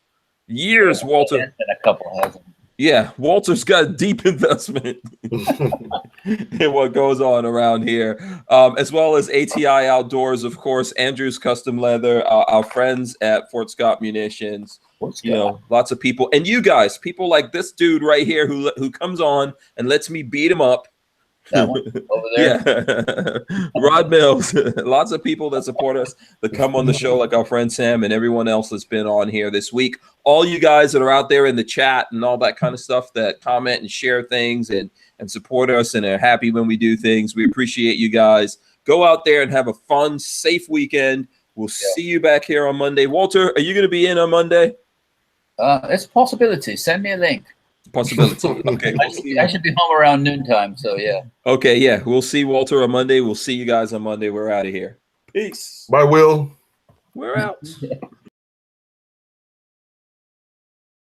Walter. And a couple hasn't. Yeah, Walter's got a deep investment in what goes on around here, as well as ATI Outdoors, of course, Andrew's Custom Leather, our friends at Fort Scott Munitions. Lots of people, and you guys, people like this dude right here who comes on and lets me beat him up. That one over there. Yeah. Rod Mills. Lots of people that support us that come on the show, like our friend Sam and everyone else that's been on here this week. All you guys that are out there in the chat and all that kind of stuff that comment and share things and support us and are happy when we do things. We appreciate you guys. Go out there and have a fun, safe weekend. We'll see you back here on Monday. Walter, are you going to be in on Monday? It's a possibility. Send me a link. Possibility. Okay. I should be home around noontime, so yeah. Okay, yeah. We'll see Walter on Monday. We'll see you guys on Monday. We're out of here. Peace. Bye, Will. We're out.